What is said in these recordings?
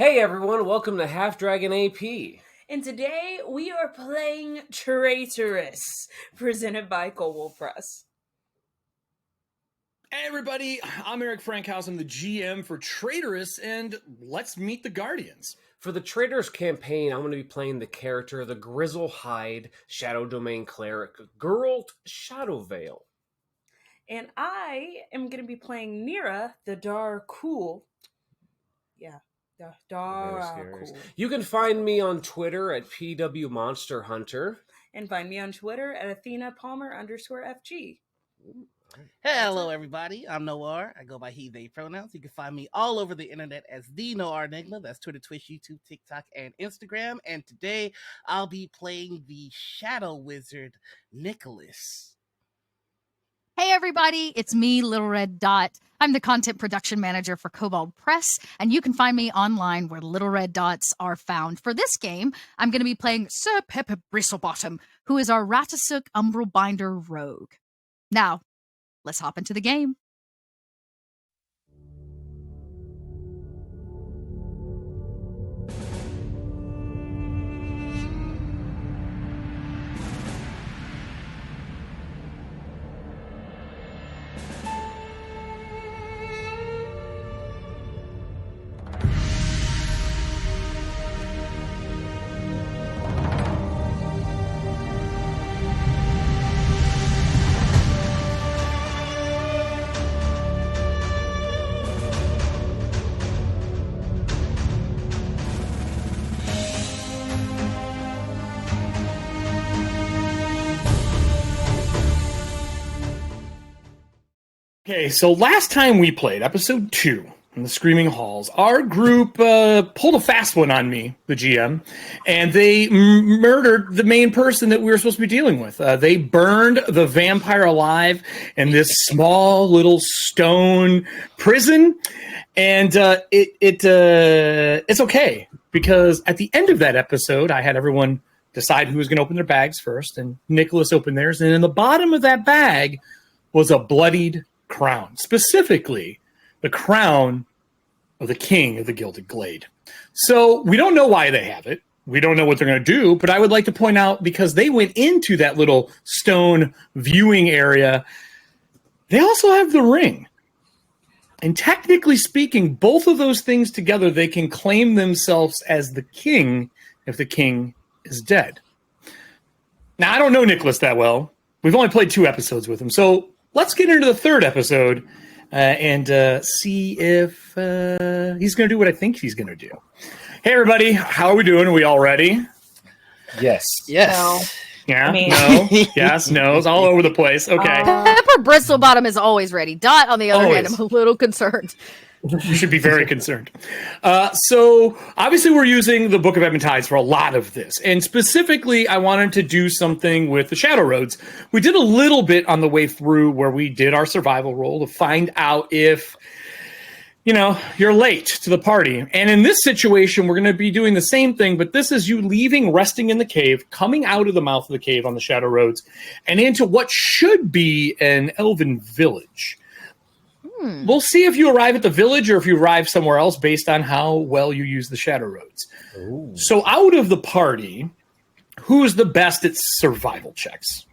Hey everyone, welcome to Half Dragon AP. And today we are playing Traitorous, presented by Kobold Press. Hey everybody, I'm Eric Frankhouse. I'm the GM for Traitorous, and let's meet the Guardians. For the Traitorous campaign, I'm going to be playing the character, the Grizzle Hide Shadow Domain Cleric, Geralt Shadowvale. And I am going to be playing Nira, the Darkul. Yeah. Cool. You can find me on Twitter at PW Monster Hunter. And find me on Twitter at Athena Palmer _FG. Hello, everybody. I'm Noir. I go by he, they pronouns. You can find me all over the internet as the Noir Enigma. That's Twitter, Twitch, YouTube, TikTok, and Instagram. And today I'll be playing the Shadow Wizard, Nicholas. Hey everybody, it's me, Litte Red Dot. I'm the content production manager for Kobold Press, and you can find me online where Litte Red Dots are found. For this game, I'm going to be playing Sir Pepper Bristlebottom, who is our Ratasuk Umbral Binder rogue. Now, let's hop into the game. Okay, so last time we played, episode 2, in the Screaming Halls, our group pulled a fast one on me, the GM, and they murdered the main person that we were supposed to be dealing with. They burned the vampire alive in this small little stone prison, and it's okay, because at the end of that episode, I had everyone decide who was going to open their bags first, and Nicholas opened theirs, and in the bottom of that bag was a bloodied crown, specifically the crown of the king of the Gilded Glade. So we don't know why they have it. We don't know what they're going to do, but I would like to point out, because they went into that little stone viewing area, they also have the ring. And technically speaking, both of those things together, they can claim themselves as the king if the king is dead. Now, I don't know Nicholas that well. We've only played 2 episodes with him, so let's get into the 3rd episode and see if he's going to do what I think he's going to do. Hey, everybody. How are we doing? Are we all ready? Yes. Yes. No. Yeah? I mean- No? Yes? No? It's all over the place. Okay. Pepper Bristlebottom is always ready. Dot, on the other hand, Always. I'm a little concerned. You should be very concerned. So, obviously, we're using the Book of Ebon Tides for a lot of this. And specifically, I wanted to do something with the Shadow Roads. We did a little bit on the way through where we did our survival roll to find out if, you're late to the party. And in this situation, we're going to be doing the same thing, but this is you leaving, resting in the cave, coming out of the mouth of the cave on the Shadow Roads, and into what should be an elven village. We'll see if you arrive at the village or if you arrive somewhere else based on how well you use the Shadow Roads. Ooh. So out of the party, who's the best at survival checks?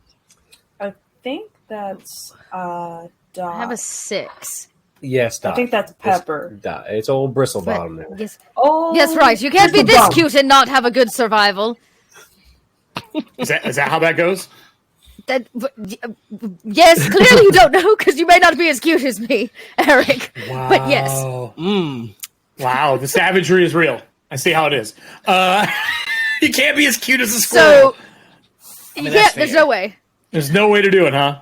I think that's Dot. I have a 6. Yes, Dot. I think that's Pepper. It's Dot. It's old Bristlebottom there. Yes. Oh, Yes, right. You can't be this cute and not have a good survival. Is that how that goes? Yes, clearly you don't know because you may not be as cute as me, Eric. Wow. But yes. Wow, the savagery is real. I see how it is. You can't be as cute as a squirrel. So, you can't, there's no way. There's no way to do it, huh?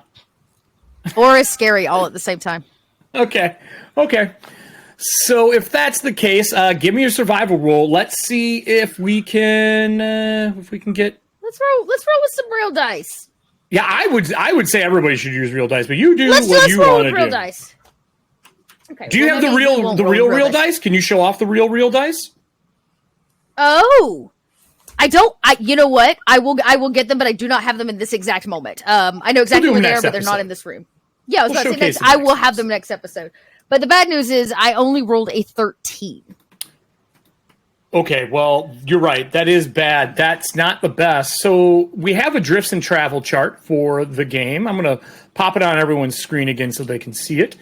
Or as scary all at the same time. Okay. So if that's the case, give me your survival roll. Let's see if we can get. Let's roll with some real dice. Yeah, I would say everybody should use real dice, but you do Let's what you roll want with to real do. dice. Okay. Do you have the real dice? Can you show off the real dice? Oh, I don't. You know what? I will get them, but I do not have them in this exact moment. I know exactly where they are, but they're not in this room. Yeah, I was about to say next. I will have them next episode. But the bad news is I only rolled a 13. Okay, well, you're right. That is bad. That's not the best. So we have a drifts and travel chart for the game. I'm going to pop it on everyone's screen again so they can see it.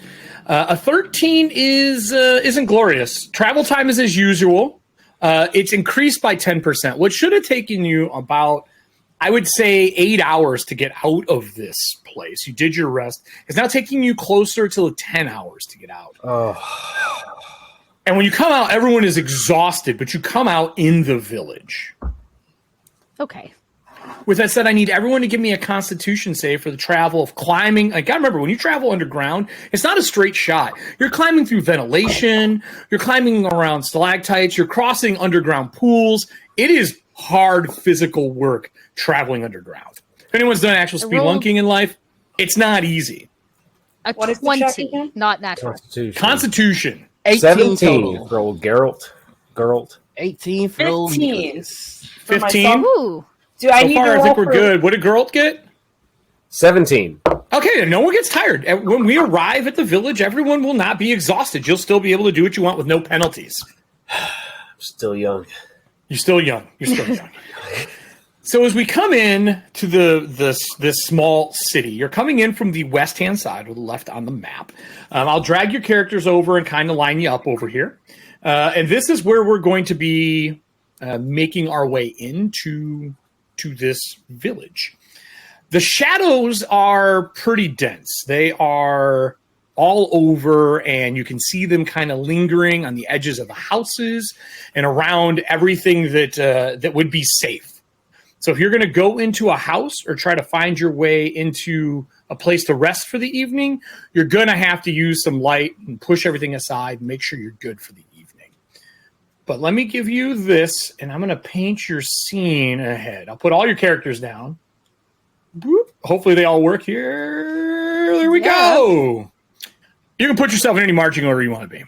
A 13 isn't glorious. Travel time is as usual. It's increased by 10%, which should have taken you about, I would say, 8 hours to get out of this place. You did your rest. It's now taking you closer to 10 hours to get out. Oh. And when you come out, everyone is exhausted, but you come out in the village. Okay. With that said, I need everyone to give me a constitution save for the travel of climbing. Like, gotta remember, when you travel underground, it's not a straight shot. You're climbing through ventilation. You're climbing around stalactites. You're crossing underground pools. It is hard physical work traveling underground. If anyone's done actual spelunking in life, it's not easy. What is the check 20, again? not natural. Constitution. 18 17 total. for old Geralt. 18 for old 15. Nicholas. For 15? myself. Ooh. Do I So need far, to I roll think we're for- good. What did Geralt get? 17. Okay, no one gets tired. When we arrive at the village, everyone will not be exhausted. You'll still be able to do what you want with no penalties. Still young. You're still young. You're still young. So as we come in to this small city, you're coming in from the west-hand side or the left on the map. I'll drag your characters over and kind of line you up over here. And this is where we're going to be making our way into this village. The shadows are pretty dense. They are all over, and you can see them kind of lingering on the edges of the houses and around everything that would be safe. So if you're going to go into a house or try to find your way into a place to rest for the evening, you're going to have to use some light and push everything aside and make sure you're good for the evening. But let me give you this, and I'm going to paint your scene ahead. I'll put all your characters down. Boop. Hopefully they all work here. There we go. You can put yourself in any marching order you want to be.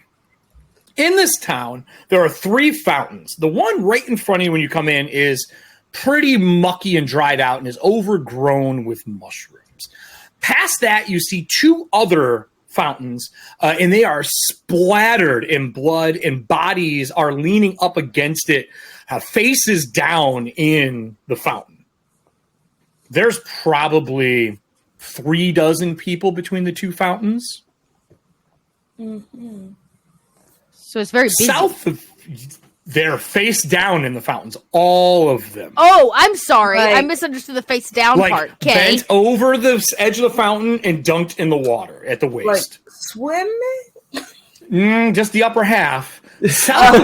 In this town, there are 3 fountains. The one right in front of you when you come in is pretty mucky and dried out and is overgrown with mushrooms. Past that, you see 2 other fountains, and they are splattered in blood, and bodies are leaning up against it, faces down in the fountain. There's probably 3 dozen people between the 2 fountains. Mm-hmm. So it's very busy. South of, they're face down in the fountains, all of them. Oh, I'm sorry. Like- I misunderstood the face down part. Okay. Bent over the edge of the fountain and dunked in the water at the Like waist. swim? Just the upper half. South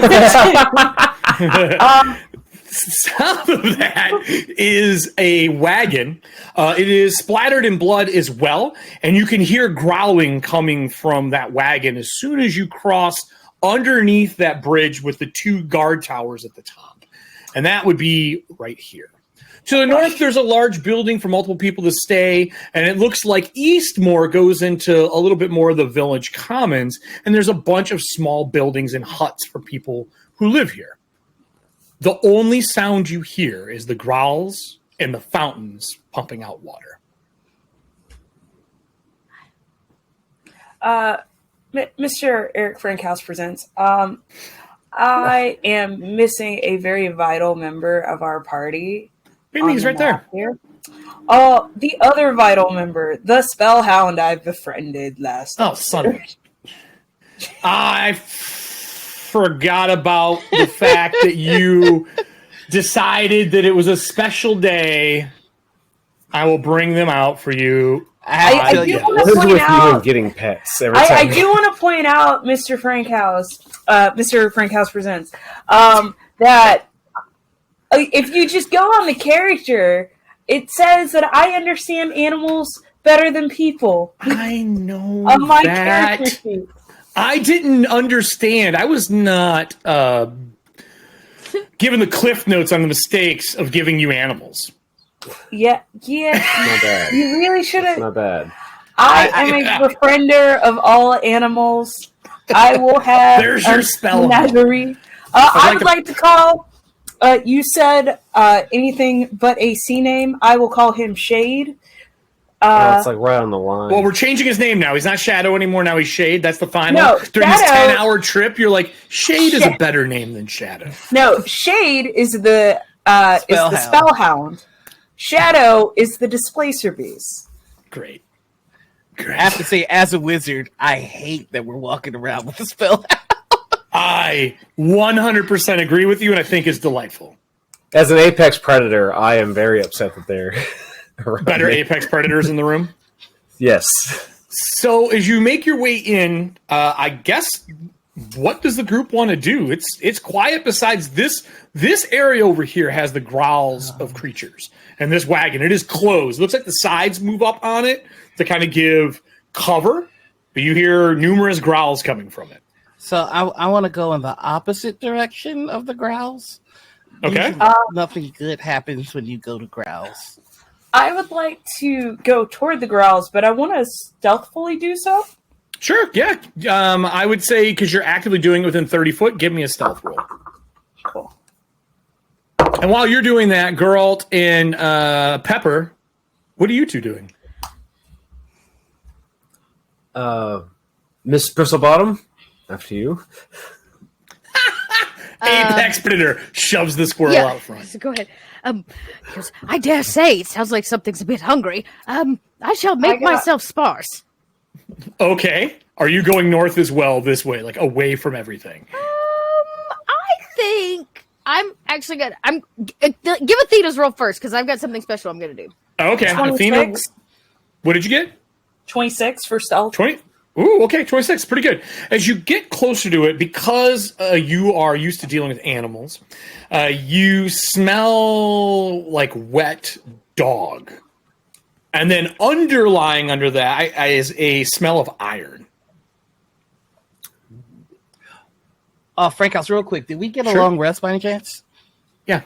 South of that is a wagon. It is splattered in blood as well, and you can hear growling coming from that wagon as soon as you cross underneath that bridge with the 2 guard towers at the top. And that would be right here. To the north, there's a large building for multiple people to stay, and it looks like Eastmore goes into a little bit more of the village commons, and there's a bunch of small buildings and huts for people who live here. The only sound you hear is the growls and the fountains pumping out water. Mr. Eric Frankhouse presents. I am missing a very vital member of our party. He's right there. Here. The other vital member, the Spellhound I befriended last. Oh, son of a... I forgot about the fact that you decided that it was a special day. I will bring them out for you. I do want What to is point with you and out. getting pets? Every I time. do want to point out, Mr. Frankhouse presents, that if you just go on the character, it says that I understand animals better than people. I know On my that. character sheet. I didn't understand. I was not given the cliff notes on the mistakes of giving you animals. Yeah. Not bad. You really should have. Not bad. I am a befriender of all animals. I will have There's your spell. menagerie. I would like to call. You said anything but a C name. I will call him Shade. it's like right on the line. Well, we're changing his name now. He's not Shadow anymore. Now he's Shade. That's the final. No, During this Shadow- 10-hour trip, you're like, Shade is a better name than Shadow. No, Shade is the Spellhound. Shadow is the Displacer Beast. Great. I have to say, as a wizard, I hate that we're walking around with a spell. I 100% agree with you, and I think it's delightful. As an apex predator, I am very upset that they're around Better me. apex predators in the room. Yes. So as you make your way in, I guess, what does the group want to do? It's quiet. Besides this area over here has the growls of creatures, and this wagon, it is closed. It looks like the sides move up on it to kind of give cover, but you hear numerous growls coming from it. So I want to go in the opposite direction of the growls. Okay. Usually nothing good happens when you go to growls. I would like to go toward the growls, but I want to stealthily do so. Sure, yeah. I would say, because you're actively doing it within 30 foot, give me a stealth roll. Cool. And while you're doing that, Geralt and Pepper, what are you two doing? Miss Bristlebottom, after you. Apex Predator shoves the squirrel out front. So go ahead. I dare say it sounds like something's a bit hungry. I shall make myself sparse. Okay. Are you going north as well this way, like away from everything? I think I'm actually gonna. Give Athena's roll first because I've got something special I'm gonna do. Okay. Athena, 26. what did you get? 26 for stealth. 20? Ooh, okay, 26. Pretty good. As you get closer to it, because you are used to dealing with animals, you smell like wet dog. And then underlying under that is a smell of iron. Frankhouse, real quick, did we get a Sure. long rest by any chance? Yeah.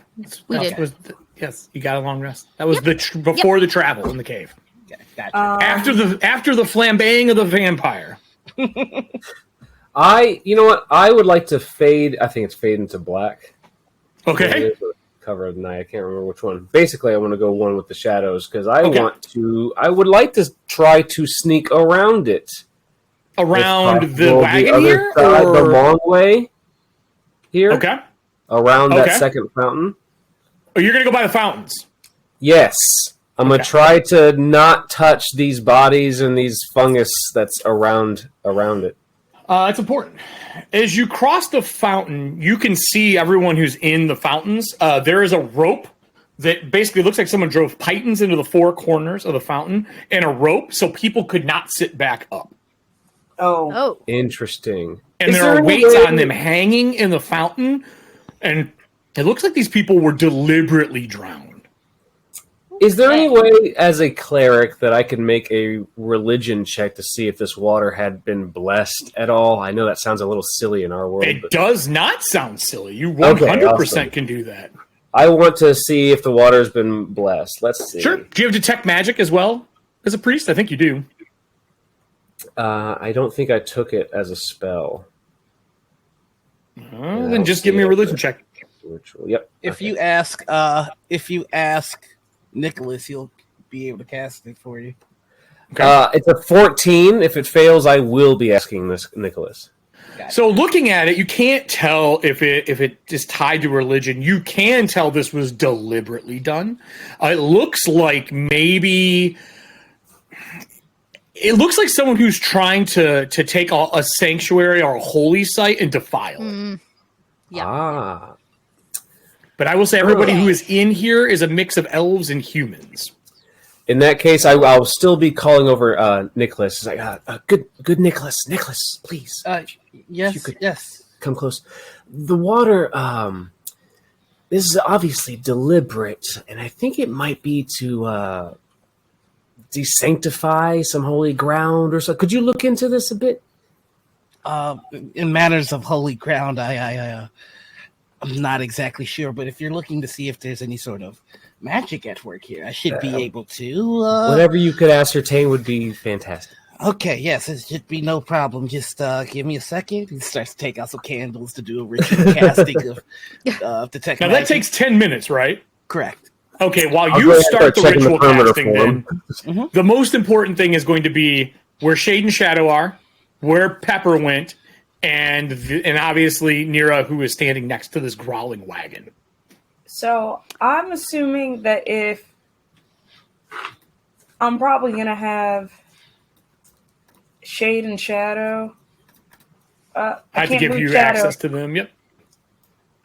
We did. Yes, you got a long rest. That was before the travel in the cave. Gotcha. After the flambeing of the vampire. You know what? I would like to fade. I think it's fade into black. Okay. Cover of the night. I can't remember which one. Basically, I want to go one with the shadows because I Okay. I would like to try to sneak around it. Around If the possible, wagon other here? side, the Or... long way here. Okay. Around that Okay. second fountain. Oh, you're going to go by the fountains. Yes. I'm going to try to not touch these bodies and these fungus that's around it. It's important. As you cross the fountain, you can see everyone who's in the fountains. There is a rope that basically looks like someone drove pythons into the four corners of the fountain, and a rope so people could not sit back up. Oh, Interesting. And Is there there are any weights way- on them hanging in the fountain, and it looks like these people were deliberately drowned. Is there any way, as a cleric, that I can make a religion check to see if this water had been blessed at all? I know that sounds a little silly in our world, It but does not sound silly. You 100% awesome. can do that. I want to see if the water's been blessed. Let's see. Sure. Do you have detect magic as well as a priest? I think you do. I don't think I took it as a spell. Then just give me a religion check. Ritual. Yep. If you ask Nicholas, he'll be able to cast it for you. It's a 14. If it fails, I will be asking this Nicholas. So looking at it, you can't tell if it is tied to religion. You can tell this was deliberately done. It looks like someone who's trying to take a sanctuary or a holy site and defile it. Yeah. Ah. But I will say everybody who is in here is a mix of elves and humans. In that case, I'll still be calling over Nicholas. It's like, good Nicholas. Nicholas, please. Yes. Come close. The water, this is obviously deliberate, and I think it might be to desanctify some holy ground or so. Could you look into this a bit? In matters of holy ground, I'm not exactly sure, but if you're looking to see if there's any sort of magic at work here, I should be able to. Whatever you could ascertain would be fantastic. Okay, yes, it should be no problem. Just give me a second. He starts to take out some candles to do a ritual casting of detect Now magic. that takes 10 minutes, right? Correct. Okay, while I'll you go ahead and start the checking ritual perimeter casting, for him. then the most important thing is going to be where Shade and Shadow are, where Pepper went, and obviously Nira, who is standing next to this growling wagon. So I'm assuming that if I'm probably gonna have Shade and Shadow. I have to can't give move you Shadow. access to them. Yep,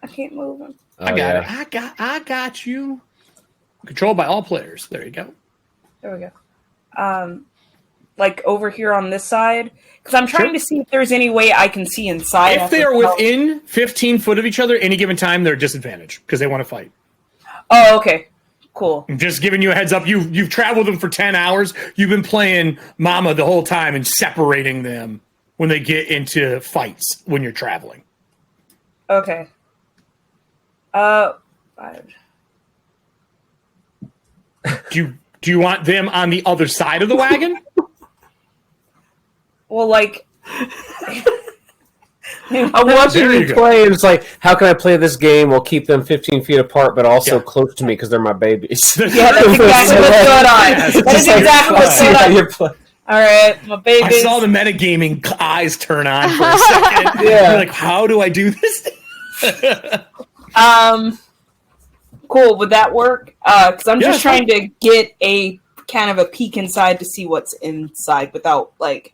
I can't move him. Oh, I got yeah. it. I got you. Controlled by all players. There you go. There we go. Like over here on this side, because I'm trying Sure. to see if there's any way I can see inside. If they are within 15 foot of each other any given time, they're disadvantaged because they want to fight. Oh, okay. Cool. I'm just giving you a heads up. You've traveled them for 10 hours. You've been playing Mama the whole time and separating them when they get into fights when you're traveling. Okay. Do you want them on the other side of the wagon? Well, like, I'm watching There you you go. play, and it's like, how can I play this game while keep them 15 feet apart, but also close to me because they're my babies? yeah, that's exactly what's going on. Yes, That is it's exactly what's See going how on. you're playing. All right, my I babies. saw the metagaming eyes turn on for a second. Yeah. You're like, how do I do this? Cool. Would that work? Because I'm Yeah, just it's fine. trying to get a kind of a peek inside to see what's inside without like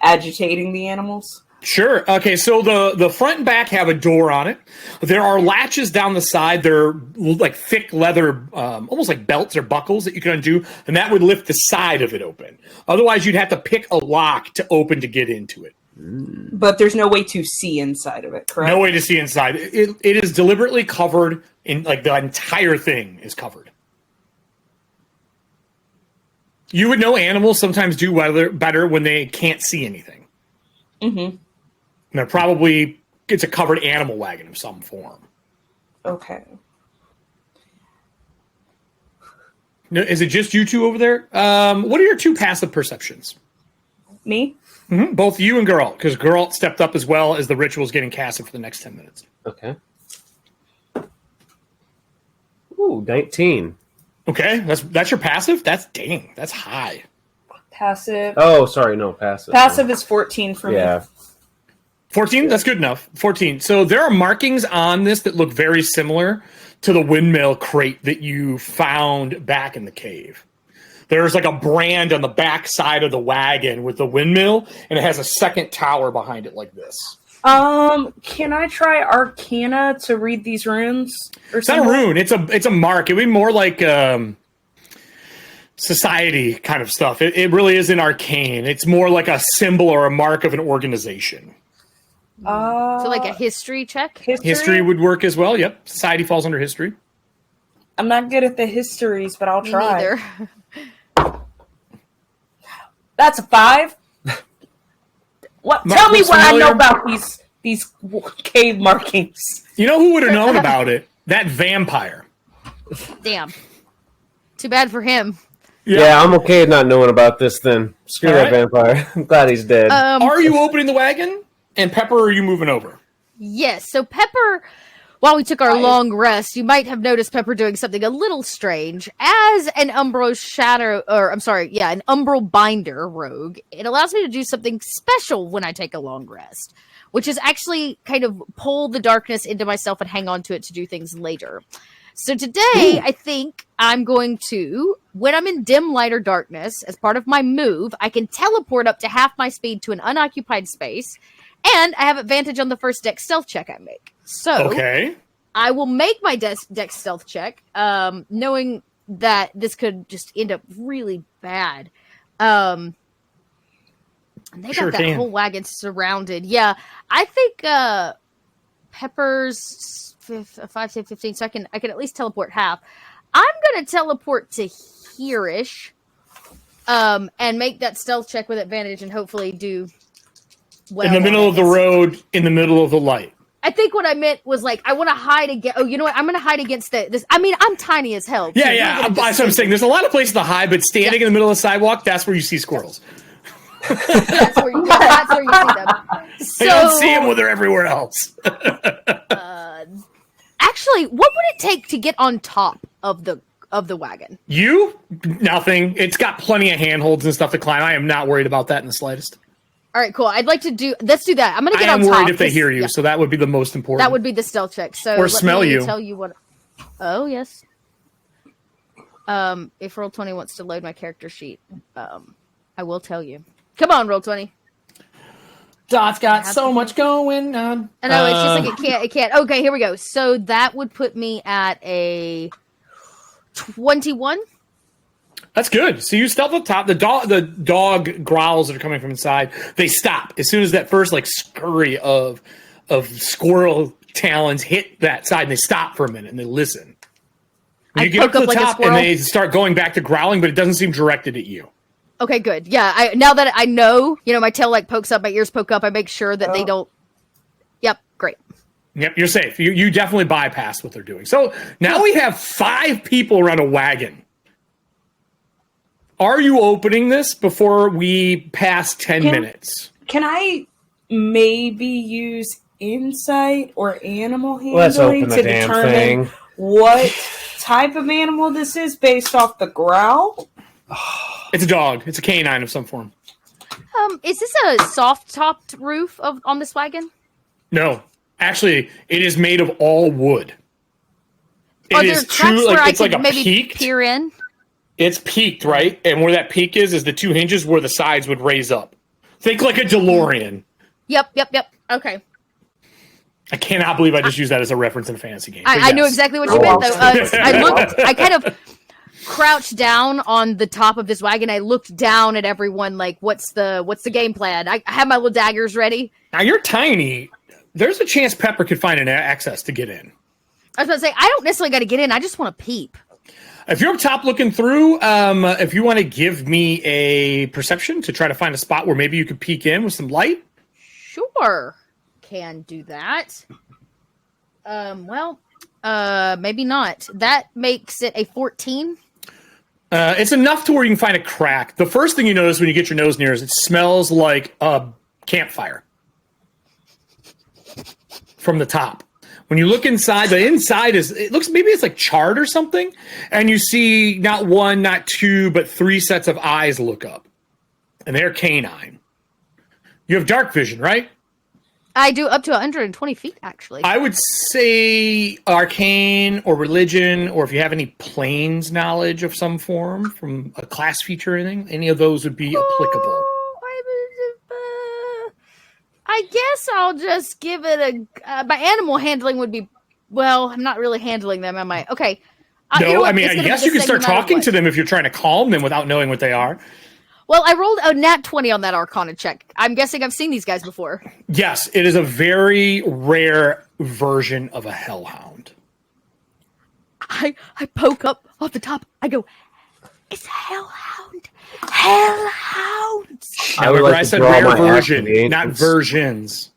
agitating the animals. Sure. Okay, so the front and back have a door on it. There are latches down the side. They're like thick leather, almost like belts or buckles that you can undo, and that would lift the side of it open. Otherwise, you'd have to pick a lock to open to get into it. But there's no way to see inside of it, correct? No way to see inside. It is deliberately covered in, like, the entire thing is covered. You would know animals sometimes do better when they can't see anything. Mm-hmm. And probably it's a covered animal wagon of some form. Okay. No, is it just you two over there? What are your two passive perceptions? Me? Mm-hmm. Both you and Girl, because Girl stepped up as well as the ritual's getting casted for the next 10 minutes. Okay. Ooh, 19. Okay, that's your passive? That's high. Passive. Oh, sorry, no, passive. Passive is 14 for me. Yeah. 14? That's good enough. 14. So there are markings on this that look very similar to the windmill crate that you found back in the cave. There's like a brand on the back side of the wagon with the windmill, and it has a second tower behind it like this. Can I try Arcana to read these runes? Or It's not a rune. It's a mark. It would be more like society kind of stuff. It really is an arcane. It's more like a symbol or a mark of an organization. So like a history check? History would work as well. Yep. Society falls under history. I'm not good at the histories, but I'll Me try. neither. That's a 5. What? Mark Tell me looks what I know familiar. about these cave markings. You know who would have known about it? That vampire. Damn. Too bad for him. Yeah, I'm okay not knowing about this then. Screw All that right. vampire. I'm glad he's dead. Are you opening the wagon? And Pepper, are you moving over? Yes. So Pepper, while we took our long rest, you might have noticed Pepper doing something a little strange. As an Umbral an Umbral Binder rogue, it allows me to do something special when I take a long rest, which is actually kind of pull the darkness into myself and hang on to it to do things later. So today, I think I'm going to, when I'm in dim light or darkness, as part of my move, I can teleport up to half my speed to an unoccupied space, and I have advantage on the first dex stealth check I make. So Okay. I will make my dex stealth check, knowing that this could just end up really bad. And they Sure got that can. whole wagon surrounded. Yeah, I think Pepper's 5, 10, 15, so I can at least teleport half. I'm gonna teleport to here-ish, and make that stealth check with advantage, and hopefully do well. In the middle of the road, in the middle of the light. I think what I meant was like I want to hide against. Oh, you know what? I'm going to hide against this. I mean, I'm tiny as hell. Yeah, so yeah. you're gonna That's just what I'm see saying. me. There's a lot of places to hide, but standing in the middle of the sidewalk, that's where you see squirrels. That's where you see them. So, You don't see them when they're everywhere else. actually, what would it take to get on top of the of the wagon? You? Nothing. It's got plenty of handholds and stuff to climb. I am not worried about that in the slightest. All right, cool. I'd like to do. Let's do that. I'm gonna get on top. I am worried if they hear you, so that would be the most important. That would be the stealth check. So or smell you. Tell you what. Oh yes. If Roll20 wants to load my character sheet, I will tell you. Come on, Roll20. Dot's got so much going on. I know, it's just like it can't. Okay, here we go. So that would put me at a 21. That's good. So you stealth up top. The dog growls that are coming from inside. They stop as soon as that first like scurry of squirrel talons hit that side, and they stop for a minute and they listen. And you get up to the top and they start going back to growling, but it doesn't seem directed at you. Okay, good. Yeah, now that I know, my tail like pokes up, my ears poke up, I make sure that they don't. Yep, great. Yep, you're safe. You definitely bypassed what they're doing. So now we have 5 people around a wagon. Are you opening this before we pass 10 minutes? Can I maybe use insight or animal handling to determine what type of animal this is based off the growl? It's a dog. It's a canine of some form. Is this a soft-topped roof on this wagon? No. Actually, it is made of all wood. Are there tracks where I could maybe peaked. Peer in? It's peaked, right? And where that peak is the 2 hinges where the sides would raise up. Think like a DeLorean. Yep. Okay. I cannot believe I just used that as a reference in a fantasy game. I knew exactly what you meant, though. I kind of crouched down on the top of this wagon. I looked down at everyone like, what's the game plan? I have my little daggers ready. Now, you're tiny. There's a chance Pepper could find an access to get in. I was about to say, I don't necessarily got to get in. I just want to peep. If you're up top looking through, if you want to give me a perception to try to find a spot where maybe you could peek in with some light. Sure. Can do that. Maybe not. That makes it a 14. It's enough to where you can find a crack. The first thing you notice when you get your nose near is it smells like a campfire from the top. When you look inside, the inside it's like charred or something, and you see not 1, not 2, but 3 sets of eyes look up, and they're canine. You have dark vision, right? I do up to 120 feet, actually. I would say arcane or religion, or if you have any planes knowledge of some form from a class feature or anything, any of those would be applicable. I guess I'll just give it my animal handling would be, well, I'm not really handling them, am I? Okay. No, I guess you can start talking to them if you're trying to calm them without knowing what they are. Well, I rolled a nat 20 on that Arcana check. I'm guessing I've seen these guys before. Yes, it is a very rare version of a hellhound. I poke up off the top. I go, it's a hellhound. Hellhounds. I said rare version, not versions.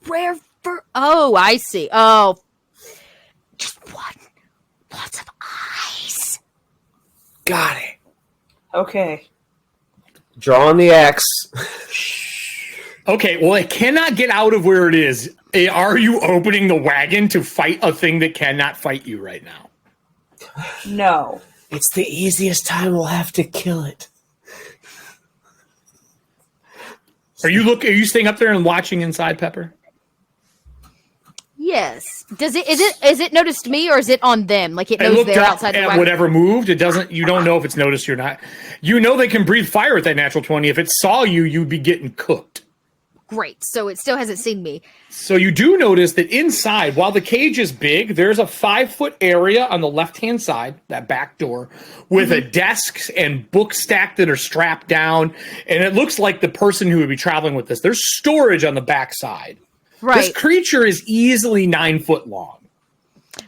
Rare Oh, I see. Oh. Just one. Lots of eyes. Got it. Okay. Drawing the axe. Okay, well, it cannot get out of where it is. Are you opening the wagon to fight a thing that cannot fight you right now? No. It's the easiest time we'll have to kill it. Are you staying up there and watching inside, Pepper? Yes. Is it noticed me or is it on them? Like it knows they're outside the wagon? Whatever moved, you don't know if it's noticed you or not. You know they can breathe fire at that natural 20. If it saw you, you'd be getting cooked. Great. So it still hasn't seen me. So you do notice that inside, while the cage is big, there's a 5-foot area on the left-hand side, that back door, with a desk and books stacked that are strapped down. And it looks like the person who would be traveling with this. There's storage on the back side. Right. This creature is easily 9 foot long.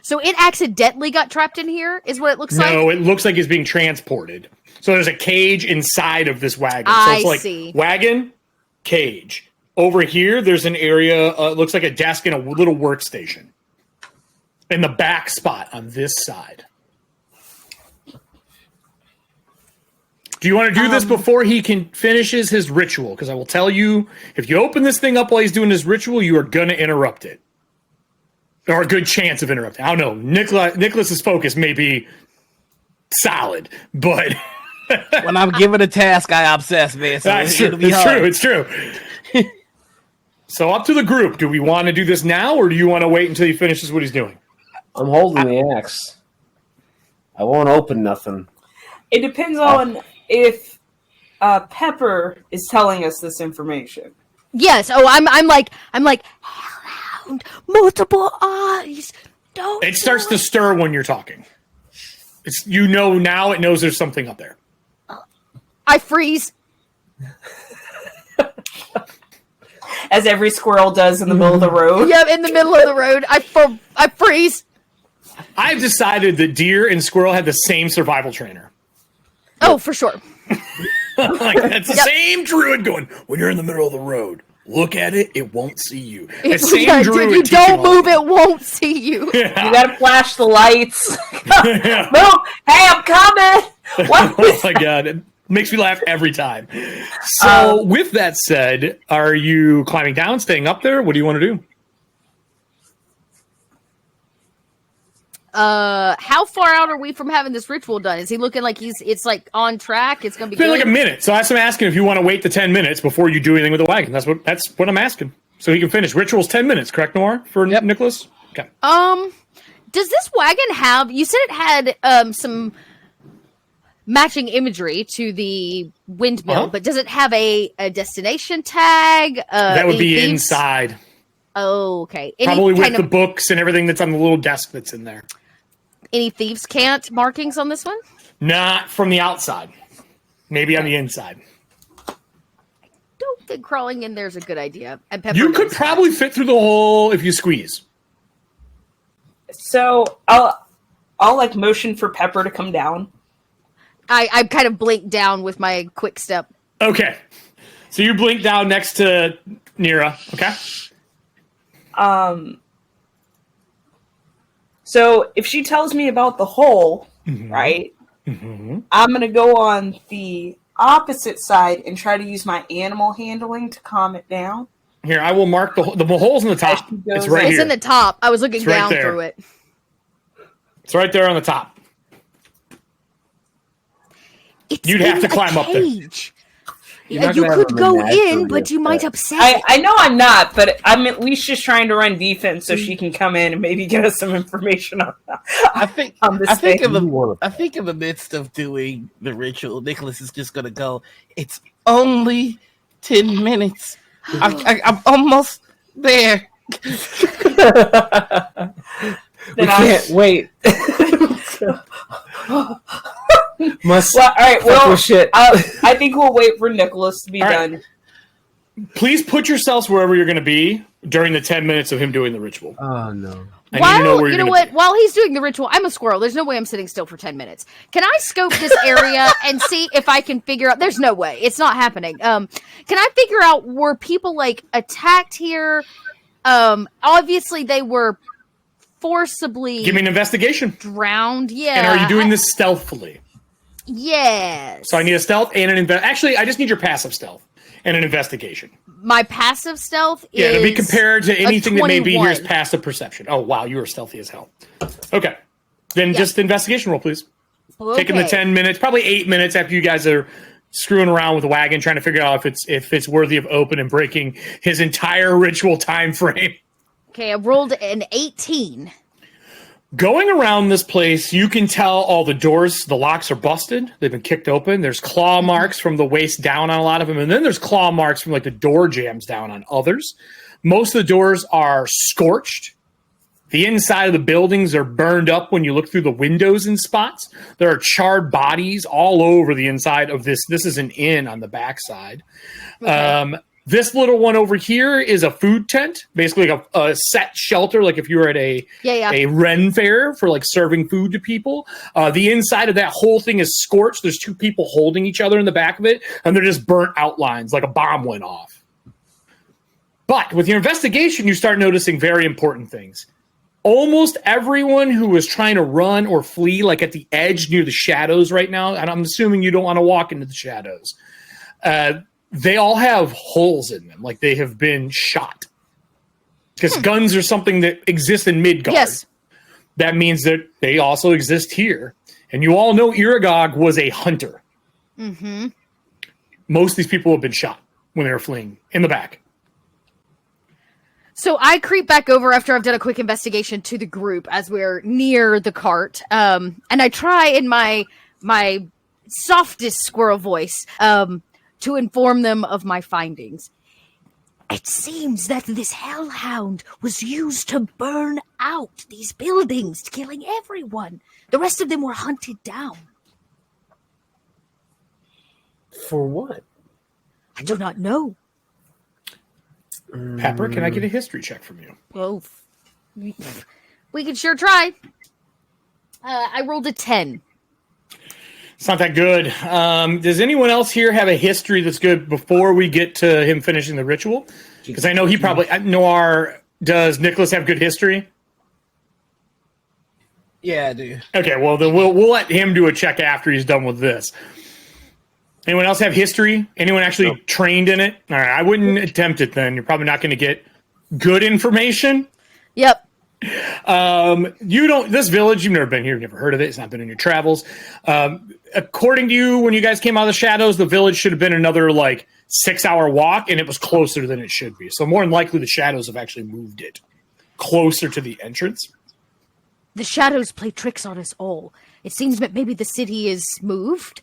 So it accidentally got trapped in here, is what it looks like? No, it looks like it's being transported. So there's a cage inside of this wagon. So it's like see. Wagon, cage. Over here, there's an area, looks like a desk and a little workstation. In the back spot on this side. Do you want to do this before he finishes his ritual? Because I will tell you, if you open this thing up while he's doing his ritual, you are going to interrupt it. Or a good chance of interrupting. I don't know. Nicholas's focus may be solid, but when I'm given a task, I obsess, man. So it'll be hard. It's true. So up to the group. Do we want to do this now, or do you want to wait until he finishes what he's doing? I'm holding the axe. I won't open nothing. It depends on if Pepper is telling us this information. Yes. Oh, I'm like hellhound, multiple eyes. Don't. It starts to stir when you're talking. It's now. It knows there's something up there. I freeze. As every squirrel does in the middle of the road. Yeah, in the middle of the road. I freeze. I've decided that deer and squirrel had the same survival trainer. Oh, for sure. Like that's the same druid going, when you're in the middle of the road, look at it, it won't see you. The same druid dude, you don't move, it won't see you. Yeah. You gotta flash the lights. Yeah. Move! Hey, I'm coming! What? Oh my god, it makes me laugh every time. So with that said, are you climbing down, staying up there? What do you want to do? How far out are we from having this ritual done? Is he looking like it's like on track? It's gonna be It's been good? like a minute. So that's what I'm asking, if you want to wait the 10 minutes before you do anything with the wagon. That's what I'm asking. So he can finish. Ritual's 10 minutes, correct, Noir? For Nicholas? Okay. Does this wagon have, you said it had some matching imagery to the windmill, but does it have a destination tag? That would be thieves? inside. Oh, okay. Probably with the books and everything that's on the little desk that's in there. Any thieves' cant markings on this one? Not from the outside. Maybe on the inside. Don't think crawling in there is a good idea. And Pepper You could knows probably fit through the hole if you squeeze. So I'll like motion for Pepper to come down. I kind of blinked down with my quick step. Okay. So you blink down next to Nira. Okay. So if she tells me about the hole, right, I'm going to go on the opposite side and try to use my animal handling to calm it down. Here, I will mark the hole's in the top. It's right It's here. in the top. I was looking It's right down there. through it. It's right there on the top. It's You'd have in to climb a up there. cage. You're Yeah, not you gonna have could a go menagerie in, but you of might that. upset. I know I'm not, but I'm at least just trying to run defense so she can come in and maybe get us some information on I think on this I think thing. in the midst of doing the ritual, Nicholas is just gonna go, it's only 10 minutes. I'm almost there. We can't wait. Must. Well, all right. Well, shit. I think we'll wait for Nicholas to be All right. done. Please put yourselves wherever you're going to be during the 10 minutes of him doing the ritual. Oh no. I need to know where you you're know gonna what? be. While he's doing the ritual, I'm a squirrel. There's no way I'm sitting still for 10 minutes. Can I scope this area and see if I can figure out? There's no way. It's not happening. Can I figure out, were people like attacked here? Obviously they were forcibly Give me an investigation. drowned. Yeah. And are you doing this stealthily? Yes. So I need a stealth and an Actually, I just need your passive stealth and an investigation. My passive stealth Yeah, is to be compared to anything that may be 21. here is passive perception. Oh, wow, you are stealthy as hell. Okay. Then just investigation roll, please. Taking the Okay. 10 minutes, probably 8 minutes after you guys are screwing around with the wagon, trying to figure out if it's worthy of open and breaking his entire ritual time frame. Okay, I rolled an 18. Going around this place, you can tell all the doors, the locks are busted. They've been kicked open. There's claw marks from the waist down on a lot of them. And then there's claw marks from like the door jams down on others. Most of the doors are scorched. The inside of the buildings are burned up when you look through the windows in spots. There are charred bodies all over the inside of this. This is an inn on the backside. Okay. This little one over here is a food tent, basically like a set shelter, like if you were at a Ren fair for like serving food to people. The inside of that whole thing is scorched. There's two people holding each other in the back of it, and they're just burnt outlines like a bomb went off. But with your investigation, you start noticing very important things. Almost everyone who was trying to run or flee, like at the edge near the shadows right now, and I'm assuming you don't want to walk into the shadows, they all have holes in them, like they have been shot. Because guns are something that exists in Midgard. Yes. That means that they also exist here. And you all know Iragog was a hunter. Mm-hmm. Most of these people have been shot when they were fleeing in the back. So I creep back over after I've done a quick investigation to the group as we're near the cart. And I try in my softest squirrel voice to inform them of my findings. It seems that this hellhound was used to burn out these buildings, killing everyone. The rest of them were hunted down. For what? I do not know. Pepper, can I get a history check from you? Well, we could sure try. I rolled a 10. It's not that good. Does anyone else here have a history that's good before we get to him finishing the ritual? Because I know he probably... Noir, does Nicholas have good history? Yeah, I do. Okay, well, then we'll let him do a check after he's done with this. Anyone else have history? Anyone actually trained in it? All right, I wouldn't attempt it then. You're probably not going to get good information. Yep. This village, you've never been here, you've never heard of it, it's not been in your travels. According to you, when you guys came out of the shadows, the village should have been another 6-hour walk, and it was closer than it should be. So more than likely the shadows have actually moved it closer to the entrance. The shadows play tricks on us all. It seems that maybe the city is moved,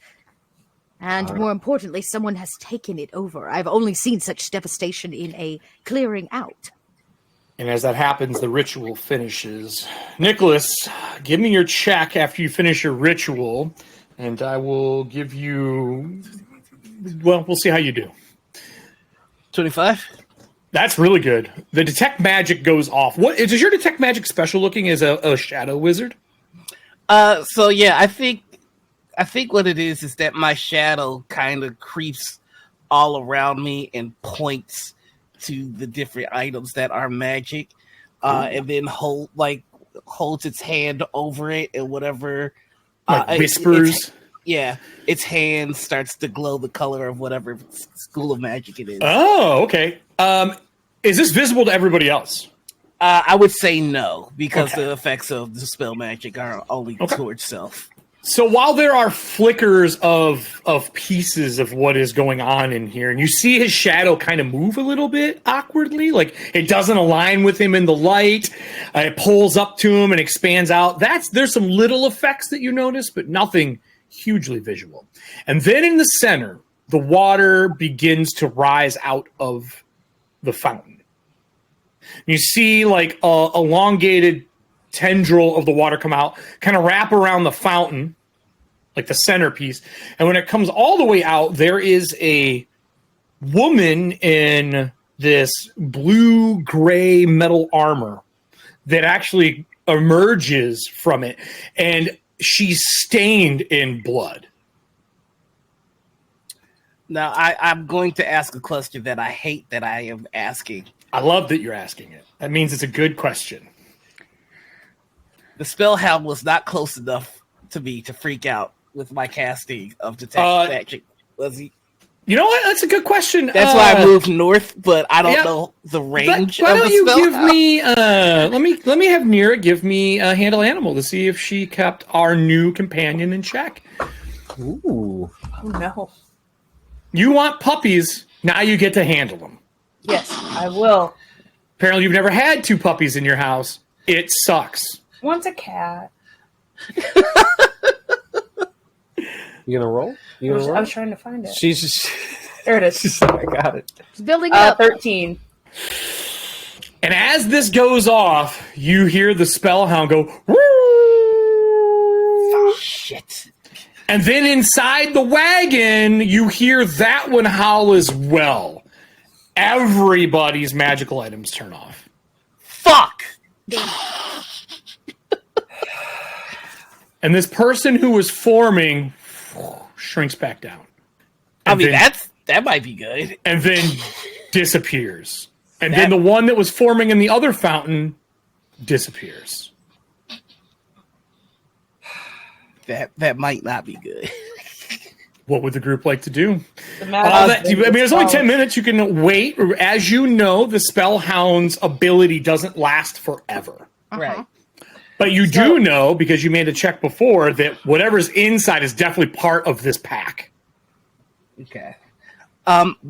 and more importantly, someone has taken it over. I've only seen such devastation in a clearing out. And as that happens, the ritual finishes. Nicholas, give me your check after you finish your ritual, and I will give you... Well, we'll see how you do. 25? That's really good. The detect magic goes off. What is your detect magic special looking as a shadow wizard? So yeah, I think what it is that my shadow kind of creeps all around me and points to the different items that are magic, and then holds its hand over it, and whatever whispers. Its hand starts to glow the color of whatever school of magic it is. Oh, okay. Is this visible to everybody else? I would say no, because the effects of the spell magic are only towards self. So while there are flickers of pieces of what is going on in here, and you see his shadow kind of move a little bit awkwardly, like it doesn't align with him in the light, it pulls up to him and expands out. There's some little effects that you notice, but nothing hugely visual. And then in the center, the water begins to rise out of the fountain. You see like a elongated tendril of the water come out, kind of wrap around the fountain, like the centerpiece. And when it comes all the way out, there is a woman in this blue-gray metal armor that actually emerges from it. And she's stained in blood. Now, I'm going to ask a question that I hate that I am asking. I love that you're asking it. That means it's a good question. The spellhound was not close enough to me to freak out with my casting of detect magic. Was he? You know what? That's a good question. That's why I moved north, but I don't know the range. Why don't you give spellhound. me? Let me have Nira give me a handle animal to see if she kept our new companion in check. Ooh. Oh no. You want puppies? Now you get to handle them. Yes, I will. Apparently, you've never had 2 puppies in your house. It sucks. One's a cat. You gonna roll? I was trying to find it. She's just... There it is. I got it. It's building up. 13. And as this goes off, you hear the spellhound go, "Woo!" Oh, shit. And then inside the wagon, you hear that one howl as well. Everybody's magical items turn off. Fuck! And this person who was forming shrinks back down. I mean, that might be good. And then disappears. And then the one that was forming in the other fountain disappears. That might not be good. What would the group like to do? The there's only 10 minutes. You can wait. As you know, the Spellhound's ability doesn't last forever. Right. But you do know, because you made a check before, that whatever's inside is definitely part of this pack. Okay.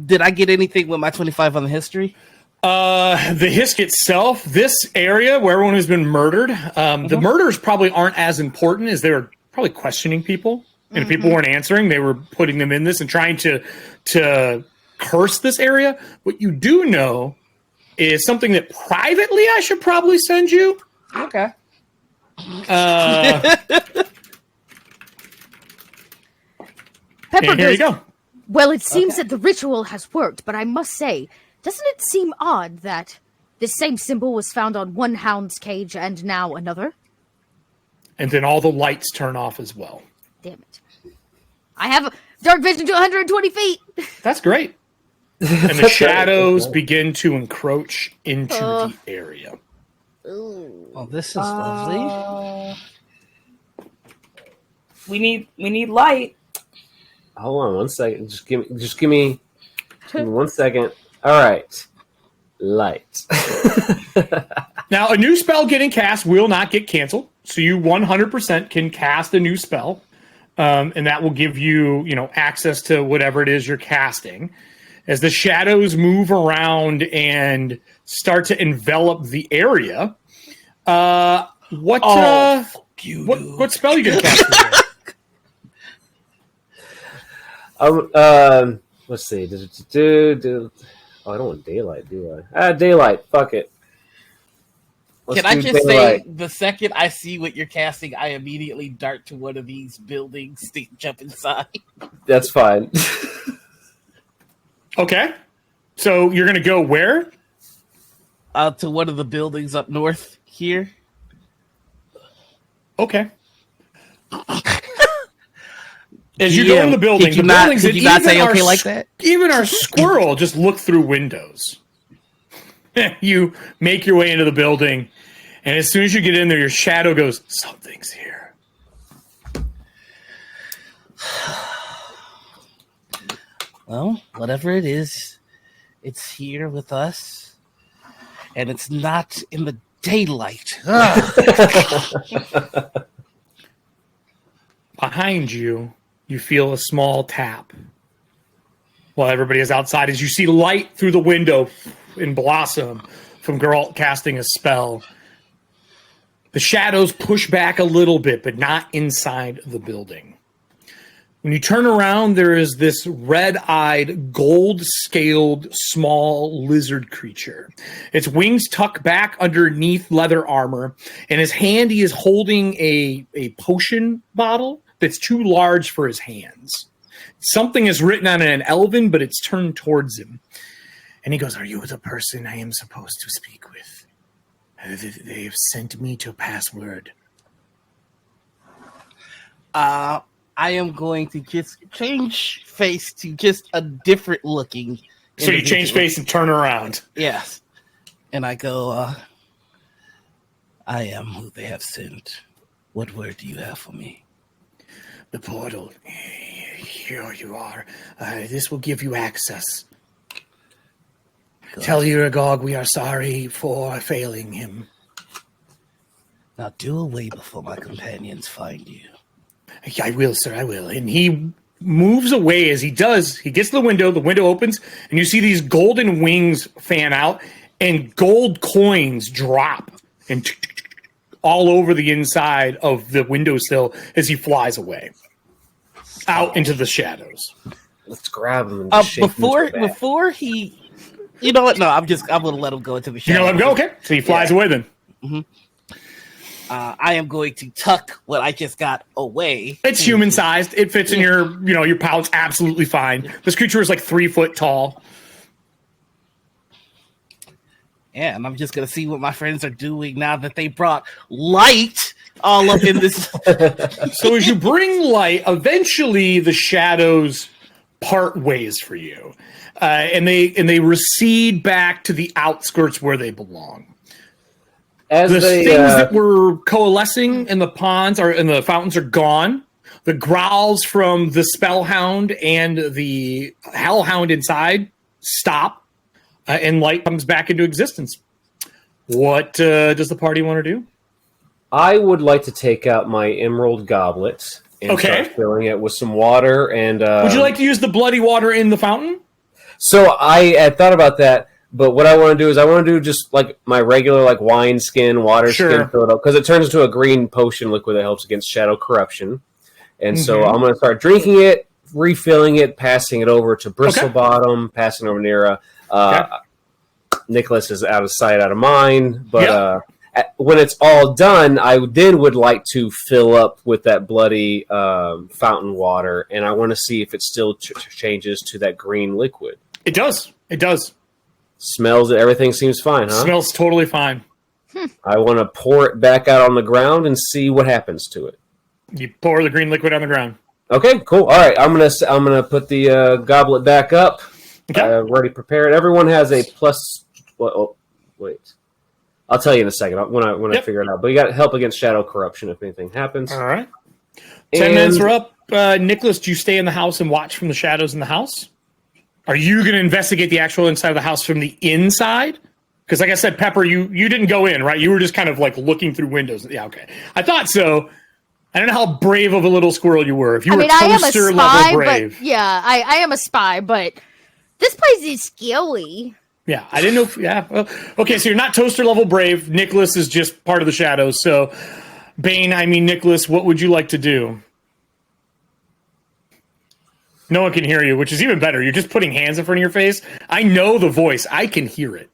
Did I get anything with my 25 on the history? The Hisk itself, this area where everyone has been murdered, the murders probably aren't as important as they were probably questioning people. And if people weren't answering, they were putting them in this and trying to curse this area. What you do know is something that privately I should probably send you. Okay. Pepper Here you go. Well, it seems that the ritual has worked, but I must say, doesn't it seem odd that this same symbol was found on one hound's cage and now another? And then all the lights turn off as well. Damn it. I have dark vision to 120 feet. That's great. And the shadows begin to encroach into the area. Oh, this is lovely. We need light. Hold on one second. Just give me 1 second. All right. Light. Now, a new spell getting cast will not get canceled, so you 100% can cast a new spell, and that will give you, access to whatever it is you're casting. As the shadows move around and start to envelop the area, what spell are you going to cast? Let's see. I don't want daylight, do I? Daylight. Fuck it. Can I just say, the second I see what you're casting, I immediately dart to one of these buildings to jump inside. That's fine. Okay. So you're going to go where? To one of the buildings up north here. Okay. As you go in the building, did you not say okay like that? Even our squirrel just looked through windows. You make your way into the building, and as soon as you get in there, your shadow goes, something's here. Well, whatever it is, it's here with us, and it's not in the daylight. Behind you, you feel a small tap while everybody is outside as you see light through the window in Blossom from Geralt casting a spell. The shadows push back a little bit, but not inside the building. When you turn around, there is this red-eyed, gold-scaled, small lizard creature. Its wings tuck back underneath leather armor, and his hand, he is holding a potion bottle that's too large for his hands. Something is written on it in Elven, but it's turned towards him. And he goes, "Are you the person I am supposed to speak with? They have sent me to password." I am going to just change face to just a different looking. So you change face and turn around. Yes. And I go, I am who they have sent. What word do you have for me? The portal. Here you are. This will give you access. Good. Tell Uragog we are sorry for failing him. Now do away before my companions find you. I will, sir, I will. And he moves away. As he does, he gets to the window opens, and you see these golden wings fan out, and gold coins drop and all over the inside of the windowsill as he flies away out into the shadows. Let's grab him and shake before he... You know what? No, I'm going to let him go into the shadows. You're going to let him go? Okay. So he flies away then. Mm-hmm. I am going to tuck what I just got away. It's human-sized. It fits in your pouch absolutely fine. This creature is like 3 foot tall. Yeah, and I'm just going to see what my friends are doing now that they brought light all up in this. So as you bring light, eventually the shadows part ways for you. And they recede back to the outskirts where they belong. As the things that were coalescing in the ponds and the fountains are gone. The growls from the Spellhound and the Hellhound inside stop, and light comes back into existence. What does the party want to do? I would like to take out my emerald goblet and start filling it with some water. And would you like to use the bloody water in the fountain? So I had thought about that, but what I want to do is I want to do just like my regular like wine skin, water skin, fill it up, because it turns into a green potion liquid that helps against shadow corruption. And so I'm going to start drinking it, refilling it, passing it over to Bristlebottom, passing over Nira. Nicholas is out of sight, out of mind, but when it's all done, I then would like to fill up with that bloody fountain water, and I want to see if it still changes to that green liquid. It does. It does. Smells it. Everything seems fine, huh? Smells totally fine. I want to pour it back out on the ground and see what happens to it. You pour the green liquid on the ground. Okay, cool. All right, I'm gonna put the goblet back up. Already prepared. Everyone has a plus. Oh, wait. I'll tell you in a second when I figure it out. But you got help against shadow corruption if anything happens. All right. 10 minutes are up. Nicholas, do you stay in the house and watch from the shadows in the house? Are you going to investigate the actual inside of the house from the inside? Because like I said, Pepper, you didn't go in, right? You were just kind of like looking through windows. Yeah, okay. I thought so. I don't know how brave of a little squirrel you were. If you were toaster level brave. But, I am a spy, but this place is scary. Yeah, I didn't know. Well, okay, so you're not toaster level brave. Nicholas is just part of the shadows. So, Nicholas, what would you like to do? No one can hear you, which is even better. You're just putting hands in front of your face. I know the voice. I can hear it.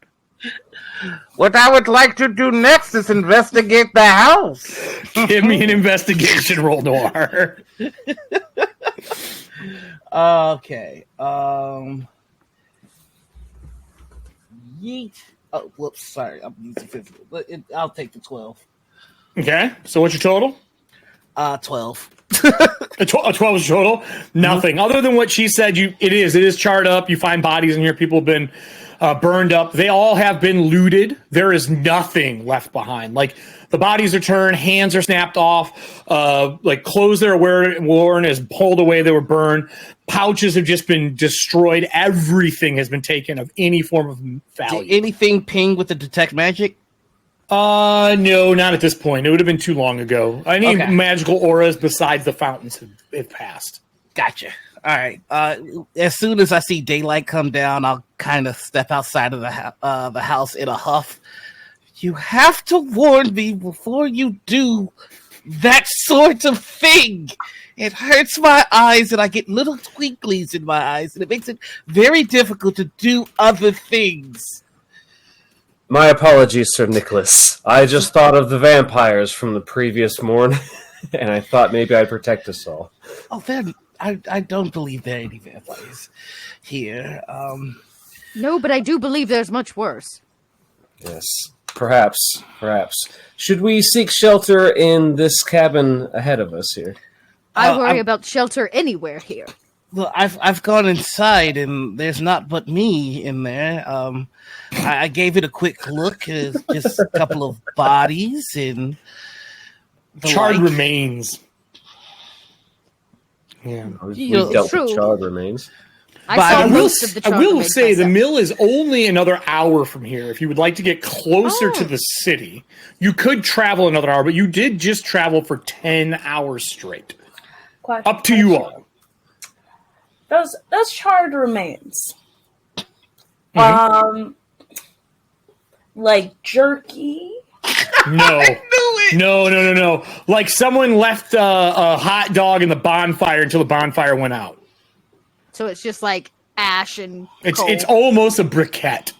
What I would like to do next is investigate the house. Give me an investigation roll, Noir. Okay. Yeet. Oh, whoops. Sorry. I'm using physical. But I'll take the 12. Okay. So what's your total? 12. A 12 is total? Nothing. Other than what she said, it is charred up. You find bodies in here. People have been burned up. They all have been looted. There is nothing left behind. Like, the bodies are turned, hands are snapped off, like clothes that are worn is pulled away, they were burned. Pouches have just been destroyed. Everything has been taken of any form of value. Did anything ping with the detect magic? No, not at this point. It would have been too long ago. Any magical auras besides the fountains have passed. Gotcha. All right. As soon as I see daylight come down, I'll kind of step outside of the house in a huff. You have to warn me before you do that sort of thing. It hurts my eyes, and I get little twinklies in my eyes, and it makes it very difficult to do other things. My apologies, Sir Nicholas. I just thought of the vampires from the previous morn, and I thought maybe I'd protect us all. Oh, I don't believe there are any vampires here. No, but I do believe there's much worse. Yes, perhaps. Should we seek shelter in this cabin ahead of us here? I worry about shelter anywhere here. Well, I've gone inside, and there's not but me in there. I gave it a quick look. It's just a couple of bodies and charred remains. Yeah, we dealt with charred remains. I will say the mill is only another hour from here. If you would like to get closer to the city, you could travel another hour, but you did just travel for 10 hours straight. Up to you all. Those charred remains. Like jerky? No. No. Like someone left a hot dog in the bonfire until the bonfire went out. So it's just like ash and coal. It's almost a briquette.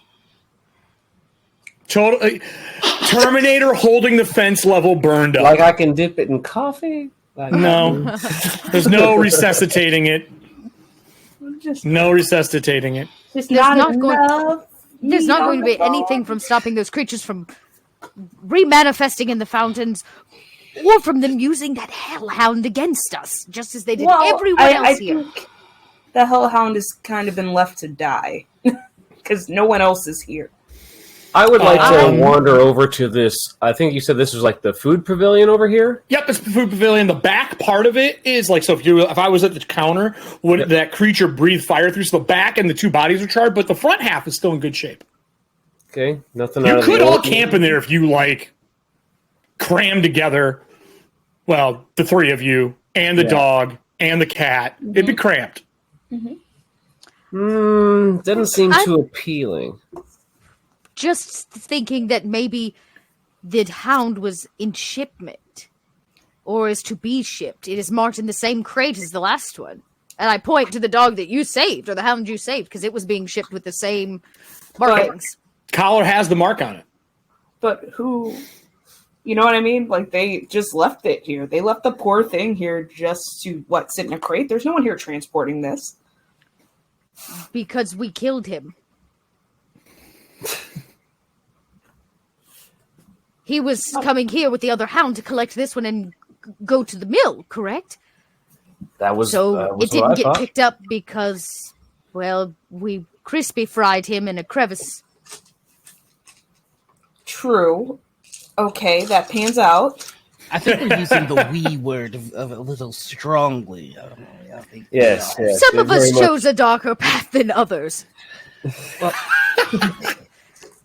Totally. Terminator holding the fence level burned up. Like I can dip it in coffee? No. There's no resuscitating it. No resuscitating it. There's not going to be anything from stopping those creatures from remanifesting in the fountains or from them using that hellhound against us, just as they did everyone else here. Think the hellhound has kind of been left to die because no one else is here. I would like to wander over to this. I think you said this was like the food pavilion over here? Yep, it's the food pavilion. The back part of it is like, so if I was at the counter, would that creature breathe fire through? So the back and the two bodies are charred, but the front half is still in good shape. Okay, nothing. You could all camp in there if you like. crammed together. Well, the three of you and the dog and the cat. It'd be cramped. Doesn't seem too appealing. Just thinking that maybe the hound was in shipment or is to be shipped. It is marked in the same crate as the last one. And I point to the dog that you saved or the hound you saved because it was being shipped with the same markings. Collar has the mark on it. But who, you know what I mean? Like, they just left it here. They left the poor thing here just to, sit in a crate? There's no one here transporting this. Because we killed him. He was coming here with the other hound to collect this one and go to the mill, correct? That was it didn't get picked up because, well, we crispy fried him in a crevice. True. Okay, that pans out. I think we're using the "we" word of a little strongly. I think yes. Some of us chose a darker path than others. Well,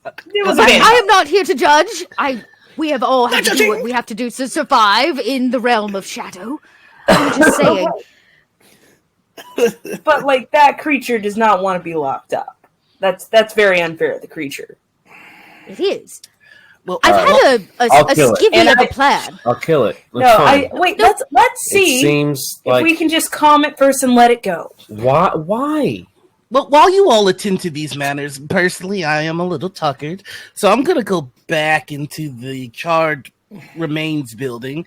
I am not here to judge. We have all had to do what we have to do to survive in the realm of shadow. I'm just saying. But that creature does not want to be locked up. That's very unfair. The creature. It is. Well, I've had a skivvy of a plan. I'll kill it. Wait. Let's see. It seems if we can just calm it first and let it go. Why? Well, while you all attend to these matters, personally, I am a little tuckered, so I'm going to go back into the charred remains building,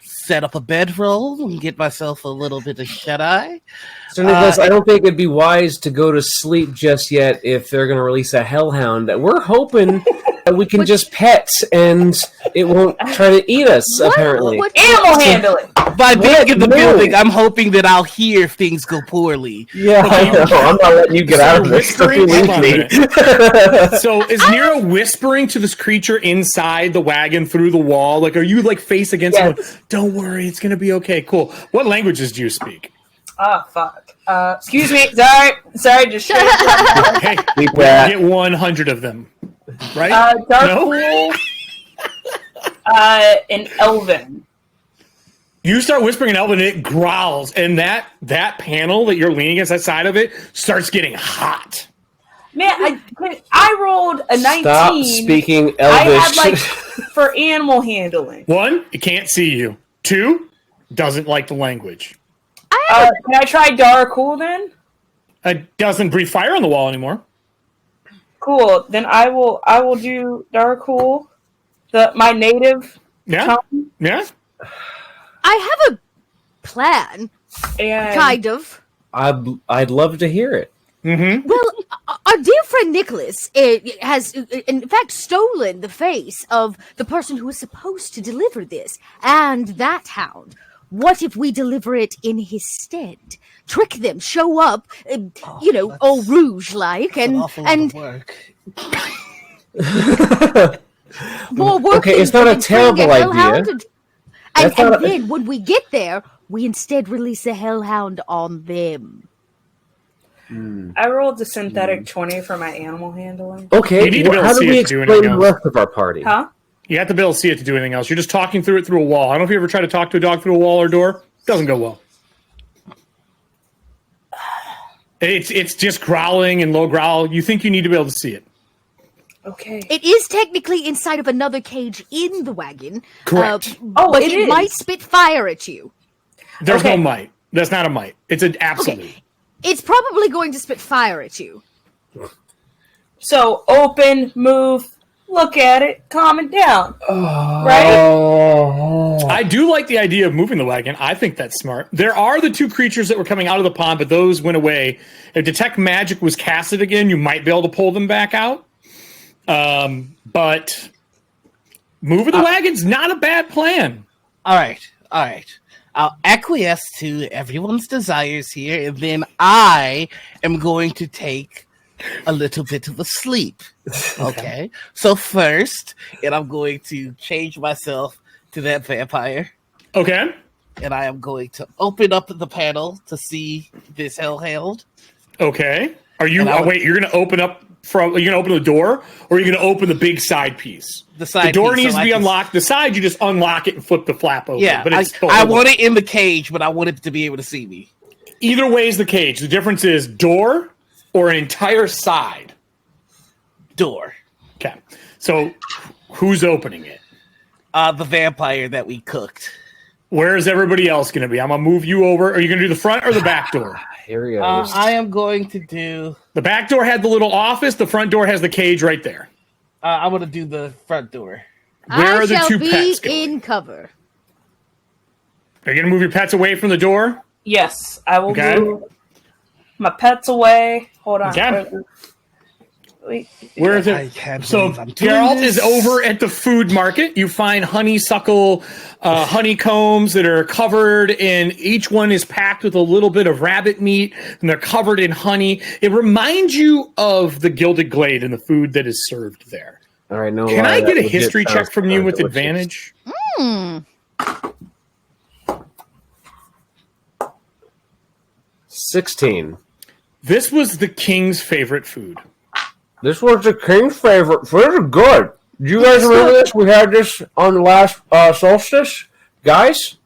set up a bedroll, and get myself a little bit of shut-eye. So, Nicholas, I don't think it'd be wise to go to sleep just yet if they're going to release a hellhound. We're hoping that we can just pet and it won't try to eat us, apparently. Animal handling! By being in the building, I'm hoping that I'll hear if things go poorly. Yeah, I know. I'm not letting you get out of this. So is Nero whispering to this creature inside the wagon through the wall? Are you face against him? Don't worry, it's going to be okay. Cool. What languages do you speak? Oh, fuck. Excuse me. Sorry, just shut up. Hey, get 100 of them. Right? Dark and Elven. You start whispering in Elven, and it growls, and that panel that you're leaning against that side of it starts getting hot. Man, I rolled a 19. Stop speaking Elvish. I had for animal handling. 1, it can't see you. 2, doesn't like the language. Can I try Darkul then? It doesn't breathe fire on the wall anymore. Cool. Then I will do Darkul. My native tongue. Yeah. I have a plan. Kind of. I'd love to hear it. Mm-hmm. Well, our dear friend Nicholas has, in fact, stolen the face of the person who was supposed to deliver this and that hound. What if we deliver it in his stead? Trick them, show up, all rouge-like, and work. more work. Okay, it's not a terrible idea. And then when we get there, we instead release a hellhound on them. I rolled a synthetic 20 for my animal handling. Okay, how do we explain the rest of our party? Huh? You have to be able to see it to do anything else. You're just talking through it through a wall. I don't know if you ever try to talk to a dog through a wall or door. It doesn't go well. It's just growling and low growl. You think you need to be able to see it. Okay. It is technically inside of another cage in the wagon. Correct. But it might spit fire at you. There's no might. That's not a might. It's an absolute. Okay. It's probably going to spit fire at you. So, open, move, look at it, calm it down. Right? I do like the idea of moving the wagon. I think that's smart. There are the 2 creatures that were coming out of the pond, but those went away. If Detect Magic was casted again, you might be able to pull them back out. But moving the wagon's not a bad plan. All right. I'll acquiesce to everyone's desires here, and then I am going to take a little bit of a sleep. Okay? So first, I'm going to change myself to that vampire. Okay. And I am going to open up the panel to see this hellhound. Okay. Are you... wait, you're going to open up from? Are you going to open the door, or are you going to open the big side piece? The door needs to be unlocked. The side, you just unlock it and flip the flap open. Yeah, but I want it in the cage, but I want it to be able to see me. Either way is the cage. The difference is door or an entire side. Door. Okay. So who's opening it? The vampire that we cooked. Where is everybody else going to be? I'm going to move you over. Are you going to do the front or the back door? Here we go. I am going to do... The back door had the little office. The front door has the cage right there. I'm going to do the front door. Where are the two pets going? In cover. Are you going to move your pets away from the door? Yes, I will move my pets away. Hold on. Okay. Wait. Where is it? So Geralt is over at the food market. You find honeysuckle honeycombs that are covered in, each one is packed with a little bit of rabbit meat, and they're covered in honey. It reminds you of the Gilded Glade and the food that is served there. All right, no. Can I get a history check from you with advantage? 16. This was the king's favorite food. This was the king's favorite. This is good. Do you guys remember this? We had this on the last solstice. Guys,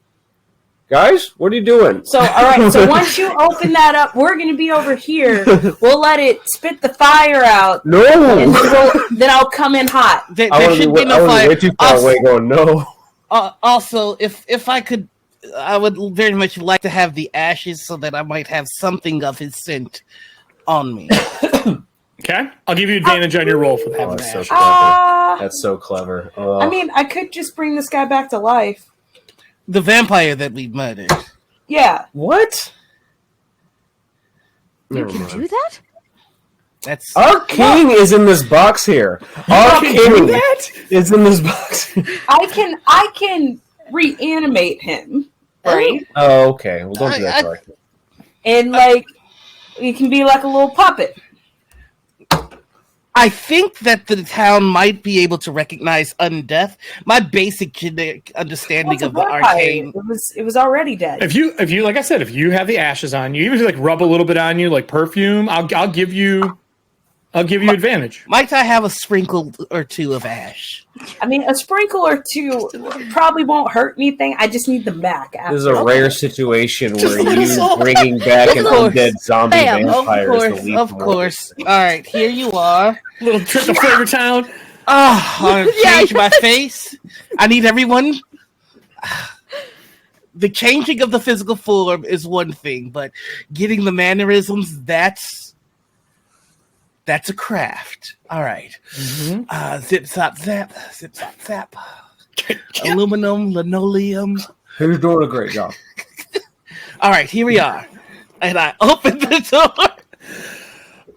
what are you doing? So, all right. So once you open that up, we're going to be over here. We'll let it spit the fire out. No. And then I'll come in hot. There should be no fire. Way too far away going, no. Also, if I could, I would very much like to have the ashes so that I might have something of his scent on me. Okay, I'll give you advantage on your roll for that. Oh, that's so clever. That's so clever. I mean, I could just bring this guy back to life. The vampire that we murdered. Yeah. What? You can do that? That's our king is in this box here. Our king is in this box. I can reanimate him, right? Oh, okay. Well, don't do that, sorry. And like, he can be like a little puppet. I think that the town might be able to recognize undeath. My basic genetic understanding of the arcane. It was already dead. If you like I said, if you have the ashes on you, even if you like rub a little bit on you, like perfume, I'll give you advantage. Might I have a sprinkle or two of ash? I mean, a sprinkle or two probably won't hurt anything. I just need the back. This is a rare situation where you bringing back an undead zombie vampire is the leap. Of course. All right, here you are. Little trip to Flavor Town. I'm gonna change my face. I need everyone. The changing of the physical form is one thing, but getting the mannerisms, that's a craft. All right. Mm-hmm. Zip, zap, zap. Zip, zap, zap. Aluminum, linoleum. Who's doing a great job? All right, here we are. And I open the door.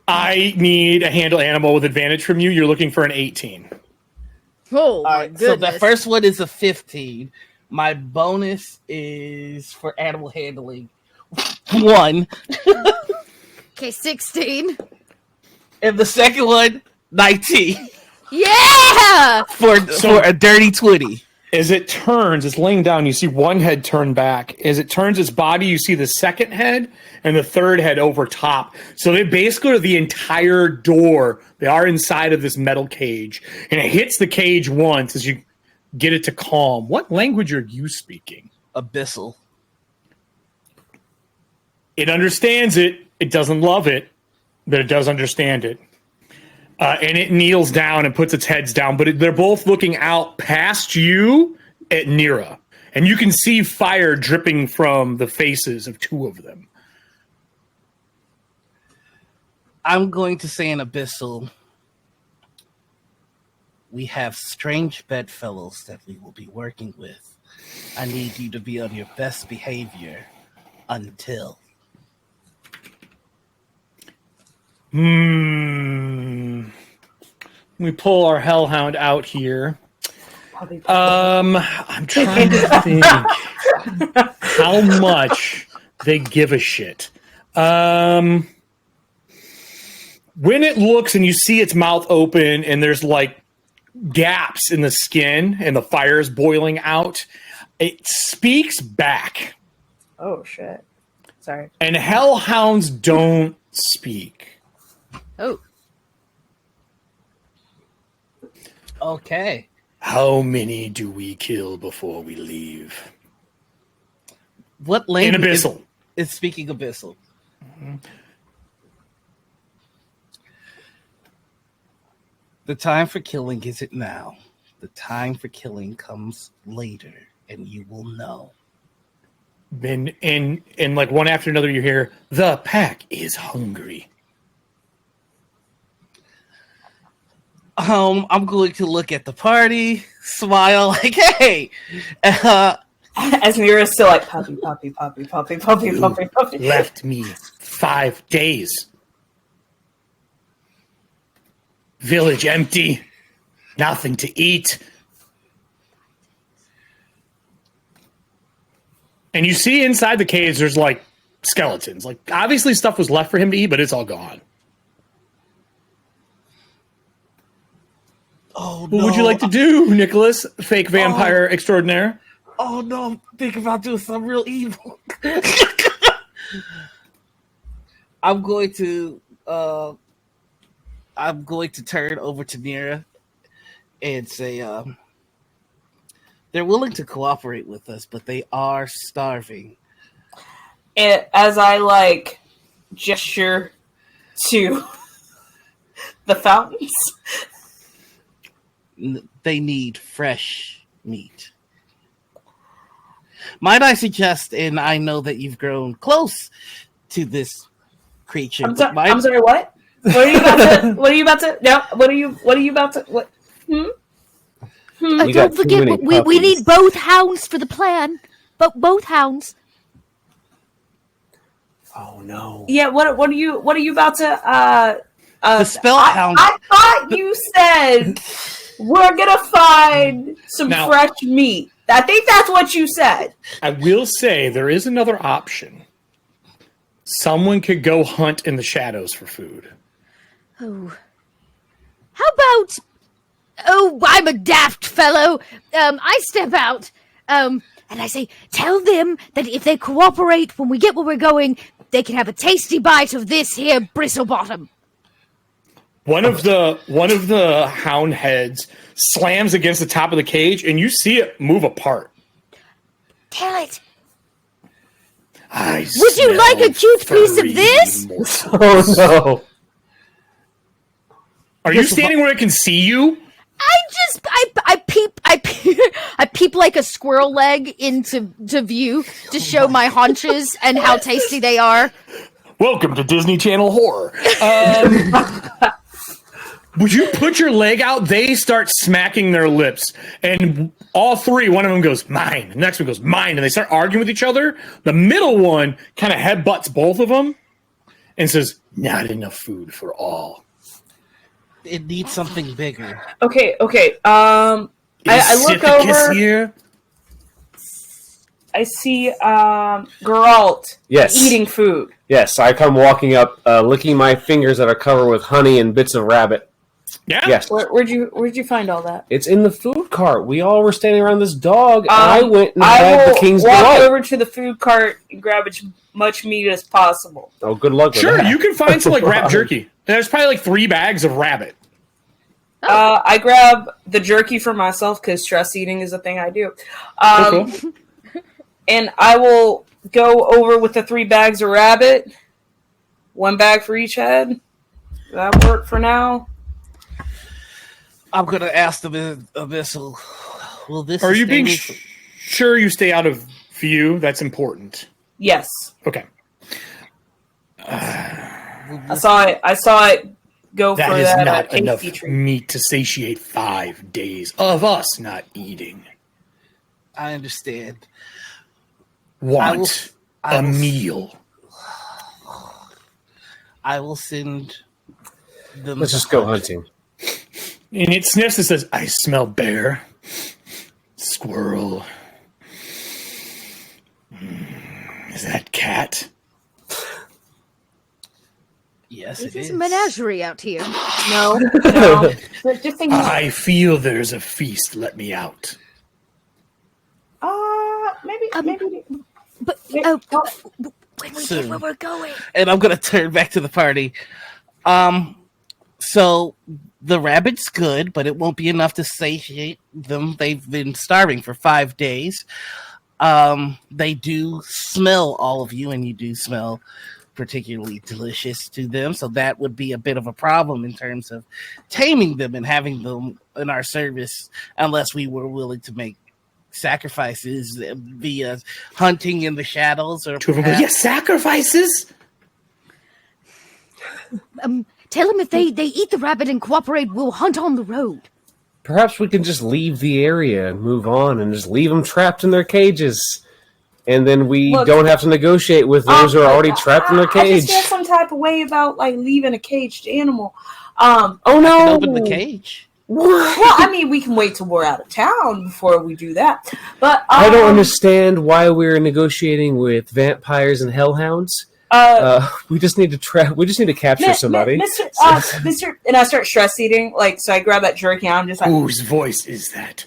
I need a handle animal with advantage from you. You're looking for an 18. Oh, my goodness. So the first one is a 15. My bonus is for animal handling 1. Okay, 16. And the second one, 19. Yeah! For a dirty 20. As it turns, it's laying down, you see one head turn back. As it turns its body, you see the second head and the third head over top. So they basically are the entire door. They are inside of this metal cage. And it hits the cage once as you get it to calm. What language are you speaking? Abyssal. It understands it. It doesn't love it, but it does understand it. And it kneels down and puts its heads down, but they're both looking out past you at Nira. And you can see fire dripping from the faces of two of them. I'm going to say in Abyssal, we have strange bedfellows that we will be working with. I need you to be on your best behavior until... We pull our hellhound out here. I'm trying to think how much they give a shit. When it looks and you see its mouth open and there's like gaps in the skin and the fire's boiling out, it speaks back. Oh shit! Sorry. And hellhounds don't speak. Oh. Okay. How many do we kill before we leave? What language? In Abyssal. It's speaking Abyssal. Mm-hmm. The time for killing isn't now. The time for killing comes later, and you will know. Then, and like one after another, you hear, the pack is hungry. I'm going to look at the party, smile like, hey. As Mira's still like, puppy. Left me 5 days. Village empty. Nothing to eat. And you see inside the caves, there's like skeletons. Like, obviously stuff was left for him to eat, but it's all gone. Oh, no. What would you like to do, Nicholas, fake vampire extraordinaire? Oh, no, I'm thinking about doing something real evil. I'm going to turn over to Mira and say, they're willing to cooperate with us, but they are starving. And as I gesture to the fountains, they need fresh meat. Might I suggest, and I know that you've grown close to this creature. I'm sorry, what? What are you about to? No, what are you about to? What? Don't forget, we need both hounds for the plan. Both hounds. Oh no! Yeah, what are you about to? The spell hound. I thought you said we're gonna find some fresh meat. I think that's what you said. I will say there is another option. Someone could go hunt in the shadows for food. Oh. How about... Oh, I'm a daft fellow. I step out, and I say, tell them that if they cooperate when we get where we're going, they can have a tasty bite of this here bristlebottom. One of the hound heads slams against the top of the cage, and you see it move apart. Kill it. Would you like a cute piece of this? Oh no! Are you standing where I can see you? I peep like a squirrel leg into view to show my haunches and how tasty they are. Welcome to Disney Channel horror. Would you put your leg out? They start smacking their lips, and all three, one of them goes, mine. The next one goes, mine. And they start arguing with each other. The middle one kind of headbutts both of them and says, not enough food for all. It needs something bigger. Okay. I look over. Here? I see Geralt eating food. Yes, I come walking up, licking my fingers that are covered with honey and bits of rabbit. Yeah. Yes. Where'd you find all that? It's in the food cart. We all were standing around this dog, and I went and had the King's Delight. I will walk over to the food cart and grab as much meat as possible. Oh, good luck with Sure, that. you can find some rab jerky. There's probably 3 bags of rabbit. I grab the jerky for myself because stress eating is a thing I do. Cool. And I will go over with the 3 bags of rabbit. 1 bag for each head. That work for now. I'm going to ask the Abyssal, will this... Are you being sure you stay out of view? That's important. Yes. Okay. I saw it go that for is that not enough treat. meat to satiate 5 days of us not eating. I understand. Want a meal. I will send them... Let's just go hunting. And it sniffs and says, I smell bear, squirrel. Is that cat? Yes, Is it is. a menagerie out here? No. Just think. I feel there's a feast. Let me out. Maybe. But when we get where we're going. And I'm going to turn back to the party. So The rabbit's good, but it won't be enough to satiate them. They've been starving for 5 days. They do smell all of you, and you do smell particularly delicious to them. So that would be a bit of a problem in terms of taming them and having them in our service, unless we were willing to make sacrifices via hunting in the shadows or sacrifices. Tell them if they eat the rabbit and cooperate, we'll hunt on the road. Perhaps we can just leave the area and move on and just leave them trapped in their cages. And then we don't have to negotiate with those who are already trapped in their cage. I just feel some type of way about like leaving a caged animal. Oh no! Open the cage. Well, I mean, we can wait till we're out of town before we do that. But I don't understand why we're negotiating with vampires and hellhounds. We just need to We just need to capture somebody. Mr. And I start stress eating. Like, so I grab that jerky. I'm just like, whose voice is that?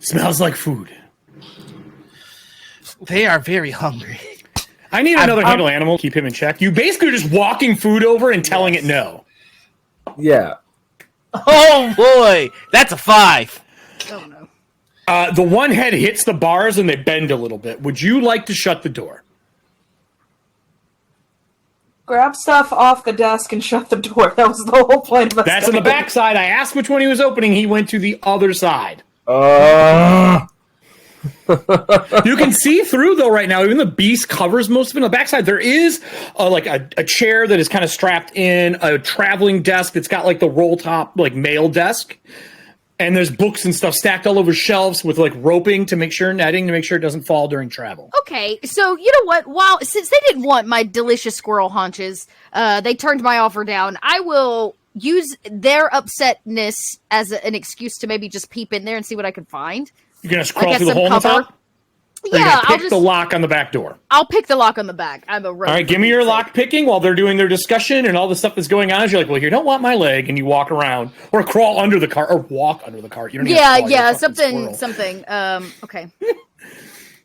Smells like food. They are very hungry. I need another handle animal. Keep him in check. You basically are just walking food over and telling it no. Yeah. Oh boy, that's a 5. Oh no. The one head hits the bars and they bend a little bit. Would you like to shut the door? grab stuff off the desk and shut the door. That was the whole point of us. That's on the back side. I asked which one he was opening. He went to the other side. You can see through, though, right now. Even the beast covers most of it. On the backside, there is a chair that is kind of strapped in, a traveling desk that's got like the roll top, like mail desk. And there's books and stuff stacked all over shelves with like roping to make sure, netting to make sure it doesn't fall during travel. Okay, so you know what? Since they didn't want my delicious squirrel haunches, they turned my offer down. I will use their upsetness as an excuse to maybe just peep in there and see what I can find. You're gonna crawl through the hole in the top? Yeah, I'll pick the lock on the back door. I'll pick the lock on the back. I'm a rogue. All right, give me your lock picking while they're doing their discussion and all the stuff that's going on. You're like, well, you don't want my leg, and you walk around or crawl under the cart or walk under the cart. You don't something. Okay.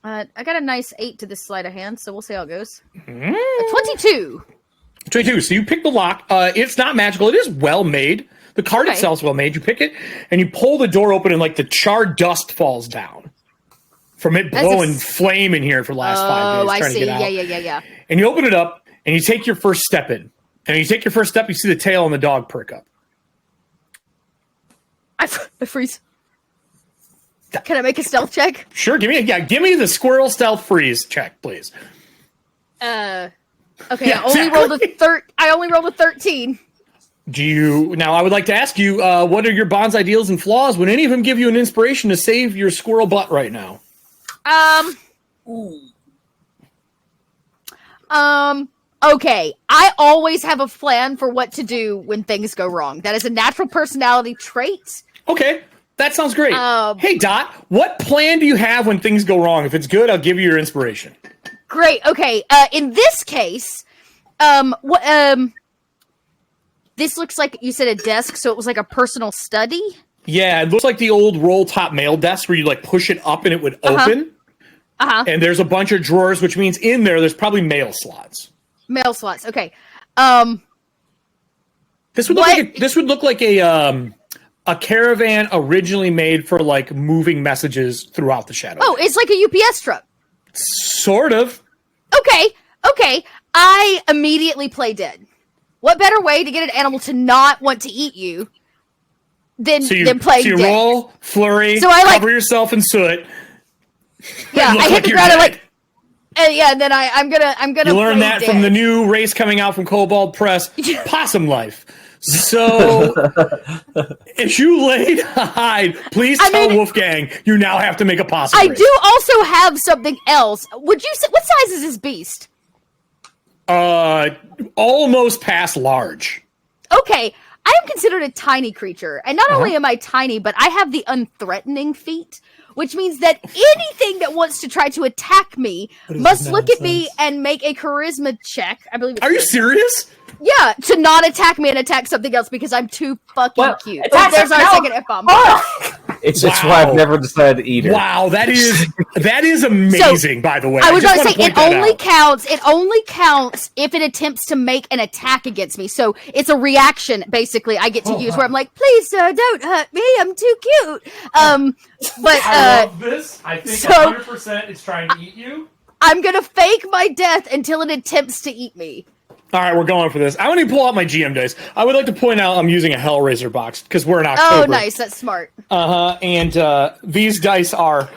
I got a nice 8 to this sleight of hand, so we'll see how it goes. 22. 22. So you pick the lock. It's not magical. It is well made. The cart itself is well made. You pick it and you pull the door open, and like the charred dust falls down from it blowing flame in here for the last 5 days. Oh, I trying see. To get out. Yeah. And you open it up and you take your first step in. And when you take your first step, you see the tail and the dog perk up. I freeze. Can I make a stealth check? Sure. Give me the squirrel stealth freeze check, please. Okay. Yeah, I only rolled a 13. Now I would like to ask you, what are your Bond's ideals and flaws? Would any of them give you an inspiration to save your squirrel butt right now? Okay. I always have a plan for what to do when things go wrong. That is a natural personality trait. Okay. That sounds great. Hey, Dot, what plan do you have when things go wrong? If it's good, I'll give you your inspiration. Great. Okay. In this case, this looks like you said a desk, so it was like a personal study? Yeah, it looks like the old roll-top mail desk where you like push it up and it would open. And there's a bunch of drawers, which means in there's probably mail slots. Mail slots. Okay. This would look like a caravan originally made for like moving messages throughout the shadow. Oh, it's like a UPS truck. Sort of. Okay. I immediately play dead. What better way to get an animal to not want to eat you than playing dead? So you roll, flurry, cover yourself in soot. Yeah, I hit the ground and then I'm gonna. You learn that from the new race coming out from Kobold Press, Possum Life. So, if you laid a hide, please tell Wolfgang you now have to make a possum race. I do also have something else. Would you say, what size is this beast? Almost past large. Okay, I am considered a tiny creature, and not only am I tiny, but I have the unthreatening feat, which means that anything that wants to try to attack me must look at me and make a charisma check. I believe. Are you serious? Yeah, to not attack me and attack something else because I'm too fucking cute. There's our second F-bomb. It's why I've never decided to eat her. Wow, that is amazing. By the way, I was going to say it only counts. It only counts if it attempts to make an attack against me. So it's a reaction, basically. I get to use where I'm like, please, sir, don't hurt me. I'm too cute. But I love this. I think 100% it's trying to eat you. I'm gonna fake my death until it attempts to eat me. All right, we're going for this. I want to pull out my GM dice. I would like to point out I'm using a Hellraiser box because we're in October. Oh, nice. That's smart. And these dice are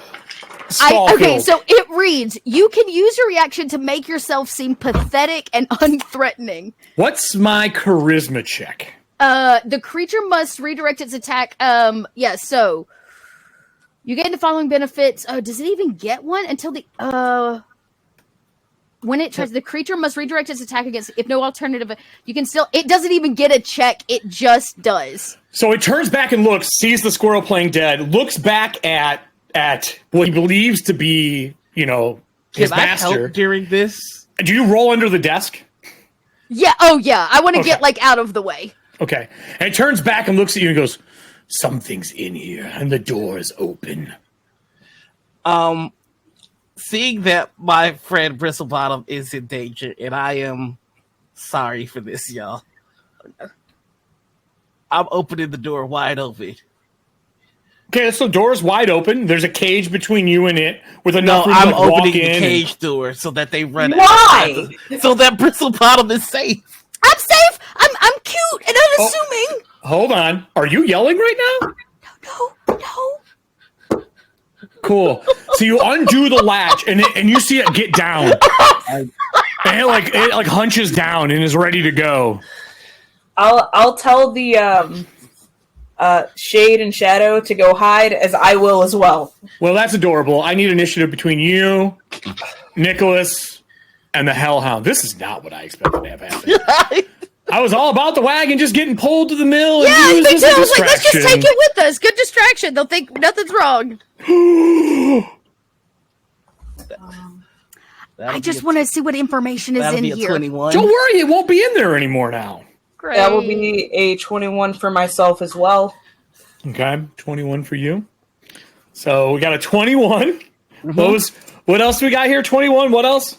okay, so it reads, you can use your reaction to make yourself seem pathetic and unthreatening. What's my charisma check? The creature must redirect its attack. So you gain the following benefits. Does it even get one until the when it tries, the creature must redirect its attack against, if no alternative, you can still, it doesn't even get a check, it just does. So it turns back and looks, sees the squirrel playing dead, looks back at what he believes to be, his master. I help during this? Do you roll under the desk? Yeah, I want to get, out of the way. Okay. And it turns back and looks at you and goes, something's in here, and the door is open. Seeing that my friend Bristlebottom is in danger, and I am sorry for this, y'all. I'm opening the door wide open. Okay, so the door's wide open. There's a cage between you and it with enough room I'm to walk opening in. the cage door so that they run Why? out. So that Bristlebottom is safe. I'm safe. I'm cute and unassuming. Hold on. Are you yelling right now? No. Cool. So you undo the latch and you see it get down. And it hunches down and is ready to go. I'll tell the Shade and Shadow to go hide, as I will as well. Well, that's adorable. I need initiative between you, Nicholas, and the Hellhound. This is not what I expected to have happen. I was all about the wagon just getting pulled to the mill. Yeah, me too. I was like, let's just take it with us. Good distraction. They'll think nothing's wrong. I just want to see what information is in here. 21. Don't worry, it won't be in there anymore now. Great. That will be a 21 for myself as well. Okay, 21 for you. So we got a 21. Mm-hmm. What else do we got here? 21. What else?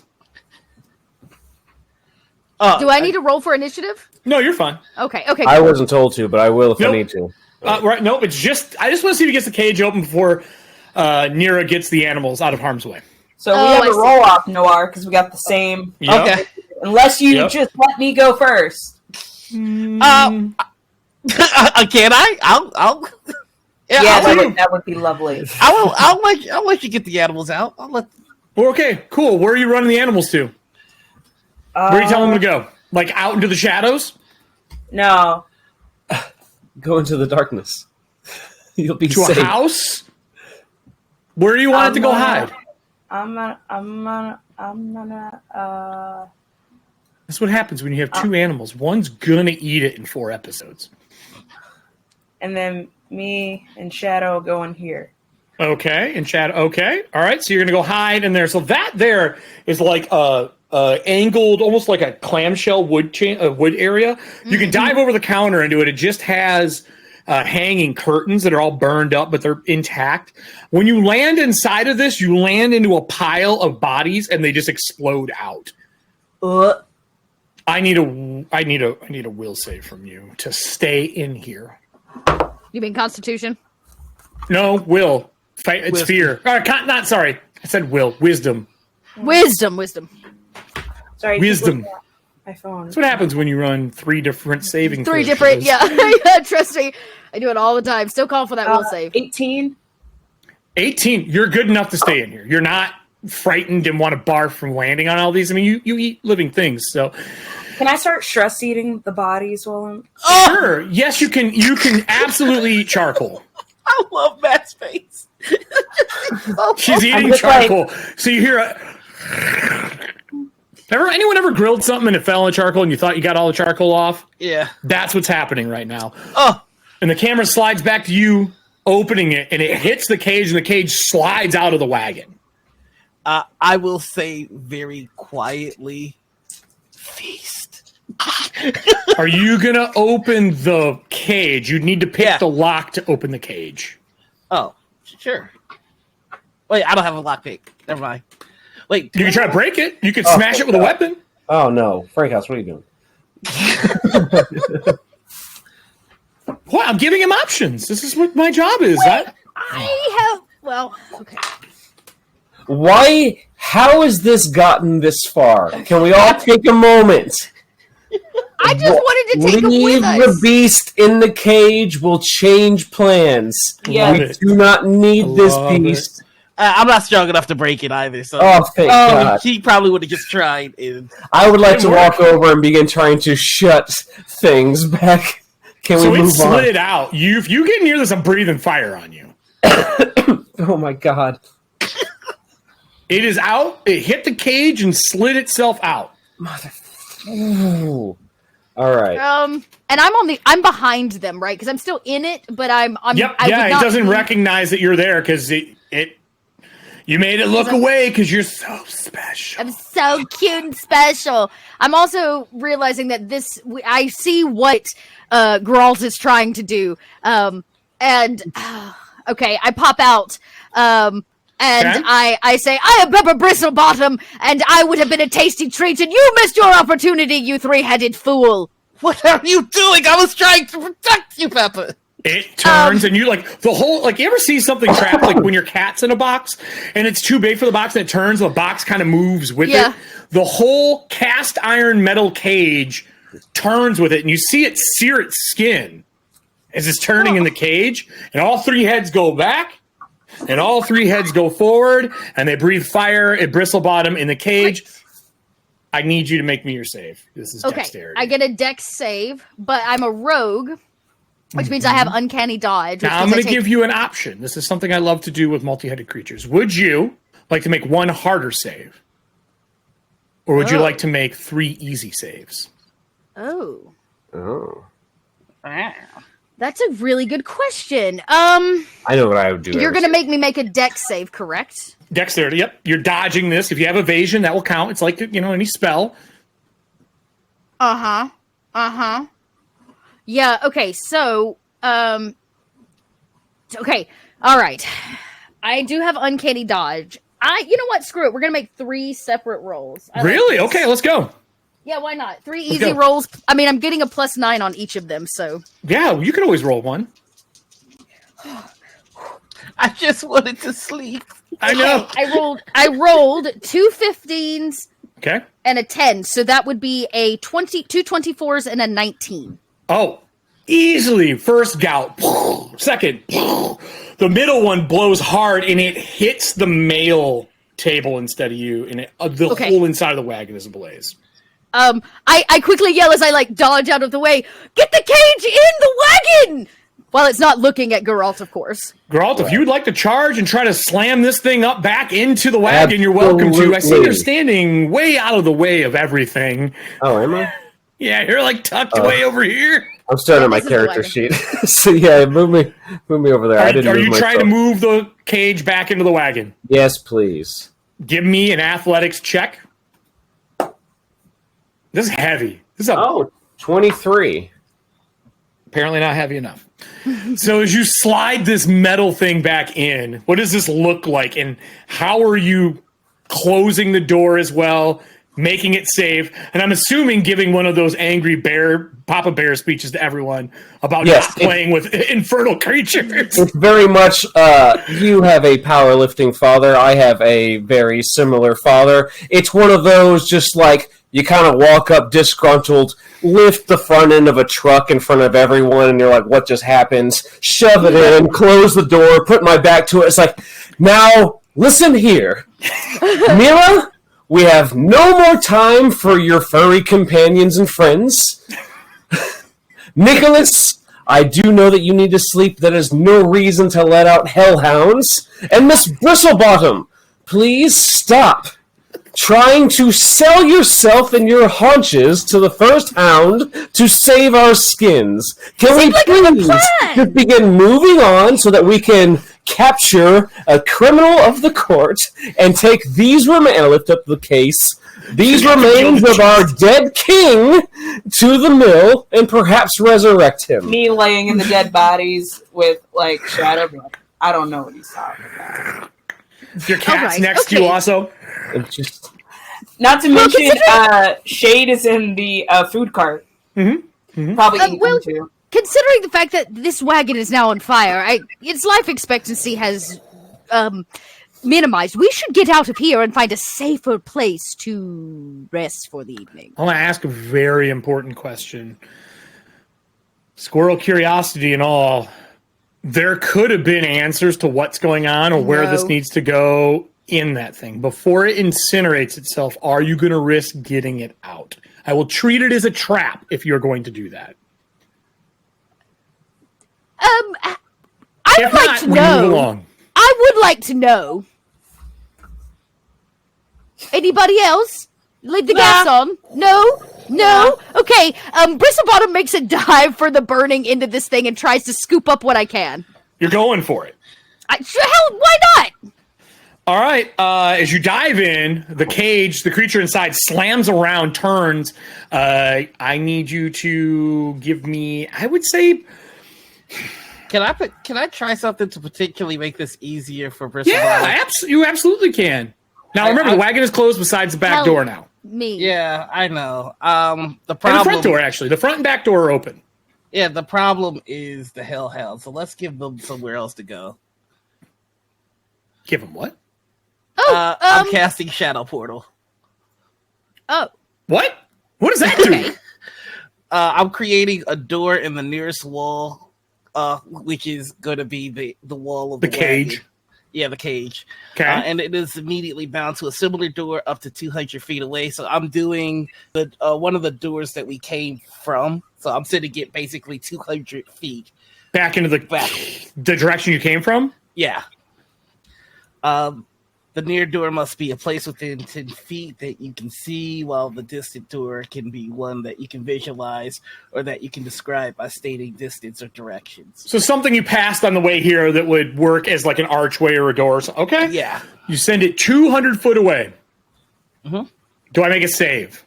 Do I need to roll for initiative? No, you're fine. Okay. I wasn't told to, but I will if I need to. Right? Nope. It's just I just want to see if he gets the cage open before Nira gets the animals out of harm's way. So we have a roll off, Noir, because we got the same. Yep. Okay. Unless you just let me go first. Can I? I'll. That would be lovely. I'll let you get the animals out. Well, okay, cool. Where are you running the animals to? Where are you telling them to go? Like out into the shadows? No. Go into the darkness. You'll be safe. A house? Where do you want it to go hide? I'm gonna. That's what happens when you have two animals. One's gonna eat it in 4 episodes. And then me and Shadow go in here. Okay, and Shadow. Okay, all right. So you're gonna go hide in there. So that there is like angled, almost like a clamshell wood area. You can dive over the counter into it. It just has hanging curtains that are all burned up, but they're intact. When you land inside of this, you land into a pile of bodies, and they just explode out. I need a will save from you to stay in here. You mean Constitution? No, will. It's fear. Sorry. I said will. Wisdom. Wisdom. Sorry. Wisdom. My phone. That's what happens when you run 3 different saving throws. 3 different, yeah. Trust me. I do it all the time. Still call for that will save. 18. 18. You're good enough to stay in here. You're not frightened and want to barf from landing on all these. I mean, you eat living things, so. Can I start stress eating the bodies while I'm... Sure. Yes, you can. You can absolutely eat charcoal. I love Matt's face. She's eating charcoal. So you hear anyone ever grilled something and it fell in charcoal and you thought you got all the charcoal off? Yeah. That's what's happening right now. Oh. And the camera slides back to you opening it, and it hits the cage, and the cage slides out of the wagon. I will say very quietly, feast. Are you going to open the cage? You need to pick the lock to open the cage. Oh, sure. Wait, I don't have a lockpick. Never mind. Wait. You can try to break it. You can smash it with a weapon. Oh, no. Frankhouse, what are you doing? What? I'm giving him options. This is what my job is. Okay. Why? How has this gotten this far? Can we all take a moment? I just wanted to take him with us. Leave the beast in the cage. We'll change plans. Yeah. We do not need this beast. I'm not strong enough to break it either. So, thank God. He probably would have just tried. I would like to walk over and begin trying to shut things back. Can we move on? So it slid it out. If you get near this, I'm breathing fire on you. Oh my God. It is out. It hit the cage and slid itself out. Ooh. All right. And I'm behind them, right? Because I'm still in it, but I'm. Yep. It doesn't recognize that you're there because you made it look away because you're so special. I'm so cute and special. I'm also realizing that I see what Geralt is trying to do. Okay, I pop out. I say, I am Pepper Bristlebottom, and I would have been a tasty treat, and you missed your opportunity, you three-headed fool. What are you doing? I was trying to protect you, Pepper. It turns and you you ever see something trapped like when your cat's in a box and it's too big for the box and it turns, the box kind of moves with it. The whole cast iron metal cage turns with it and you see it sear its skin as it's turning in the cage, and all three heads go back and all three heads go forward and they breathe fire at Bristlebottom in the cage. I need you to make me your save. This is dexterity. I get a dex save, but I'm a rogue. Which means I have uncanny dodge. Now, I'm going to give you an option. This is something I love to do with multi-headed creatures. Would you like to make one harder save? Or would you like to make 3 easy saves? Oh. That's a really good question. I know what I would do. You're going to make me make a dex save, correct? Dexterity, yep. You're dodging this. If you have evasion, that will count. It's like, any spell. Yeah, okay, so, okay, all right. I do have uncanny dodge. You know what, screw it. We're going to make 3 separate rolls. Really? Okay, let's go. Yeah, why not? 3 easy rolls. I mean, I'm getting a +9 on each of them, so. Yeah, you can always roll one. I just wanted to sleep. I know. I rolled 2 15s and a 10, so that would be a 2 24s and a 19. Oh, easily first gout. Second, the middle one blows hard and it hits the mail table instead of you, and the whole inside of the wagon is ablaze. I quickly yell as I dodge out of the way. Get the cage in the wagon! While it's not looking at Geralt, of course. Geralt, if you would like to charge and try to slam this thing up back into the wagon, you're welcome to. I see you're standing way out of the way of everything. Oh, am I? Yeah, you're tucked way over here. I'm starting my character sheet. So yeah, move me over there. Are you trying to move the cage back into the wagon? Yes, please. Give me an athletics check. This is heavy. 23. Apparently not heavy enough. So as you slide this metal thing back in, what does this look like? And how are you closing the door as well, making it safe? And I'm assuming giving one of those angry Papa Bear speeches to everyone about not playing with infernal creatures. It's very much, you have a powerlifting father. I have a very similar father. It's one of those just you kind of walk up disgruntled, lift the front end of a truck in front of everyone, and you're like, what just happened? Shove it in, close the door, put my back to it. It's like, now, listen here. Mira, we have no more time for your furry companions and friends. Nicholas, I do know that you need to sleep. There is no reason to let out hellhounds. And Miss Bristlebottom, please stop trying to sell yourself and your haunches to the first hound to save our skins. Can we please just begin moving on so that we can capture a criminal of the court and take these remains, lift up the case, these remains of our dead king to the mill and perhaps resurrect him? Me laying in the dead bodies with, Shadow. I don't know what he's talking about. Your cat's next to you also? It's just... Not to mention, Shade is in the food cart. Probably eating too. Considering the fact that this wagon is now on fire, its life expectancy has minimized. We should get out of here and find a safer place to rest for the evening. I want to ask a very important question. Squirrel curiosity and all, there could have been answers to what's going on or where this needs to go in that thing. Before it incinerates itself, are you going to risk getting it out? I will treat it as a trap if you're going to do that. I would like to know. Move along. I would like to know. Anybody else? Leave the gas on. No. Okay. Bristlebottom makes a dive for the burning into this thing and tries to scoop up what I can. You're going for it. Hell, why not? All right. As you dive in, the creature inside slams around, turns. I need you to give me, I would say... Can I try something to particularly make this easier for Bristol? Yeah, you absolutely can. Now remember, the wagon is closed besides the back door now. Me. Yeah, I know. The problem. And the front door, actually. The front and back door are open. Yeah, the problem is the hellhound. So let's give them somewhere else to go. Give them what? I'm casting Shadow Portal. Oh. What? What does that do? I'm creating a door in the nearest wall. Which is going to be the wall of the cage. Wagon. Yeah, the cage. Okay. And it is immediately bound to a similar door up to 200 feet away. So I'm doing one of the doors that we came from. So I'm sitting it basically 200 feet. Back into the direction you came from? Yeah. The near door must be a place within 10 feet that you can see, while the distant door can be one that you can visualize or that you can describe by stating distance or directions. So something you passed on the way here that would work as like an archway or a door. Okay. Yeah. You send it 200 foot away. Mm-hmm. Do I make a save?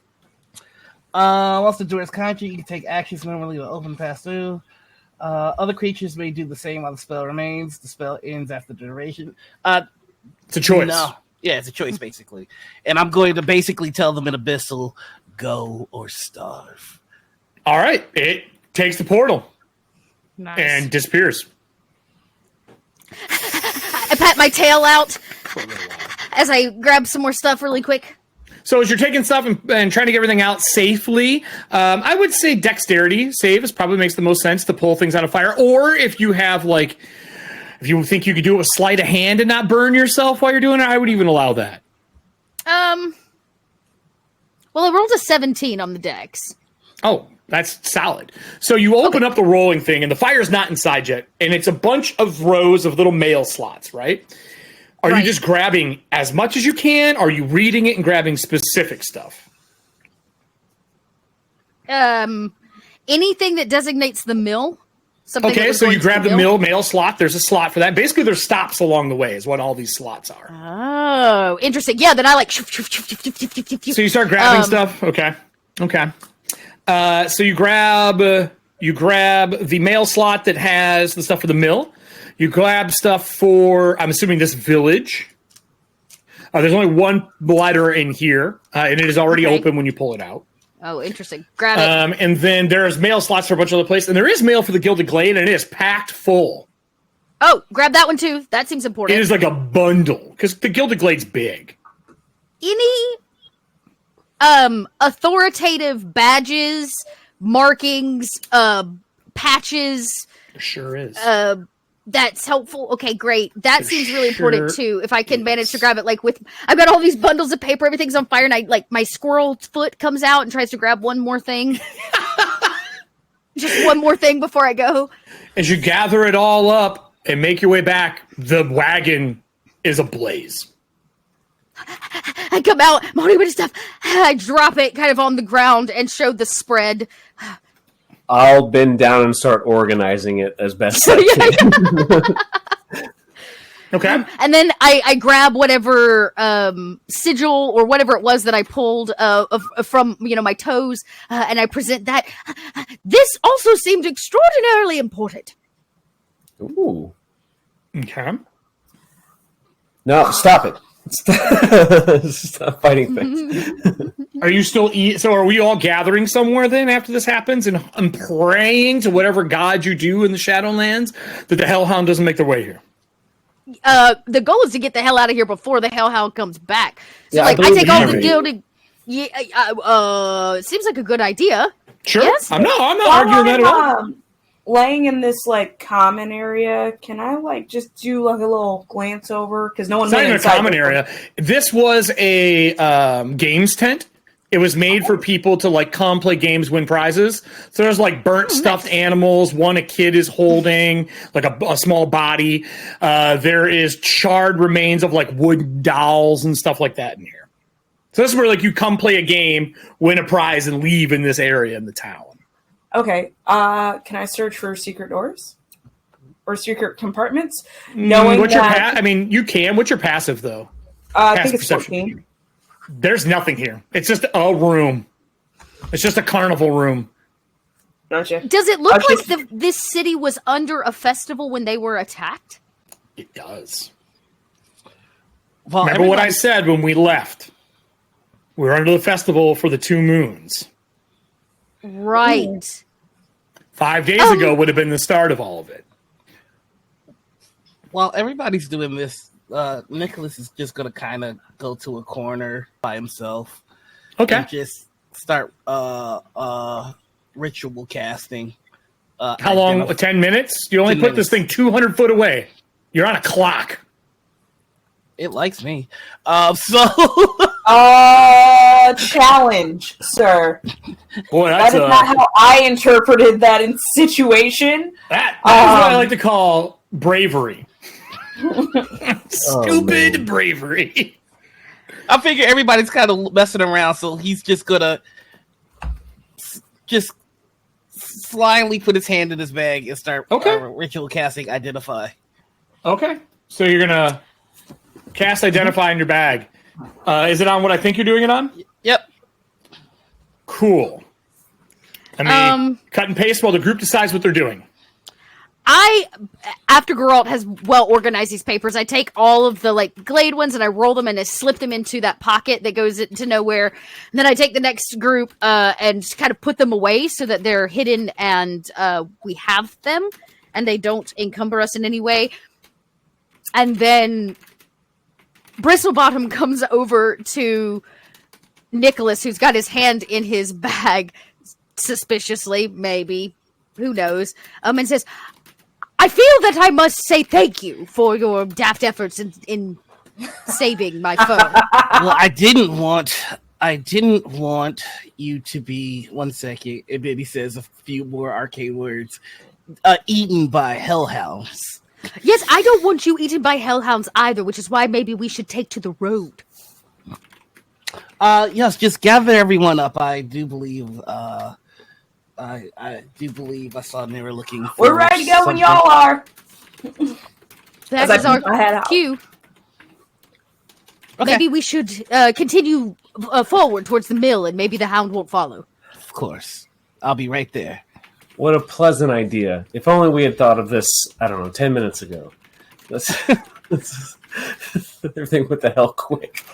Once the door is conjured, you can take actions normally to open pass through. Other creatures may do the same while the spell remains. The spell ends after the duration. It's a choice. No. Yeah, it's a choice, basically. And I'm going to basically tell them in Abyssal, go or starve. All right. It takes the portal. Nice. And disappears. I pat my tail out as I grab some more stuff really quick. So as you're taking stuff and trying to get everything out safely, I would say dexterity save probably makes the most sense to pull things out of fire. Or if you have like... If you think you could do it with sleight of hand and not burn yourself while you're doing it, I would even allow that. Well, I rolled a 17 on the dex. Oh, that's solid. So you open up the rolling thing, and the fire's not inside yet, and it's a bunch of rows of little mail slots, right? Are you just grabbing as much as you can? Or are you reading it and grabbing specific stuff? Anything that designates the mill. Okay, so you grab the mail slot. There's a slot for that. Basically, there's stops along the way is what all these slots are. Oh, interesting. Yeah, then I like... So you start grabbing stuff? Okay. So you grab the mail slot that has the stuff for the mill. You grab stuff for, I'm assuming, this village. There's only one letter in here, and it is already open when you pull it out. Oh, interesting. Grab it. And then there's mail slots for a bunch of other places. And there is mail for the Gilded Glade, and it is packed full. Oh, grab that one too. That seems important. It is like a bundle, because the Gilded Glade's big. Any authoritative badges, markings, patches? There sure is. That's helpful. Okay, great. That seems really important too. If I can manage to grab it, like I've got all these bundles of paper, everything's on fire, and my squirrel foot comes out and tries to grab one more thing. Just one more thing before I go. As you gather it all up and make your way back, the wagon is ablaze. I come out, I'm holding a bunch of stuff. I drop it kind of on the ground and show the spread. I'll bend down and start organizing it as best I can. Okay. And then I grab whatever sigil or whatever it was that I pulled from my toes, and I present that. This also seemed extraordinarily important. Ooh. Okay. No, stop it. Stop fighting things. Are you still so are we all gathering somewhere then after this happens and I'm praying to whatever god you do in the Shadowlands that the Hellhound doesn't make their way here? The goal is to get the hell out of here before the Hellhound comes back. So Yeah, I take all the you. gilded. Yeah, it seems like a good idea. Sure. Yes? I'm not arguing that at all. Laying in this like common area, can I just do like a little glance over? Because no one. It's not even a common area. This was a games tent. It was made for people to come play games, win prizes. So there's burnt stuffed animals. One a kid is holding, a small body. There is charred remains of wooden dolls and stuff like that in here. So this is where you come play a game, win a prize, and leave in this area in the town. Okay. Can I search for secret doors or secret compartments? Knowing what's that, you can. What's your passive though? I think it's 14. There's nothing here. It's just a room. It's just a carnival room. Gotcha. Does it look like this city was under a festival when they were attacked? It does. Well, remember what I said when we left? We were under the festival for the 2 moons. Right. 5 days ago would have been the start of all of it. While everybody's doing this, Nicholas is just going to kind of go to a corner by himself. Okay. And just start ritual casting. How long? 10 minutes? You only put this thing 200 foot away. You're on a clock. It likes me. Challenge, sir. Boy, that is not how I interpreted that situation. That is what I like to call bravery. Stupid bravery. I figure everybody's kind of messing around, so he's just gonna just slyly put his hand in his bag and start ritual casting Identify. Okay. So you're gonna cast Identify in your bag. Is it on what I think you're doing it on? Yep. Cool. I mean, cut and paste while the group decides what they're doing. After Geralt has well organized these papers, I take all of the Glade ones and I roll them and I slip them into that pocket that goes into nowhere. And then I take the next group and kind of put them away so that they're hidden and we have them and they don't encumber us in any way. And then Bristlebottom comes over to Nicholas, who's got his hand in his bag, suspiciously, maybe, who knows, and says, I feel that I must say thank you for your daft efforts in saving my foe. Well, I didn't want you to be, 1 second, and then he says a few more arcane words, eaten by hellhounds. Yes, I don't want you eaten by hellhounds either, which is why maybe we should take to the road. Yes, just gather everyone up. I do believe I do believe I saw they were looking for We're ready to go when y'all are. That is our cue. Okay. Maybe we should continue forward towards the mill and maybe the hound won't follow. Of course. I'll be right there. What a pleasant idea. If only we had thought of this, 10 minutes ago. Everything went the hell quick.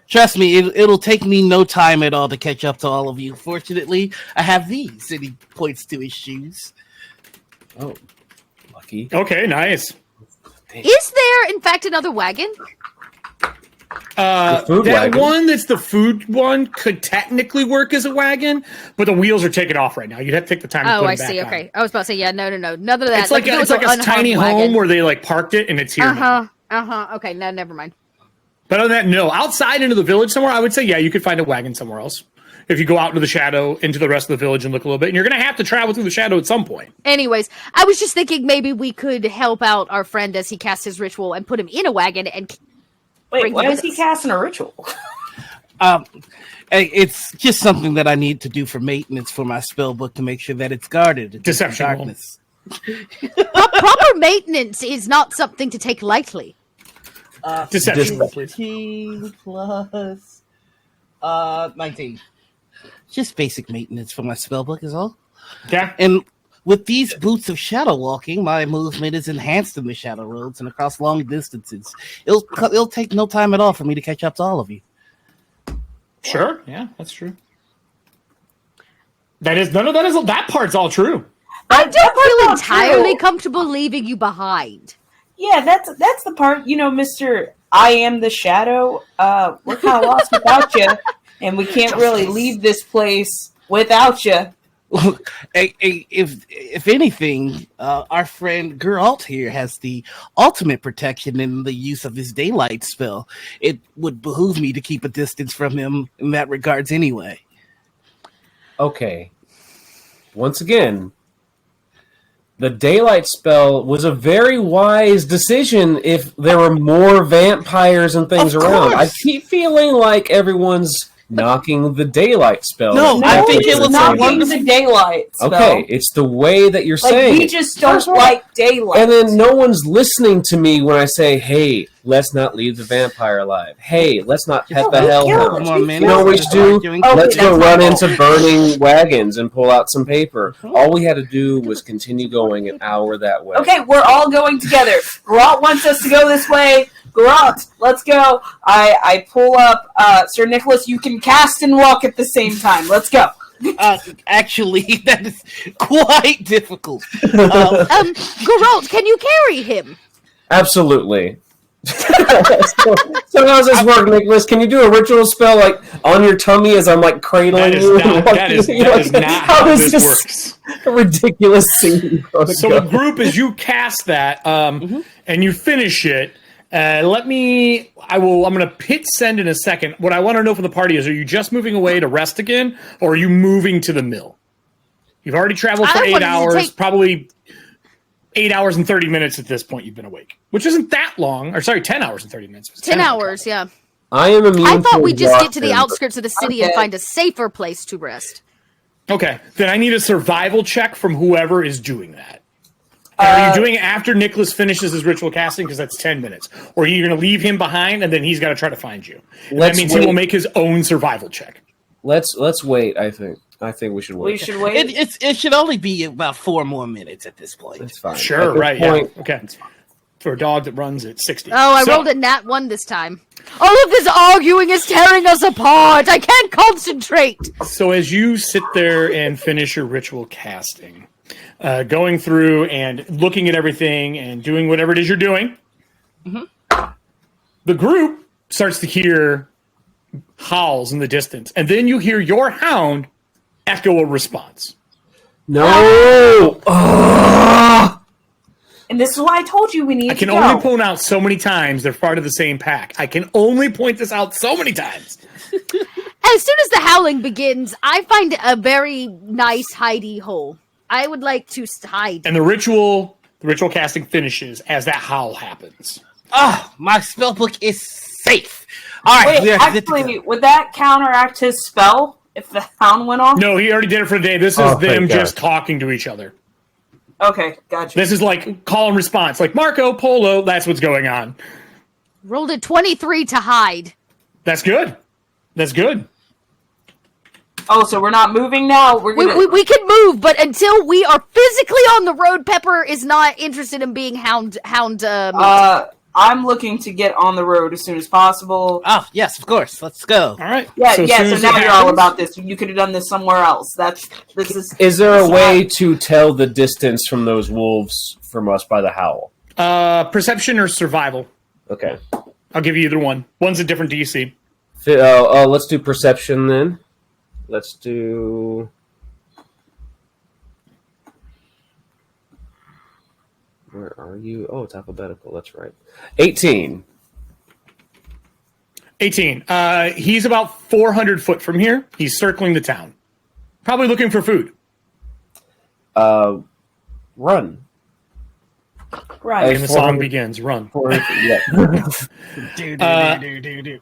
Trust me, it'll take me no time at all to catch up to all of you. Fortunately, I have these, and he points to his shoes. Oh, lucky. Okay, nice. Is there, in fact, another wagon? That wagon. One that's the food one could technically work as a wagon, but the wheels are taken off right now. You'd have to take the time to put it back on. Okay. I was about to say, no. None of that. It's like a tiny home where they parked it and it's here now. Okay, no, never mind. But other than that, no. Outside into the village somewhere, I would say, yeah, you could find a wagon somewhere else. If you go out into the shadow, into the rest of the village and look a little bit. And you're going to have to travel through the shadow at some point. Anyways, I was just thinking maybe we could help out our friend as he casts his ritual and put him in a wagon and... Wait, why is he casting a ritual? It's just something that I need to do for maintenance for my spell book to make sure that it's guarded. Deception. Darkness. Proper maintenance is not something to take lightly. Deception, please. 15 plus 19. Just basic maintenance for my spellbook is all. Yeah. And With these boots of shadow walking, my movement is enhanced in the shadow roads and across long distances. It'll take no time at all for me to catch up to all of you. Sure, yeah, that's true. That part's all true. I don't feel entirely comfortable leaving you behind. Yeah, that's the part, Mr. I am the shadow. We're kind of lost without you, and we can't really leave this place without you. If anything, our friend Geralt here has the ultimate protection in the use of his daylight spell. It would behoove me to keep a distance from him in that regards anyway. Okay. Once again, the daylight spell was a very wise decision if there were more vampires and things around. I keep feeling like everyone's knocking the daylight spell. No, I think it was knocking the daylight spell. Okay, it's the way that you're saying. We just don't like daylight. And then no one's listening to me when I say, hey, let's not leave the vampire alive. Hey, let's not pet the hellhound. Come on, man. You know what we should do? Let's go run into burning wagons and pull out some paper. All we had to do was continue going an hour that way. Okay, we're all going together. Geralt wants us to go this way. Geralt, let's go. I pull up Sir Nicholas. You can cast and walk at the same time. Let's go. Actually, that is quite difficult. Geralt, can you carry him? Absolutely. So how does this work, Nicholas? Can you do a ritual spell like on your tummy as I'm like cradling you? That is not how this works. A ridiculous scene. So the group, as you cast that and you finish it, I'm going to hit send in a second. What I want to know from the party is, are you just moving away to rest again, or are you moving to the mill? You've already traveled for 8 hours, probably 8 hours and 30 minutes at this point you've been awake, which isn't that long. Or sorry, 10 hours and 30 minutes. 10 hours, yeah. I am immune. I thought we'd just get to the outskirts of the city and find a safer place to rest. Okay, then I need a survival check from whoever is doing that. Are you doing it after Nicholas finishes his ritual casting? Because that's 10 minutes. Or are you going to leave him behind and then he's got to try to find you? That means he will make his own survival check. Let's wait, I think. I think we should wait. We should wait? It should only be about 4 more minutes at this point. That's fine. Sure, right, yeah. Okay. For a dog that runs at 60. Oh, I rolled a nat 1 this time. All of this arguing is tearing us apart. I can't concentrate. So as you sit there and finish your ritual casting, going through and looking at everything and doing whatever it is you're doing, the group starts to hear howls in the distance. And then you hear your hound echo a response. No! And this is why I told you we need to go. I can only point out so many times they're part of the same pack. I can only point this out so many times. As soon as the howling begins, I find a very nice hidey hole. I would like to hide. And the ritual casting finishes as that howl happens. Oh, my spellbook is safe. All right. Wait, actually, would that counteract his spell if the hound went off? No, he already did it for the day. This is them just talking to each other. Okay, gotcha. This is like call and response. Like Marco Polo, that's what's going on. Rolled a 23 to hide. That's good. That's good. Oh, so we're not moving now? We can move, but until we are physically on the road, Pepper is not interested in being hound. I'm looking to get on the road as soon as possible. Oh, yes, of course. Let's go. All right. Yeah, so now you're all about this. You could have done this somewhere else. Is there a way to tell the distance from those wolves from us by the howl? Perception or survival? Okay. I'll give you either one. One's a different DC. Let's do perception then. Let's do... Where are you? Oh, it's alphabetical. That's right. 18. 18. He's about 400 foot from here. He's circling the town. Probably looking for food. Run. Right. And the song begins. Run.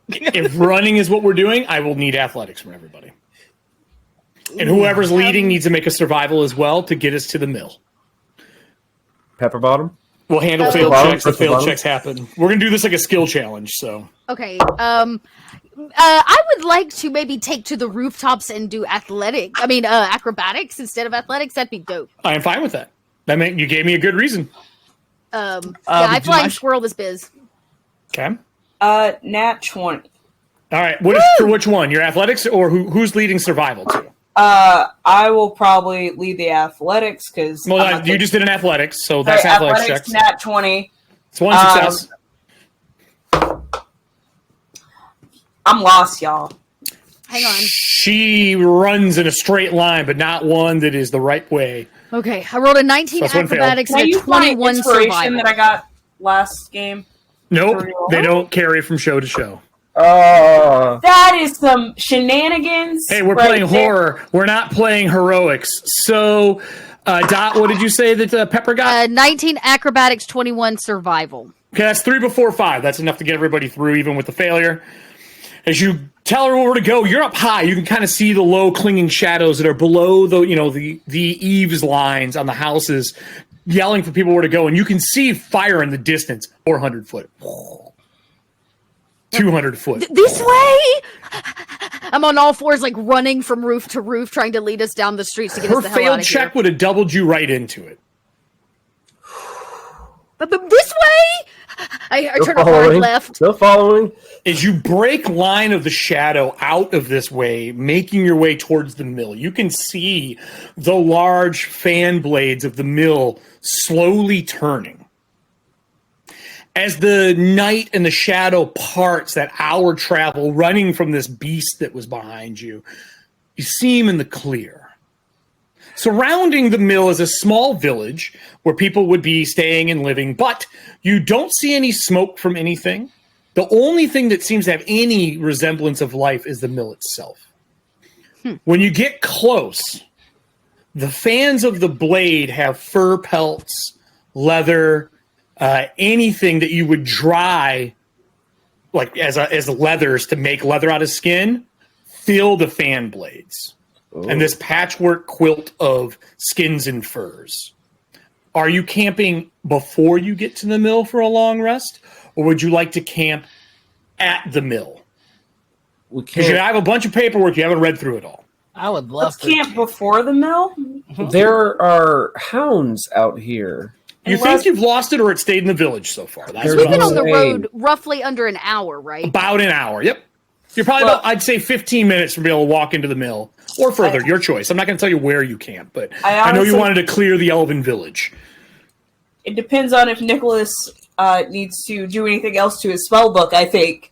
If running is what we're doing, I will need athletics from everybody. And whoever's leading needs to make a survival as well to get us to the mill. Pepper bottom? We'll handle failed checks if failed checks happen. We're going to do this like a skill challenge, so. Okay. I would like to maybe take to the rooftops and do acrobatics instead of athletics. That'd be dope. I am fine with that. That meant you gave me a good reason. I flying squirrel this biz. Okay. Nat 20. All right. For which one? Your athletics or who's leading survival too? I will probably lead the athletics because. Well, you just did an athletics, so that's athletics checks. Nat 20. It's one success. I'm lost, y'all. Hang on. She runs in a straight line, but not one that is the right way. Okay, I rolled a 19 acrobatics and a 21 survival. That I got last game. Nope, they don't carry from show to show. That is some shenanigans. Hey, we're playing horror. We're not playing heroics. So, Dot, what did you say that Pepper got? 19 acrobatics, 21 survival. Okay, that's 3 before 5. That's enough to get everybody through, even with the failure. As you tell her where to go, you're up high. You can kind of see the low clinging shadows that are below the eaves lines on the houses, yelling for people where to go. And you can see fire in the distance, 400 foot. 200 foot. This way? I'm on all fours, like running from roof to roof, trying to lead us down the streets to get us the hell out of here. Her failed check would have doubled you right into it. But this way? I turn hard left. Still following. As you break line of the shadow out of this way, making your way towards the mill, you can see the large fan blades of the mill slowly turning. As the night and the shadow parts, that hour travel running from this beast that was behind you, you see him in the clear. Surrounding the mill is a small village where people would be staying and living, but you don't see any smoke from anything. The only thing that seems to have any resemblance of life is the mill itself. When you get close, the fans of the blade have fur pelts, leather, anything that you would dry like as leathers to make leather out of skin, fill the fan blades. Oh. And this patchwork quilt of skins and furs. Are you camping before you get to the mill for a long rest? Or would you like to camp at the mill? Because I have a bunch of paperwork. You haven't read through it all. I would love to camp before the mill. There are hounds out here. You think you've lost it, or it stayed in the village so far? We've been on the road roughly under an hour, right? About an hour. Yep. You're probably about, I'd say, 15 minutes from being able to walk into the mill, or further. Your choice. I'm not going to tell you where you camp, but I know you wanted to clear the elven village. It depends on if Nicholas needs to do anything else to his spell book. I think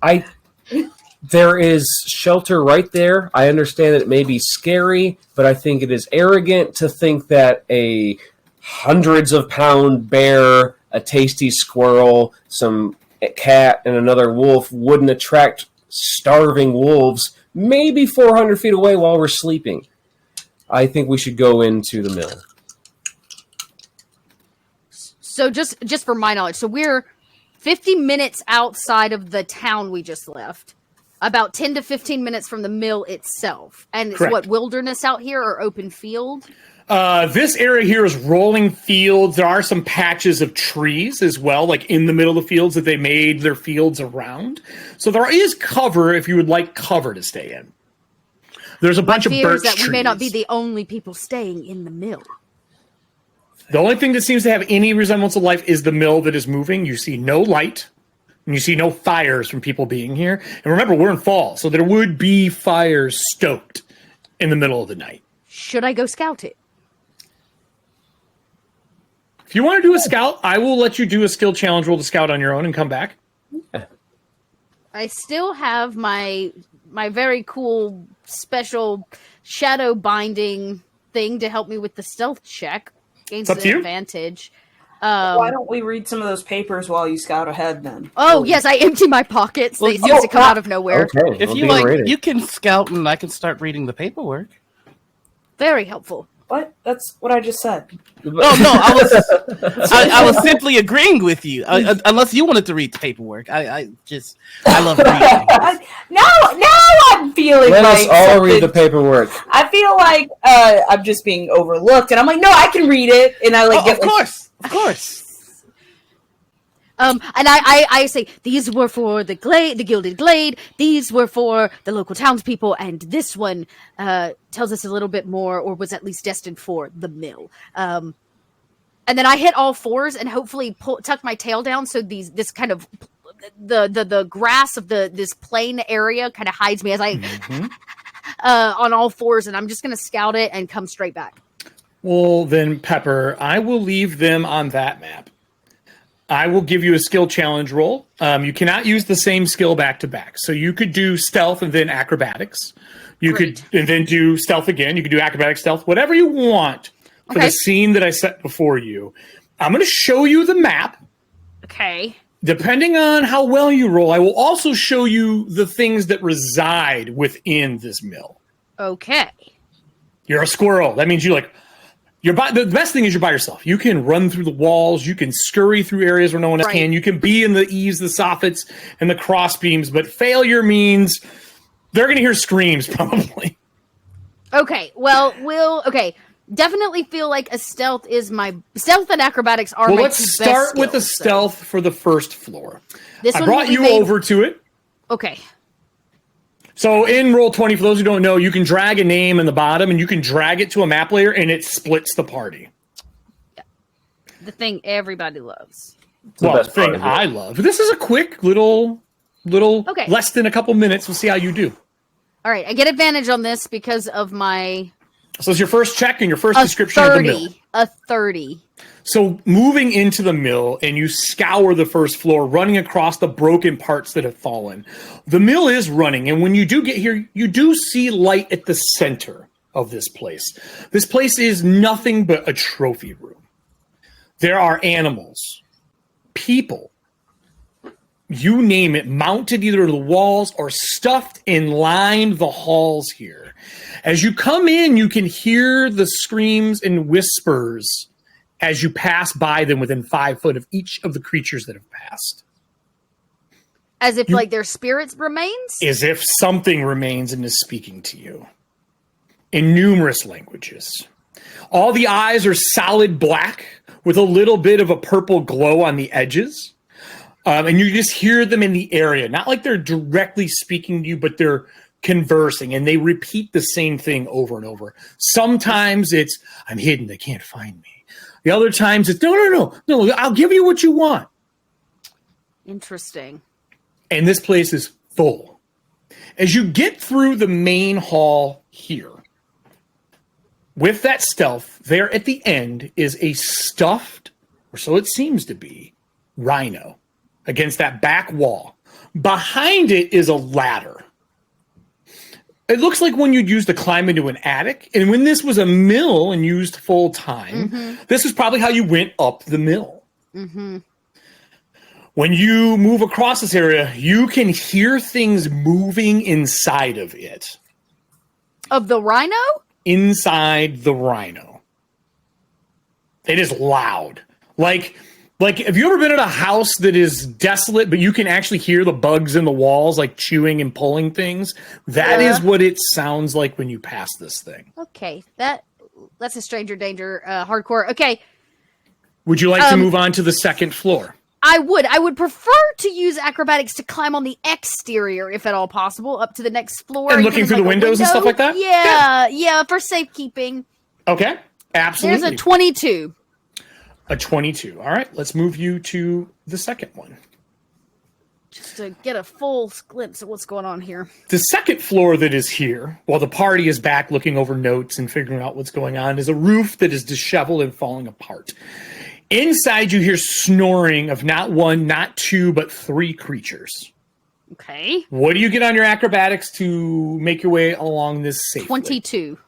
there is shelter right there. I understand that it may be scary, but I think it is arrogant to think that a hundreds of pound bear, a tasty squirrel, some cat, and another wolf wouldn't attract starving wolves maybe 400 feet away while we're sleeping. I think we should go into the mill. So just for my knowledge, so we're 50 minutes outside of the town we just left, about 10 to 15 minutes from the mill itself. And it's Correct. What, wilderness out here or open field? This area here is rolling fields. There are some patches of trees as well, like in the middle of the fields that they made their fields around. So there is cover if you would like cover to stay in. There's a bunch of birch that trees. We may not be the only people staying in the mill. The only thing that seems to have any resemblance of life is the mill that is moving. You see no light, and you see no fires from people being here. And remember, we're in fall, so there would be fires stoked in the middle of the night. Should I go scout it? If you want to do a scout, I will let you do a skill challenge roll to scout on your own and come back. I still have my very cool special shadow binding thing to help me with the stealth check. Gains an advantage. Why don't we read some of those papers while you scout ahead then? Oh, yes, I empty my pockets. They seem to come out of nowhere. Okay, if you like, you can scout and I can start reading the paperwork. Very helpful. What? That's what I just said. Oh no, I was simply agreeing with you. Unless you wanted to read the paperwork, I love reading. Now I'm feeling. Let like us all read the paperwork. I feel like I'm just being overlooked, and I'm like, no, I can read it, and I like. Of course. And I say these were for the Gilded Glade. These were for the local townspeople, and this one tells us a little bit more, or was at least destined for the mill. And then I hit all fours and hopefully tuck my tail down so this kind of the grass of this plain area kind of hides me as I on all fours, and I'm just going to scout it and come straight back. Well, then, Pepper, I will leave them on that map. I will give you a skill challenge roll. You cannot use the same skill back to back. So you could do stealth and then acrobatics. You could and then do stealth again. You could do acrobatic stealth, whatever you want for the scene that I set before you. I'm going to show you the map. Okay. Depending on how well you roll, I will also show you the things that reside within this mill. Okay. You're a squirrel. That means the best thing is you're by yourself. You can run through the walls. You can scurry through areas where no one else can. You can be in the eaves, the soffits, and the cross beams. But failure means they're going to hear screams, probably. Okay. Well, definitely feel like stealth and acrobatics are my two best skills. Let's start with the stealth for the first floor. I brought you over to it. Okay. So in Roll20, for those who don't know, you can drag a name in the bottom, and you can drag it to a map layer, and it splits the party. Yeah. The thing everybody loves. Well, the thing I love. This is a quick little less than a couple minutes. We'll see how you do. All right. I get advantage on this because of my... So it's your first check and your first description of the mill. A 30. So moving into the mill, and you scour the first floor, running across the broken parts that have fallen. The mill is running, and when you do get here, you do see light at the center of this place. This place is nothing but a trophy room. There are animals, people, you name it, mounted either to the walls or stuffed and lined the halls here. As you come in, you can hear the screams and whispers as you pass by them within 5 foot of each of the creatures that have passed. As if, like, their spirits remains? As if something remains and is speaking to you. In numerous languages. All the eyes are solid black with a little bit of a purple glow on the edges. And you just hear them in the area. Not like they're directly speaking to you, but they're conversing. And they repeat the same thing over and over. Sometimes it's, I'm hidden, they can't find me. The other times it's, no, I'll give you what you want. Interesting. And this place is full. As you get through the main hall here, with that stealth, there at the end is a stuffed, or so it seems to be, rhino against that back wall. Behind it is a ladder. It looks like one you'd use to climb into an attic. And when this was a mill and used full time, this is probably how you went up the mill. Mm-hmm. When you move across this area, you can hear things moving inside of it. Of the rhino? Inside the rhino. It is loud. Like, have you ever been at a house that is desolate, but you can actually hear the bugs in the walls, like chewing and pulling things? That is what it sounds like when you pass this thing. Okay, that's a stranger danger hardcore. Okay. Would you like to move on to the second floor? I would prefer to use acrobatics to climb on the exterior, if at all possible, up to the next floor. And looking through the windows and stuff like that? Yeah, for safekeeping. Okay, absolutely. There's a 22. A 22. All right, let's move you to the second one. Just to get a full glimpse of what's going on here. The second floor that is here, while the party is back looking over notes and figuring out what's going on, is a roof that is disheveled and falling apart. Inside, you hear snoring of not one, not two, but 3 creatures. Okay. What do you get on your acrobatics to make your way along this safely? 22.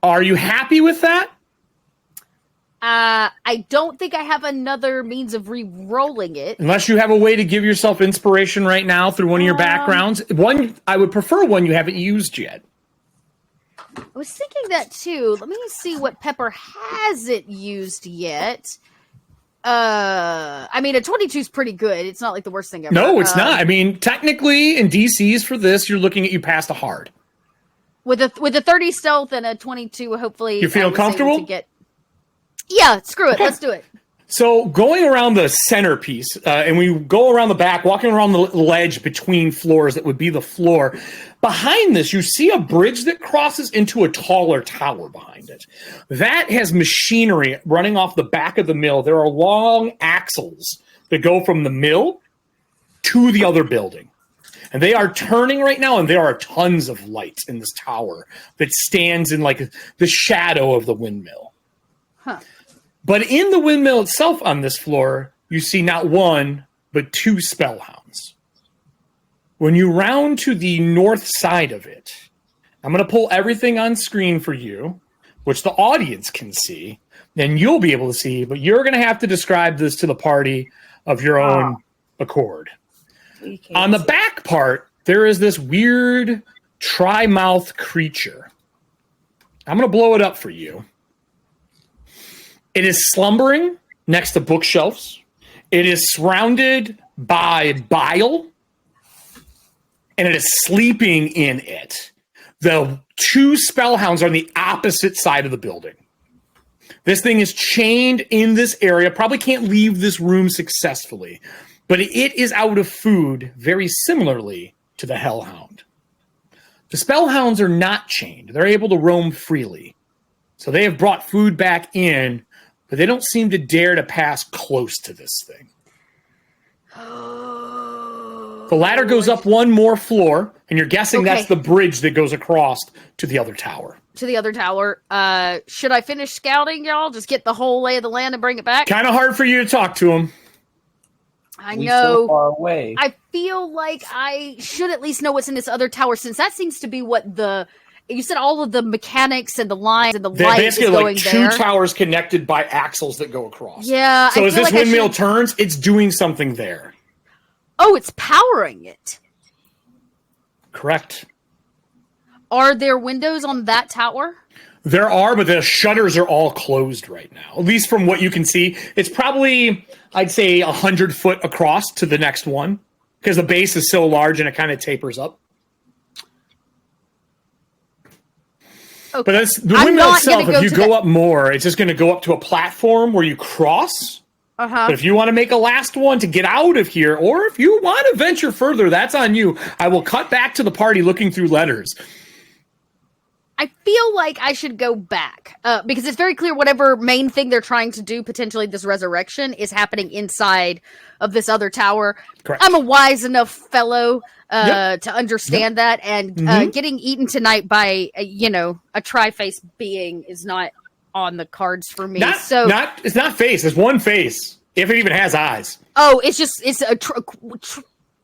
Are you happy with that? I don't think I have another means of re-rolling it. Unless you have a way to give yourself inspiration right now through one of your backgrounds. I would prefer one you haven't used yet. I was thinking that too. Let me see what Pepper hasn't used yet. I mean, a 22 is pretty good. It's not like the worst thing ever. No, it's not. I mean, technically, in DCs for this, you're looking at you passed a hard. With a 30 stealth and a 22, hopefully. You feel comfortable? Yeah, screw it. Okay. Let's do it. So going around the centerpiece, and we go around the back, walking around the ledge between floors that would be the floor. Behind this, you see a bridge that crosses into a taller tower behind it. That has machinery running off the back of the mill. There are long axles that go from the mill to the other building. And they are turning right now, and there are tons of lights in this tower that stands in like the shadow of the windmill. Huh. But in the windmill itself on this floor, you see not one, but two spellhounds. When you round to the north side of it, I'm going to pull everything on screen for you, which the audience can see, then you'll be able to see, but you're going to have to describe this to the party of your own accord. On the back part, there is this weird tri-mouth creature. I'm going to blow it up for you. It is slumbering next to bookshelves. It is surrounded by bile, and it is sleeping in it. The two spellhounds are on the opposite side of the building. This thing is chained in this area, probably can't leave this room successfully, but it is out of food very similarly to the Hellhound. The Spellhounds are not chained. They're able to roam freely. So they have brought food back in, but they don't seem to dare to pass close to this thing. The ladder goes up one more floor, and you're guessing that's the bridge that goes across to the other tower. To the other tower. Should I finish scouting, y'all? Just get the whole lay of the land and bring it back? Kind of hard for you to talk to him. I know. So far away. I feel like I should at least know what's in this other tower, since that seems to be what you said all of the mechanics and the lines and the lights is going like there. Two towers connected by axles that go across. Yeah. So as this windmill turns, it's doing something there. Oh, it's powering it. Correct. Are there windows on that tower? There are, but the shutters are all closed right now. At least from what you can see. It's probably, I'd say, 100 foot across to the next one, because the base is so large and it kind of tapers up. Okay. But that's, the windmill itself, if you go up more, it's just going to go up to a platform where you cross. But if you want to make a last one to get out of here, or if you want to venture further, that's on you. I will cut back to the party looking through letters. I feel like I should go back because it's very clear whatever main thing they're trying to do, potentially this resurrection, is happening inside of this other tower. Correct. I'm a wise enough fellow to understand that, and getting eaten tonight by a tri-face being is not on the cards for me. It's not face. It's one face, if it even has eyes. Oh, it's a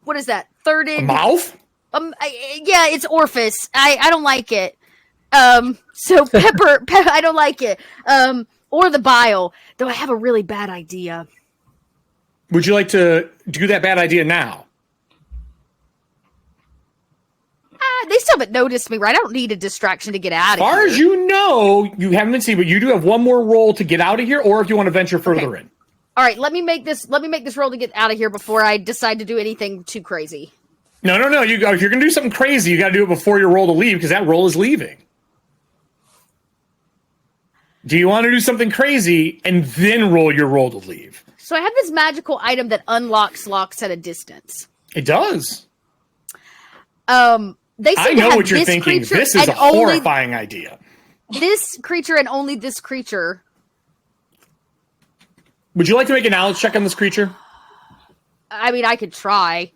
what is that? Thirded a mouth? Yeah, it's Orpheus. I don't like it. So Pepper, I don't like it. Or the bile, though I have a really bad idea. Would you like to do that bad idea now? They still haven't noticed me, right? I don't need a distraction to get out of here. As far as you know, you haven't been seen, but you do have one more roll to get out of here, or if you want to venture further in. All right, let me make this roll to get out of here before I decide to do anything too crazy. No. If you're going to do something crazy, you got to do it before your roll to leave, because that roll is leaving. Do you want to do something crazy and then roll your roll to leave? So I have this magical item that unlocks locks at a distance. It does. I know what you're thinking. This is a horrifying idea. This creature and only this creature. Would you like to make a knowledge check on this creature? I mean, I could try.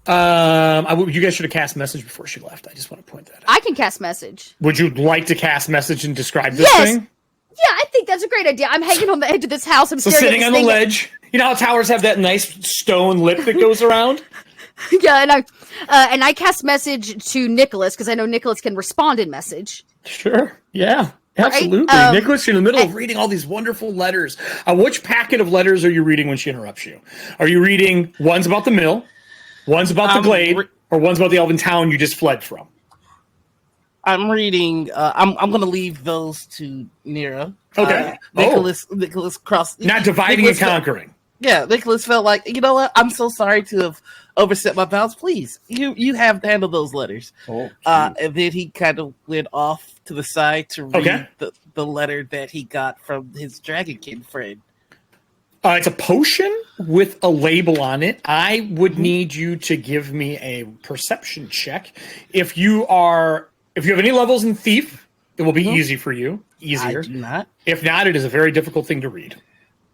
You guys should have cast message before she left. I just want to point that out. I can cast message. Would you like to cast message and describe this thing? Yeah, I think that's a great idea. I'm hanging on the edge of this house. I'm sitting on the ledge. You know how towers have that nice stone lip that goes around? Yeah, and I cast message to Nicholas because I know Nicholas can respond in message. Sure. Yeah. Absolutely. Right? Nicholas, you're in the middle of reading all these wonderful letters. Which packet of letters are you reading when she interrupts you? Are you reading ones about the mill, ones about the glade, or ones about the elven town you just fled from? I'm reading. I'm going to leave those to Nira. Okay. Nicholas crossed. Not dividing and conquering. Yeah, Nicholas felt like, you know what? I'm so sorry to have overstepped my bounds. Please, you have to handle those letters. And then he kind of went off to the side to read the letter that he got from his dragonkin friend. It's a potion with a label on it. I would need you to give me a perception check. If you have any levels in Thief, it will be easy for you. Easier. I do not. If not, it is a very difficult thing to read.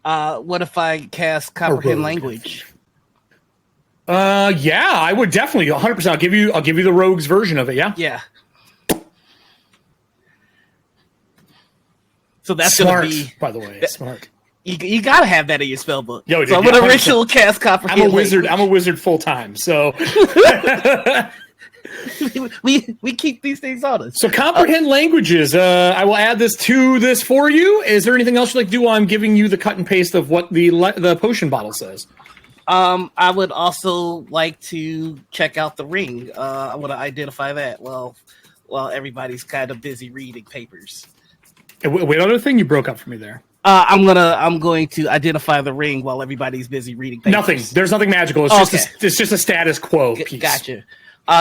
What if I cast Comprehend Language? Yeah, I would definitely 100%. I'll give you the rogue's version of it. Yeah. Yeah. So that's smart, gonna be, by the way, smart. You gotta have that in your spell book. Yo, dude, so I'm gonna ritual cast Comprehend. I'm a wizard. I'm a wizard full time. So we keep these things on us. So comprehend languages. I will add this to this for you. Is there anything else you'd like to do while I'm giving you the cut and paste of what the potion bottle says? I would also like to check out the ring. I want to identify that while everybody's kind of busy reading papers. Wait, another thing you broke up for me there. I'm going to identify the ring while everybody's busy reading papers. Nothing. There's nothing magical. It's just a status quo piece. Gotcha.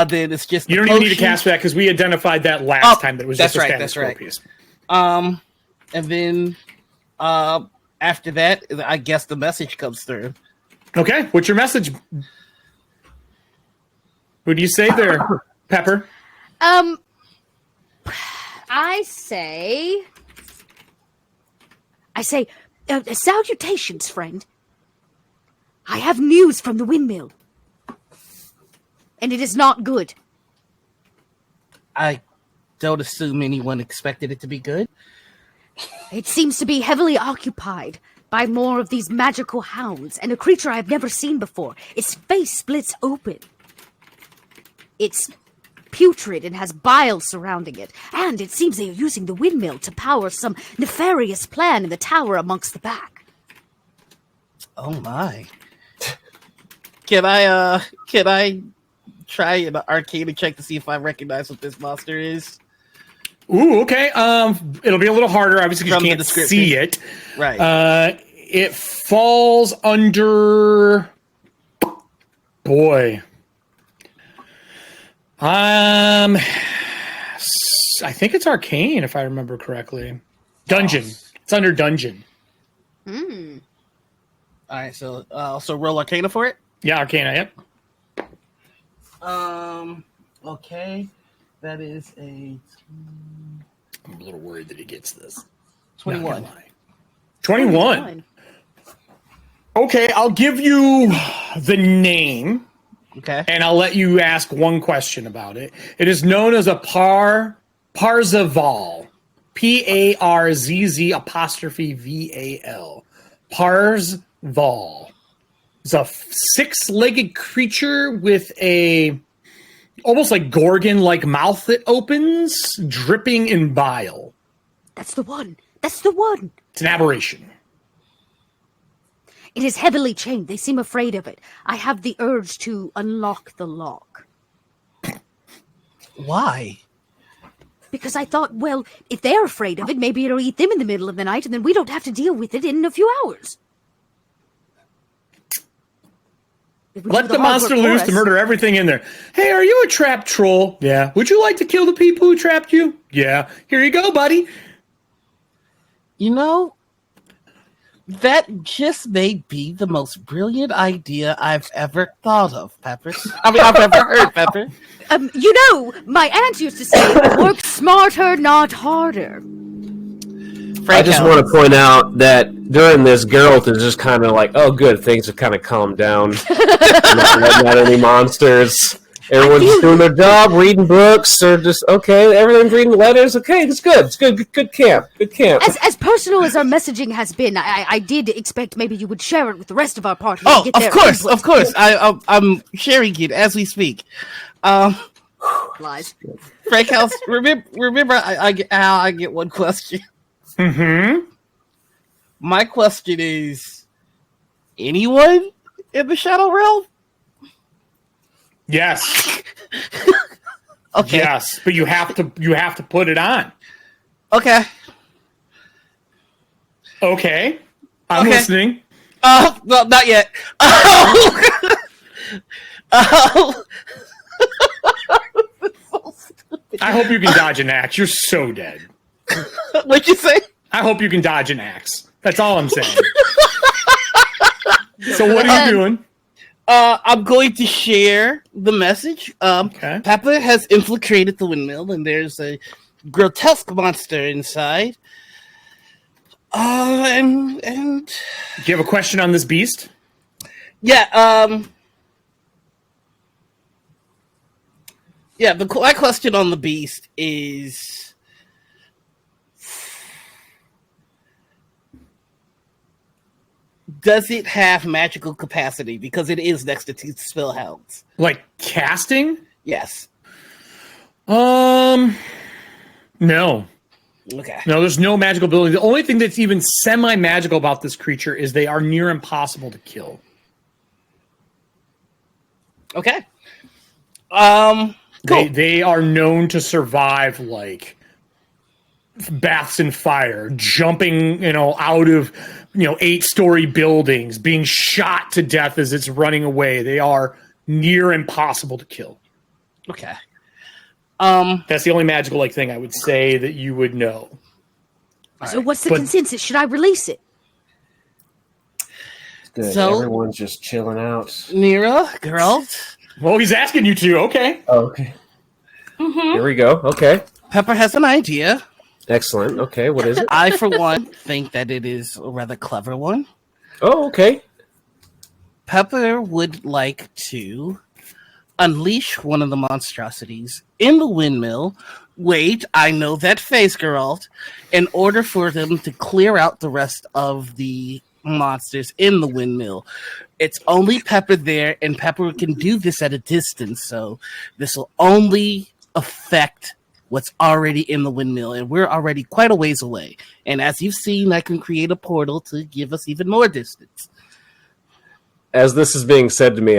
Then it's just you don't even need to cast for that because we identified that last time. That was just a status quo piece. And then after that, I guess the message comes through. Okay, what's your message? What do you say there, Pepper? I say, salutations, friend. I have news from the windmill. And it is not good. I don't assume anyone expected it to be good. It seems to be heavily occupied by more of these magical hounds and a creature I've never seen before. Its face splits open. It's putrid and has bile surrounding it. And it seems they are using the windmill to power some nefarious plan in the tower amongst the back. Oh my. Can I try an arcana check to see if I recognize what this monster is? Ooh, okay. It'll be a little harder, obviously, because you can't see it. Right. It falls under... Boy. I think it's arcane, if I remember correctly. Dungeon. It's under dungeon. Hmm. All right, so roll arcana for it? Yeah, arcana, yep. Okay. That is a... I'm a little worried that he gets this. 21. 21. Okay, I'll give you the name. Okay. And I'll let you ask one question about it. It is known as a Parzival. P-A-R-Z-Z'-V-A-L. Parzival. It's a six-legged creature with a almost like Gorgon-like mouth that opens, dripping in bile. That's the one. That's the one. It's an aberration. It is heavily chained. They seem afraid of it. I have the urge to unlock the lock. Why? Because I thought, well, if they're afraid of it, maybe it'll eat them in the middle of the night, and then we don't have to deal with it in a few hours. Let the monster loose to murder everything in there. Hey, are you a trapped troll? Yeah. Would you like to kill the people who trapped you? Yeah. Here you go, buddy. You know, that just may be the most brilliant idea I've ever thought of, Pepper. I've ever heard, Pepper. You know, my aunt used to say, work smarter, not harder. I just want to point out that during this, Geralt is just kind of like, oh, good, things have kind of calmed down. Not letting out any monsters. Everyone's doing their job, reading books, or just, okay, everyone's reading letters. Okay, it's good. It's good. Good camp. Good camp. As personal as our messaging has been, I did expect maybe you would share it with the rest of our party. Oh, of course. I'm sharing it as we speak. Lies. Frank House, remember I get one question. Mm-hmm. My question is, anyone in the Shadow Realm? Yes. Okay. Yes, but you have to put it on. Okay. Okay. I'm listening. Well, not yet. I hope you can dodge an axe. You're so dead. What'd you say? I hope you can dodge an axe. That's all I'm saying. So what are you doing? I'm going to share the message. Okay. Pepper has infiltrated the windmill, and there's a grotesque monster inside. And Do you have a question on this beast? yeah, my question on the beast is, does it have magical capacity? Because it is next to two spellhounds. Like casting? Yes. No. Okay. No, there's no magical ability. The only thing that's even semi-magical about this creature is they are near impossible to kill. Okay. Cool. They are known to survive like baths in fire, jumping, out of 8-story buildings, being shot to death as it's running away. They are near impossible to kill. Okay. That's the only magical thing I would say that you would know. So what's the consensus? Should I release it? Good. So- Everyone's just chilling out. Nira, Geralt, Well, he's asking you to. Okay. Oh, okay. Here we go. Okay. Pepper has an idea. Excellent. Okay. What is it? I, for one, think that it is a rather clever one. Oh, okay. Pepper would like to unleash one of the monstrosities in the windmill. Wait, I know that face, Geralt. In order for them to clear out the rest of the monsters in the windmill. It's only Pepper there, and Pepper can do this at a distance, so this will only affect what's already in the windmill, and we're already quite a ways away. And as you've seen, I can create a portal to give us even more distance. As this is being said to me,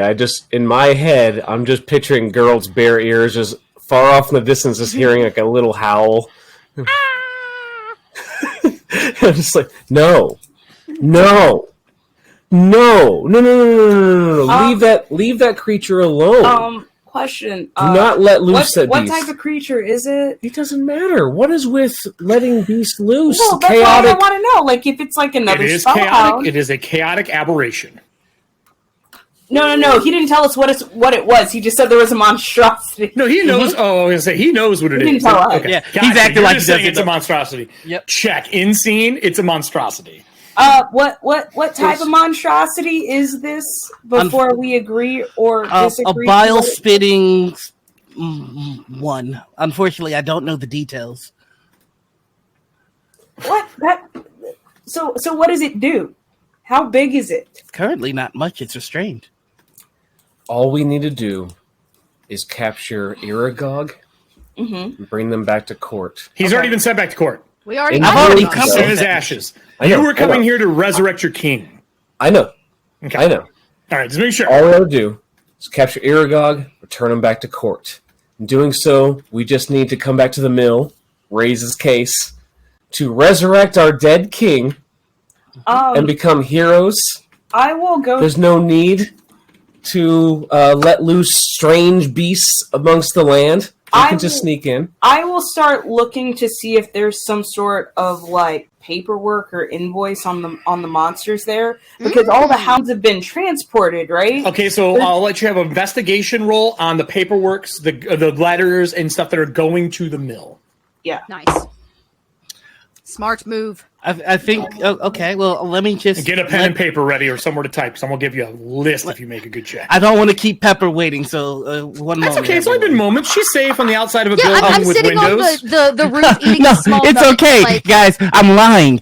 in my head, I'm just picturing Geralt's bare ears just far off in the distance, just hearing like a little howl. I'm just like, no. Leave that creature alone. Question. Do not let loose that what beast. type of creature is it? It doesn't matter. What is with letting beast loose? No, that's Chaotic. what I want to know. Like, if it's like another It is spellbound. chaotic. It is a chaotic aberration. No. He didn't tell us what it was. He just said there was a monstrosity. No, he knows. Oh, I was gonna say he knows what it He is. didn't tell us. Okay. Yeah, Gotcha. he's acting You're like just he saying doesn't it's a know. monstrosity. Yep. Check. In scene, it's a monstrosity. What type of monstrosity is this? Before we agree or A disagree. bile spitting one. Unfortunately, I don't know the details. What that? So what does it do? How big is it? Currently, not much. It's restrained. All we need to do is capture Iragog and bring them back to court. He's already been sent back to court. We already I've have already it. come- In his ashes. I know, You were I coming know. here to resurrect your king. I know. Okay. I know. All right, just make sure. All we gotta do is capture Iragog, return him back to court. In doing so, we just need to come back to the mill, raise his case, to resurrect our dead king and become heroes. I will go. There's no need to let loose strange beasts amongst the land. They can just sneak in. I will start looking to see if there's some sort of like paperwork or invoice on the monsters there, because all the hounds have been transported, right? Okay, so I'll let you have an investigation roll on the paperwork, the letters and stuff that are going to the mill. Yeah. Nice. Smart move. I think. Okay, well, let me just Get a pen and paper ready or somewhere to type. Someone will give you a list if you make a good check. I don't want to keep Pepper waiting. So one That's moment. okay. It's only been moments. She's safe on the outside of a Yeah, building I'm with sitting windows. on the roof eating No, a small it's nugget, okay, like- guys. I'm lying.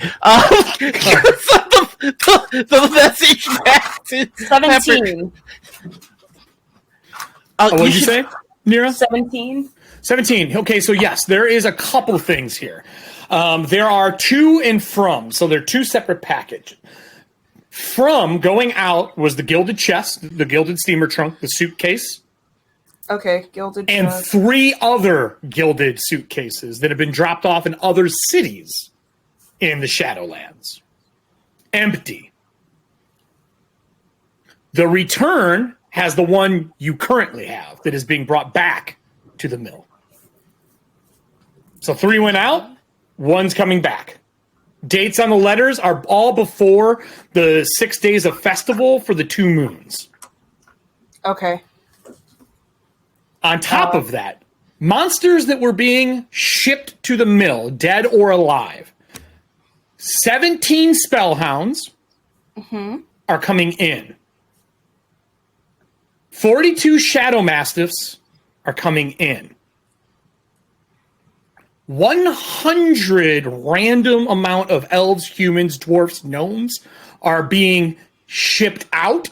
The message back to 17. What did you say, Nira? 17. 17. Okay, so yes, there is a couple things here. There are to and from, so they're two separate packages. From going out was the gilded chest, the gilded steamer trunk, the suitcase, Okay, gilded and chest. 3 other gilded suitcases that have been dropped off in other cities in the Shadowlands. Empty. The return has the one you currently have that is being brought back to the mill. So 3 went out, 1's coming back. Dates on the letters are all before the 6 days of festival for the 2 moons. Okay. On top of that, monsters that were being shipped to the mill, dead or alive. 17 spellhounds are coming in. 42 shadow mastiffs are coming in. 100 random amount of elves, humans, dwarfs, gnomes are being shipped out.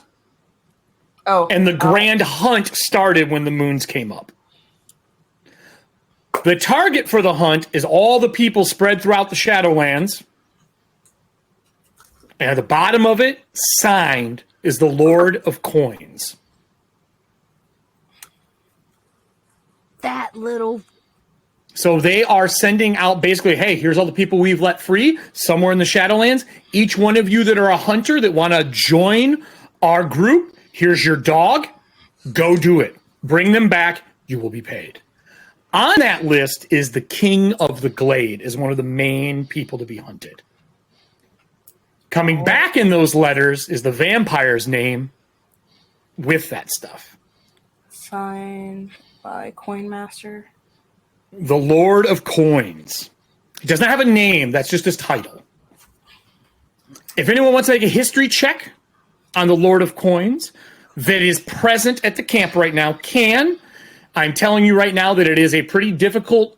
Oh. And the grand hunt started when the moons came up. The target for the hunt is all the people spread throughout the Shadowlands. And at the bottom of it, signed, is the Lord of Coins. That little... So they are sending out basically, hey, here's all the people we've let free somewhere in the Shadowlands. Each one of you that are a hunter that want to join our group, here's your dog. Go do it. Bring them back. You will be paid. On that list is the King of the Glade, is one of the main people to be hunted. Coming back in those letters is the vampire's name with that stuff. Signed by Coinmaster. The Lord of Coins. He does not have a name. That's just his title. If anyone wants to make a history check on the Lord of Coins that is present at the camp right now, I'm telling you right now that it is a pretty difficult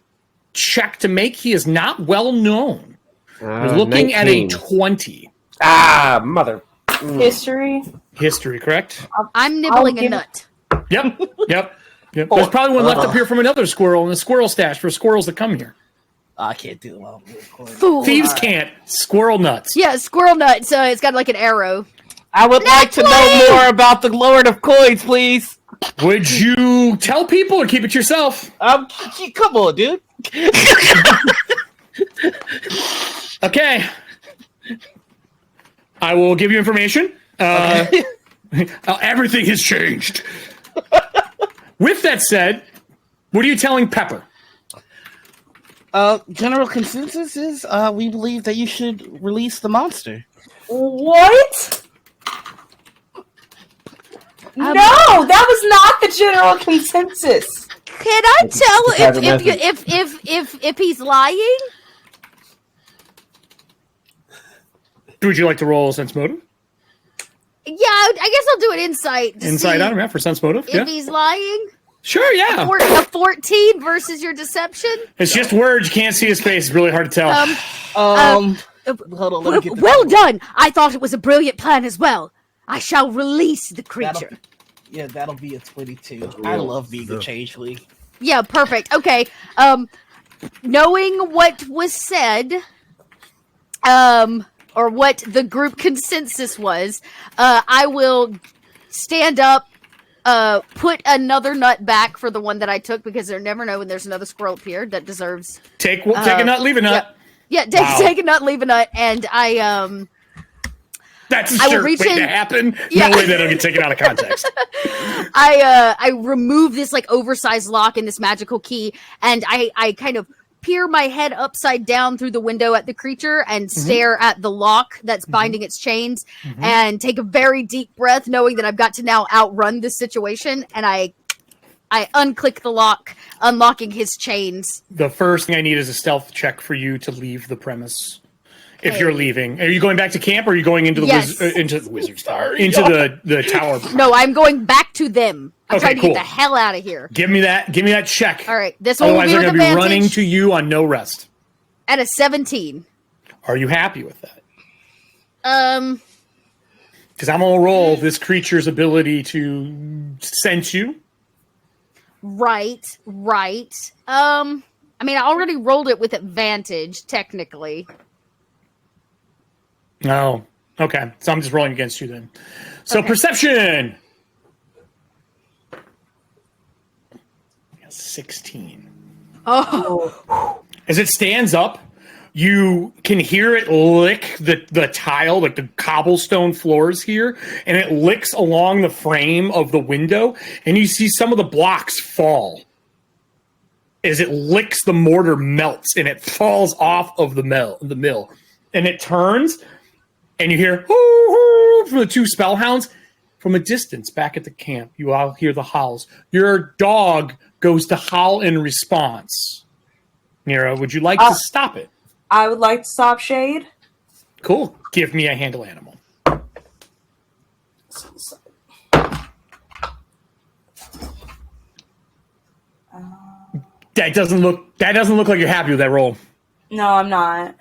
check to make. He is not well known. We're looking 19. at a 20. Mother. History. History, correct? I'm nibbling a nut. Yep. There's probably one left up here from another squirrel in the squirrel stash for squirrels that come here. I can't do it. Well, Fool. Thieves can't. Squirrel nuts. Yeah, squirrel nut. So it's got like an arrow. I would like to know more about the Lord of Coins, please. Would you tell people or keep it yourself? Come on, dude. Okay. I will give you information. Everything has changed. With that said, what are you telling Pepper? General consensus is we believe that you should release the monster. What? No, that was not the general consensus. Can I tell if he's lying? Would you like to roll sense motive? Yeah, I guess I'll do an insight. Insight on him, yeah, for sense motive. If he's lying. Sure, yeah. A 14 versus your deception. It's just words. You can't see his face. It's really hard to tell. Hold on, let me get well done. I thought it was a brilliant plan as well. I shall release the creature. That'll be a 22. I love being a changeling. Yeah, perfect. Okay. Knowing what was said, or what the group consensus was, I will stand up, put another nut back for the one that I took, because you never know when there's another squirrel up here that deserves... Take a nut, leave a nut. Yeah, take a nut, leave a nut, and I... That's a sure way to happen. Yeah. No way that'll get taken out of context. I remove this like oversized lock and this magical key, and I kind of peer my head upside down through the window at the creature and stare at the lock that's binding its chains, and take a very deep breath, knowing that I've got to now outrun this situation, and I unclick the lock, unlocking his chains. The first thing I need is a stealth check for you to leave the premise. If you're leaving, are you going back to camp, or are you going into the into the Wizard's Tower, into the tower? No, I'm going back to them. I'm trying to get the hell out of here. Give me that check. All right, this one Otherwise, will be they're with going to be advantage. running to you on no rest. At a 17. Are you happy with that? Because I'm going to roll this creature's ability to sense you. Right. I mean, I already rolled it with advantage, technically. Oh, okay. So I'm just rolling against you then. So perception. 16. Oh. As it stands up, you can hear it lick the tile, like the cobblestone floors here, and it licks along the frame of the window, and you see some of the blocks fall. As it licks, the mortar melts, and it falls off of the mill. and it turns, and you hear hoo, hoo, from the two spellhounds. From a distance, back at the camp, you all hear the howls. Your dog goes to howl in response. Nero, would you like to stop it? I would like to stop Shade. Cool. Give me a handle animal. That doesn't look like you're happy with that roll. No, I'm not.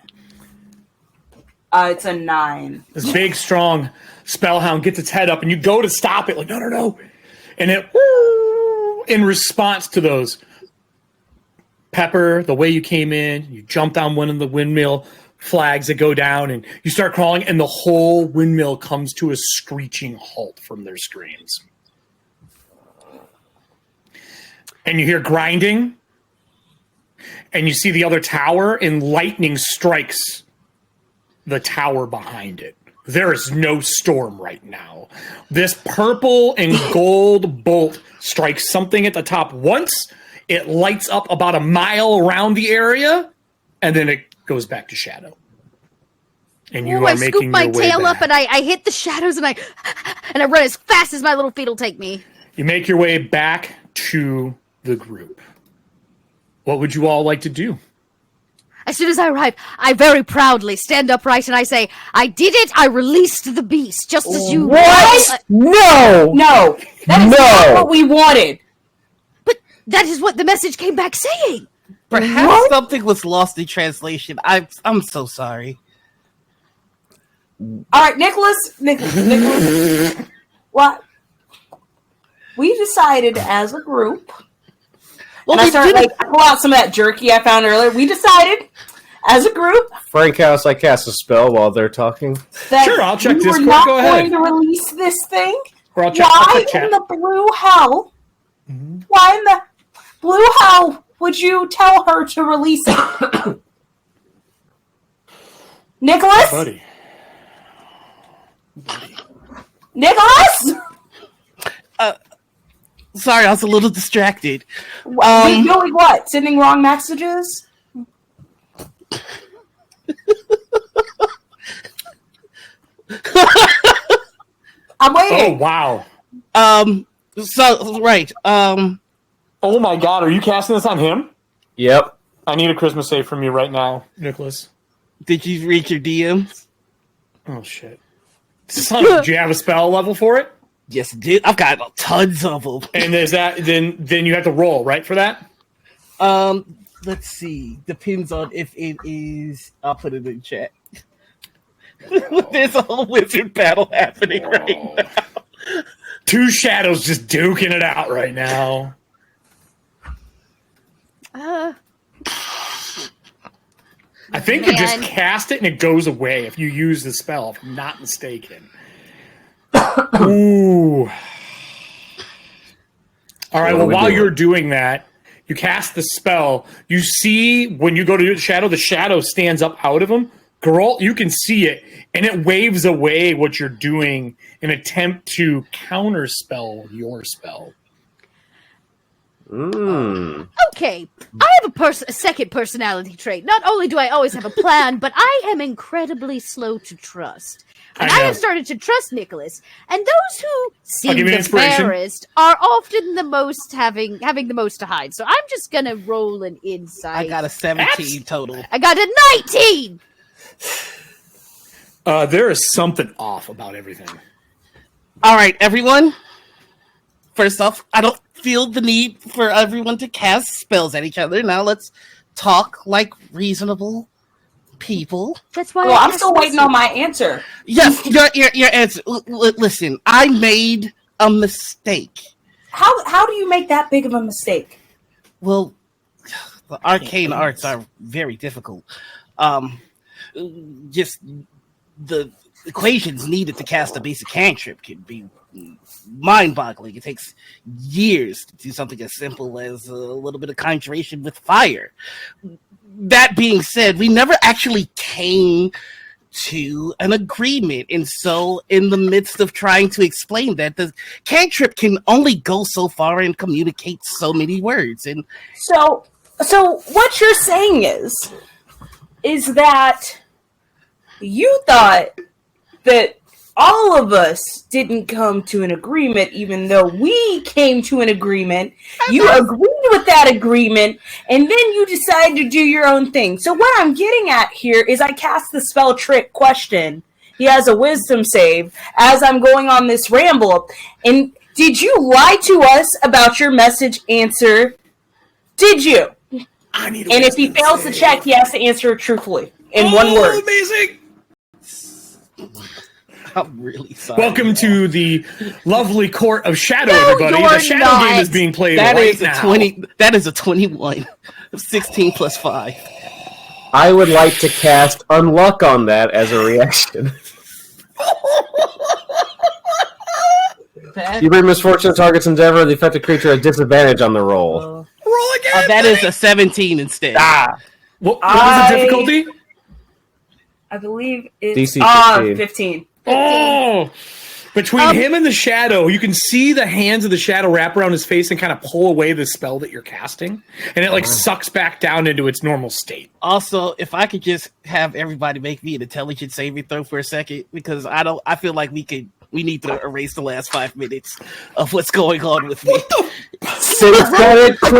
It's a 9. This big, strong spellhound gets its head up, and you go to stop it, like, no. And it, in response to those, Pepper, the way you came in, you jumped on one of the windmill flags that go down, and you start crawling, and the whole windmill comes to a screeching halt from their screams. And you hear grinding, and you see the other tower, and lightning strikes the tower behind it. There is no storm right now. This purple and gold bolt strikes something at the top once. It lights up about a mile around the area, and then it goes back to shadow. And you are making your way back. I scoop my tail up, and I hit the shadows, and I run as fast as my little feet will take me. You make your way back to the group. What would you all like to do? As soon as I arrive, I very proudly stand upright and I say, I did it, I released the beast, just as you... What? No! That is not what we wanted. But that is what the message came back saying. Perhaps something was lost in translation. I'm so sorry. All right, Nicholas. What? We decided as a group... Well, I pull out some of that jerky I found earlier. We decided, as a group... Frank House, I cast a spell while they're talking. Sure, I'll check Discord. We're not Go ahead. going to release this thing. Or I'll check, Why in the blue hell? Mm-hmm. Why in the blue hell would you tell her to release it? Nicholas? Buddy. Nicholas? Sorry, I was a little distracted. Doing what? Sending wrong messages? I'm waiting. Oh, wow. Right. Oh, my God. Are you casting this on him? Yep. I need a Christmas save from you right now, Nicholas. Did you reach your DMs? Oh, shit. Son, do you have a spell level for it? Yes, dude. I've got tons of them. And is that then you have to roll, right, for that? Let's see. Depends on if it is. I'll put it in chat. There's a whole wizard battle happening right now. Two shadows just duking it out right now. I think you just cast it and it goes away if you use the spell, if I'm not mistaken. Ooh. All right, well, while you're doing that, you cast the spell. You see, when you go to the shadow stands up out of him. Girl, you can see it, and it waves away what you're doing in an attempt to counterspell your spell. Okay, I have a second personality trait. Not only do I always have a plan, but I am incredibly slow to trust. And I have started to trust Nicholas. And those who seem the barest are often the most having the most to hide. So I'm just gonna roll an insight. I got a 17 total. I got a 19! There is something off about everything. All right, everyone. First off, I don't feel the need for everyone to cast spells at each other. Now let's talk like reasonable people. That's why. Well, I'm still waiting on my answer. Yes, your answer. Listen, I made a mistake. How do you make that big of a mistake? Well, the arcane arts are very difficult. Just the equations needed to cast a basic cantrip can be mind-boggling. It takes years to do something as simple as a little bit of conjuration with fire. That being said, we never actually came to an agreement, and so in the midst of trying to explain that, the cantrip can only go so far and communicate so many words. And so what you're saying is that you thought that all of us didn't come to an agreement, even though we came to an agreement. You agreed with that agreement, and then you decided to do your own thing. So what I'm getting at here is I cast the spell trick question. He has a wisdom save as I'm going on this ramble. And did you lie to us about your message answer? Did you? And if he fails the check, he has to answer it truthfully in one word. Amazing! I'm really sorry. Welcome to the lovely court of Shadow, everybody. The Shadow game is being played now. That is a 21. 16 plus 5. I would like to cast Unluck on that as a reaction. You bring misfortune to target's endeavor, the affected creature at disadvantage on the roll. Roll again! That is a 17 instead. What was the difficulty? I believe it's DC 15. Oh! Between him and the Shadow, you can see the hands of the Shadow wrap around his face and kind of pull away the spell that you're casting. And it sucks back down into its normal state. Also, if I could just have everybody make me an intelligence saving throw for a second, because I feel like we need to erase the last 5 minutes of what's going on with me. Since got it 20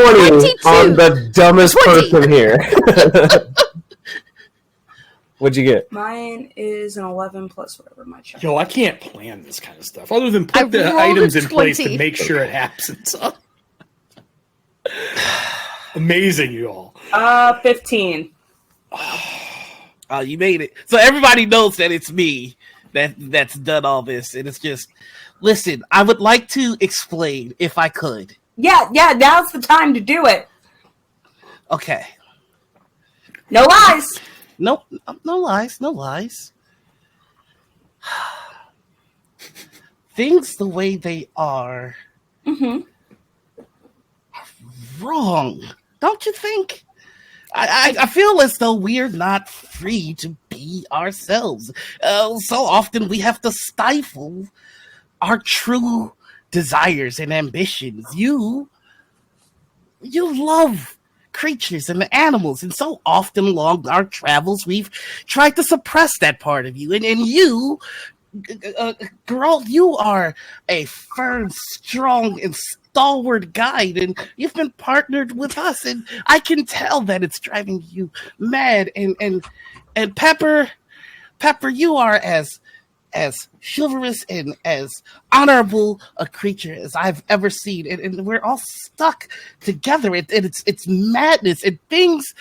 on the dumbest person here. What'd you get? Mine is an 11 plus whatever my check. Yo, I can't plan this kind of stuff other than put the items in place to make sure it happens. Amazing, you all. 15. Oh, you made it. So everybody knows that it's me that's done all this. And it's just, listen, I would like to explain if I could. Yeah, now's the time to do it. Okay. No lies. Nope, no lies. Things the way they are wrong, don't you think? I feel as though we're not free to be ourselves. So often we have to stifle our true desires and ambitions. You love creatures and animals, and so often along our travels we've tried to suppress that part of you, and you girl, you are a firm, strong, and stalwart guide, and you've been partnered with us, and I can tell that it's driving you mad. And Pepper, you are as chivalrous and as honorable a creature as I've ever seen, and we're all stuck together. It's madness, and things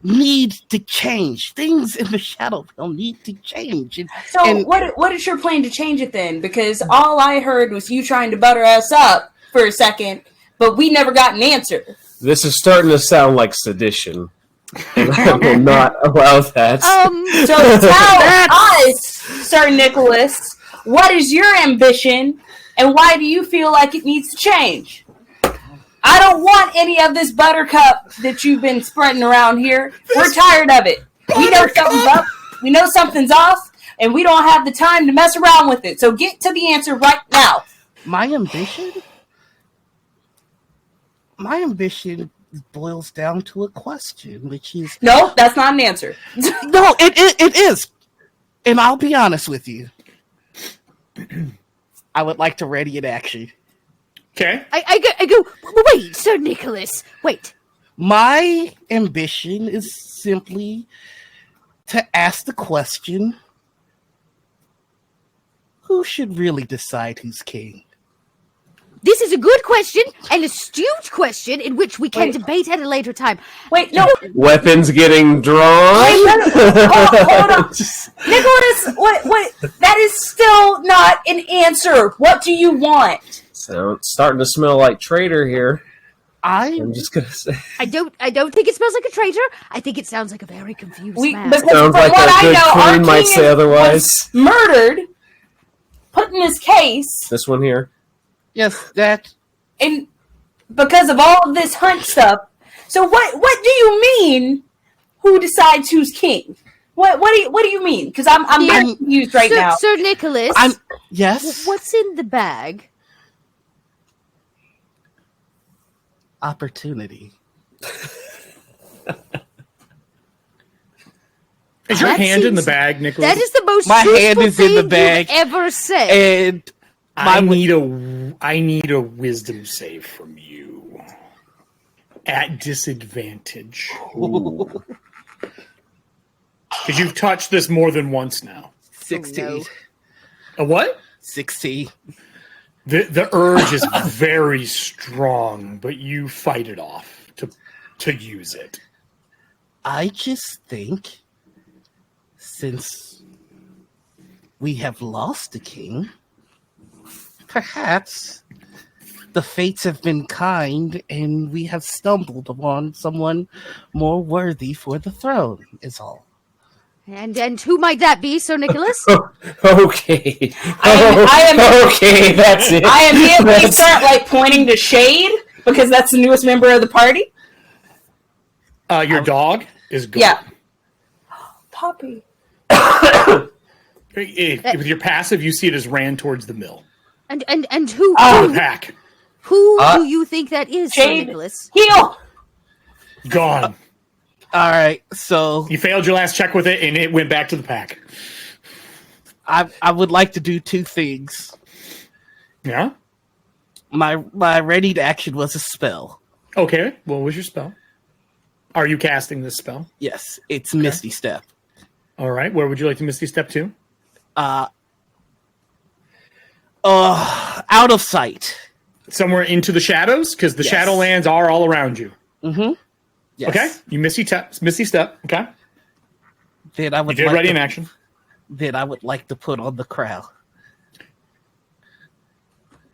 need to change. Things in the Shadow Realm need to change. What is your plan to change it then? Because all I heard was you trying to butter us up for a second, but we never got an answer. This is starting to sound like sedition. And I will not allow that. So tell us, Sir Nicholas, what is your ambition, and why do you feel like it needs to change? I don't want any of this buttercup that you've been spreading around here. We're tired of it. We know something's up. We know something's off, and we don't have the time to mess around with it. So get to the answer right now. My ambition boils down to a question, which is... No, that's not an answer. No, it is. And I'll be honest with you. I would like to ready an action. Okay. I go, wait, Sir Nicholas, wait. My ambition is simply to ask the question, who should really decide who's king? This is a good question, an astute question, in which we can debate at a later time. Wait, no. Weapons getting drawn. Hold on. Nicholas, what? That is still not an answer. What do you want? So, starting to smell like traitor here. I'm just gonna say. I don't think it smells like a traitor. I think it sounds like a very confused man. Because sounds from like what a I good know, queen our king might say otherwise. was murdered, put in his case. This one here. Yes, that. And because of all of this hunt stuff. So what do you mean? Who decides who's king? What do you mean? Because I'm very confused right now. Sir Nicholas. Yes. What's in the bag? Opportunity. Is your hand in the bag, Nicholas? That is the most My truthful hand is in the thing bag. you've ever said. And I need a wisdom save from you. At disadvantage. Because you've touched this more than once now. 16. Oh, no. A what? 16. The urge is very strong, but you fight it off to use it. I just think since we have lost the king, perhaps the fates have been kind and we have stumbled upon someone more worthy for the throne, is all. And who might that be, Sir Nicholas? Okay. I am okay, that's it. I immediately start pointing to Shade because that's the newest member of the party. Your dog is gone. Yeah. Puppy. With your passive, you see it as ran towards the mill. And who The pack. who do you think that is, Sir Shade. Nicholas? Heal. Gone. All right, so You failed your last check with it, and it went back to the pack. I would like to do two things. Yeah? My readied action was a spell. Okay, what was your spell? Are you casting this spell? Yes, it's Misty Step. All right, where would you like to Misty Step to? Out of sight. Somewhere into the shadows? Because the Yes. Shadowlands are all around you. Mm-hmm. Yes. Okay, you Misty Step. Okay, Then I you would did like ready to, in action. Then I would like to put on the crown.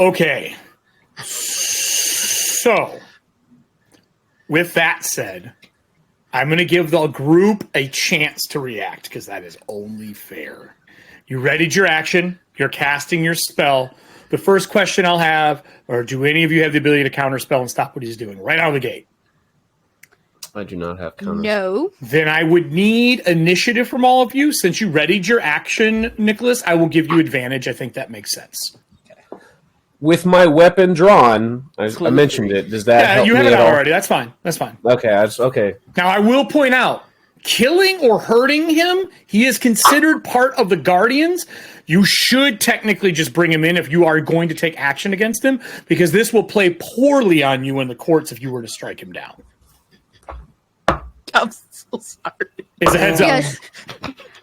Okay, so with that said, I'm going to give the group a chance to react because that is only fair. You readied your action. You're casting your spell. The first question I'll have, or do any of you have the ability to counterspell and stop what he's doing right out of the gate? I do not have counters. No. Then I would need initiative from all of you. Since you readied your action, Nicholas, I will give you advantage. I think that makes sense. With my weapon drawn, I mentioned it. Does that help you have me it at all? already. That's fine. Okay, okay. Now, I will point out, killing or hurting him, he is considered part of the Guardians. You should technically just bring him in if you are going to take action against him, because this will play poorly on you in the courts if you were to strike him down. I'm so sorry. It's a heads up. Yes.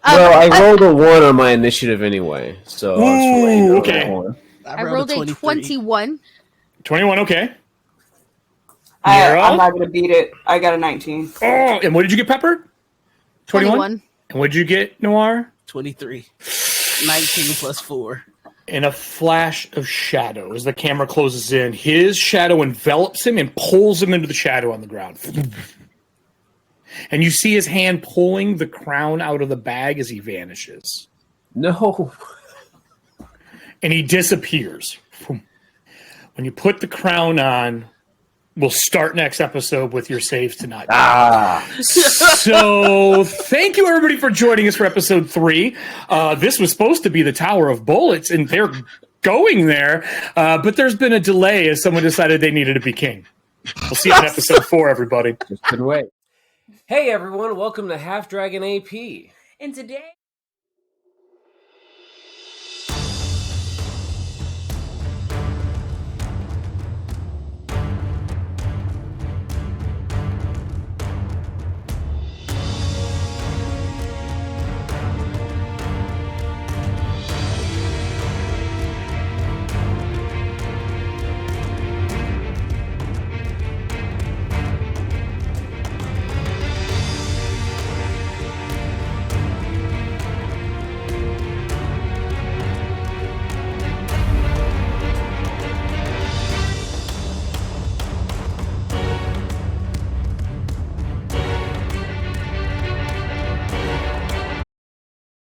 Well, I rolled a 1 on my initiative anyway, so I was waiting on okay. that one. I rolled a 21. 21, okay. I'm not going to beat it. I got a 19. Oh, and what did you get, Pepper? 21? And what did you get, Noir? 23. 19 plus 4. In a flash of shadow, as the camera closes in, his shadow envelops him and pulls him into the shadow on the ground. And you see his hand pulling the crown out of the bag as he vanishes. No. And he disappears. When you put the crown on, we'll start next episode with your saves tonight. So thank you, everybody, for joining us for episode 3. This was supposed to be the Tower of Bullets, and they're going there. But there's been a delay as someone decided they needed to be king. We'll see you in episode 4, everybody. Just couldn't wait. Hey, everyone. Welcome to Half Dragon AP. And today...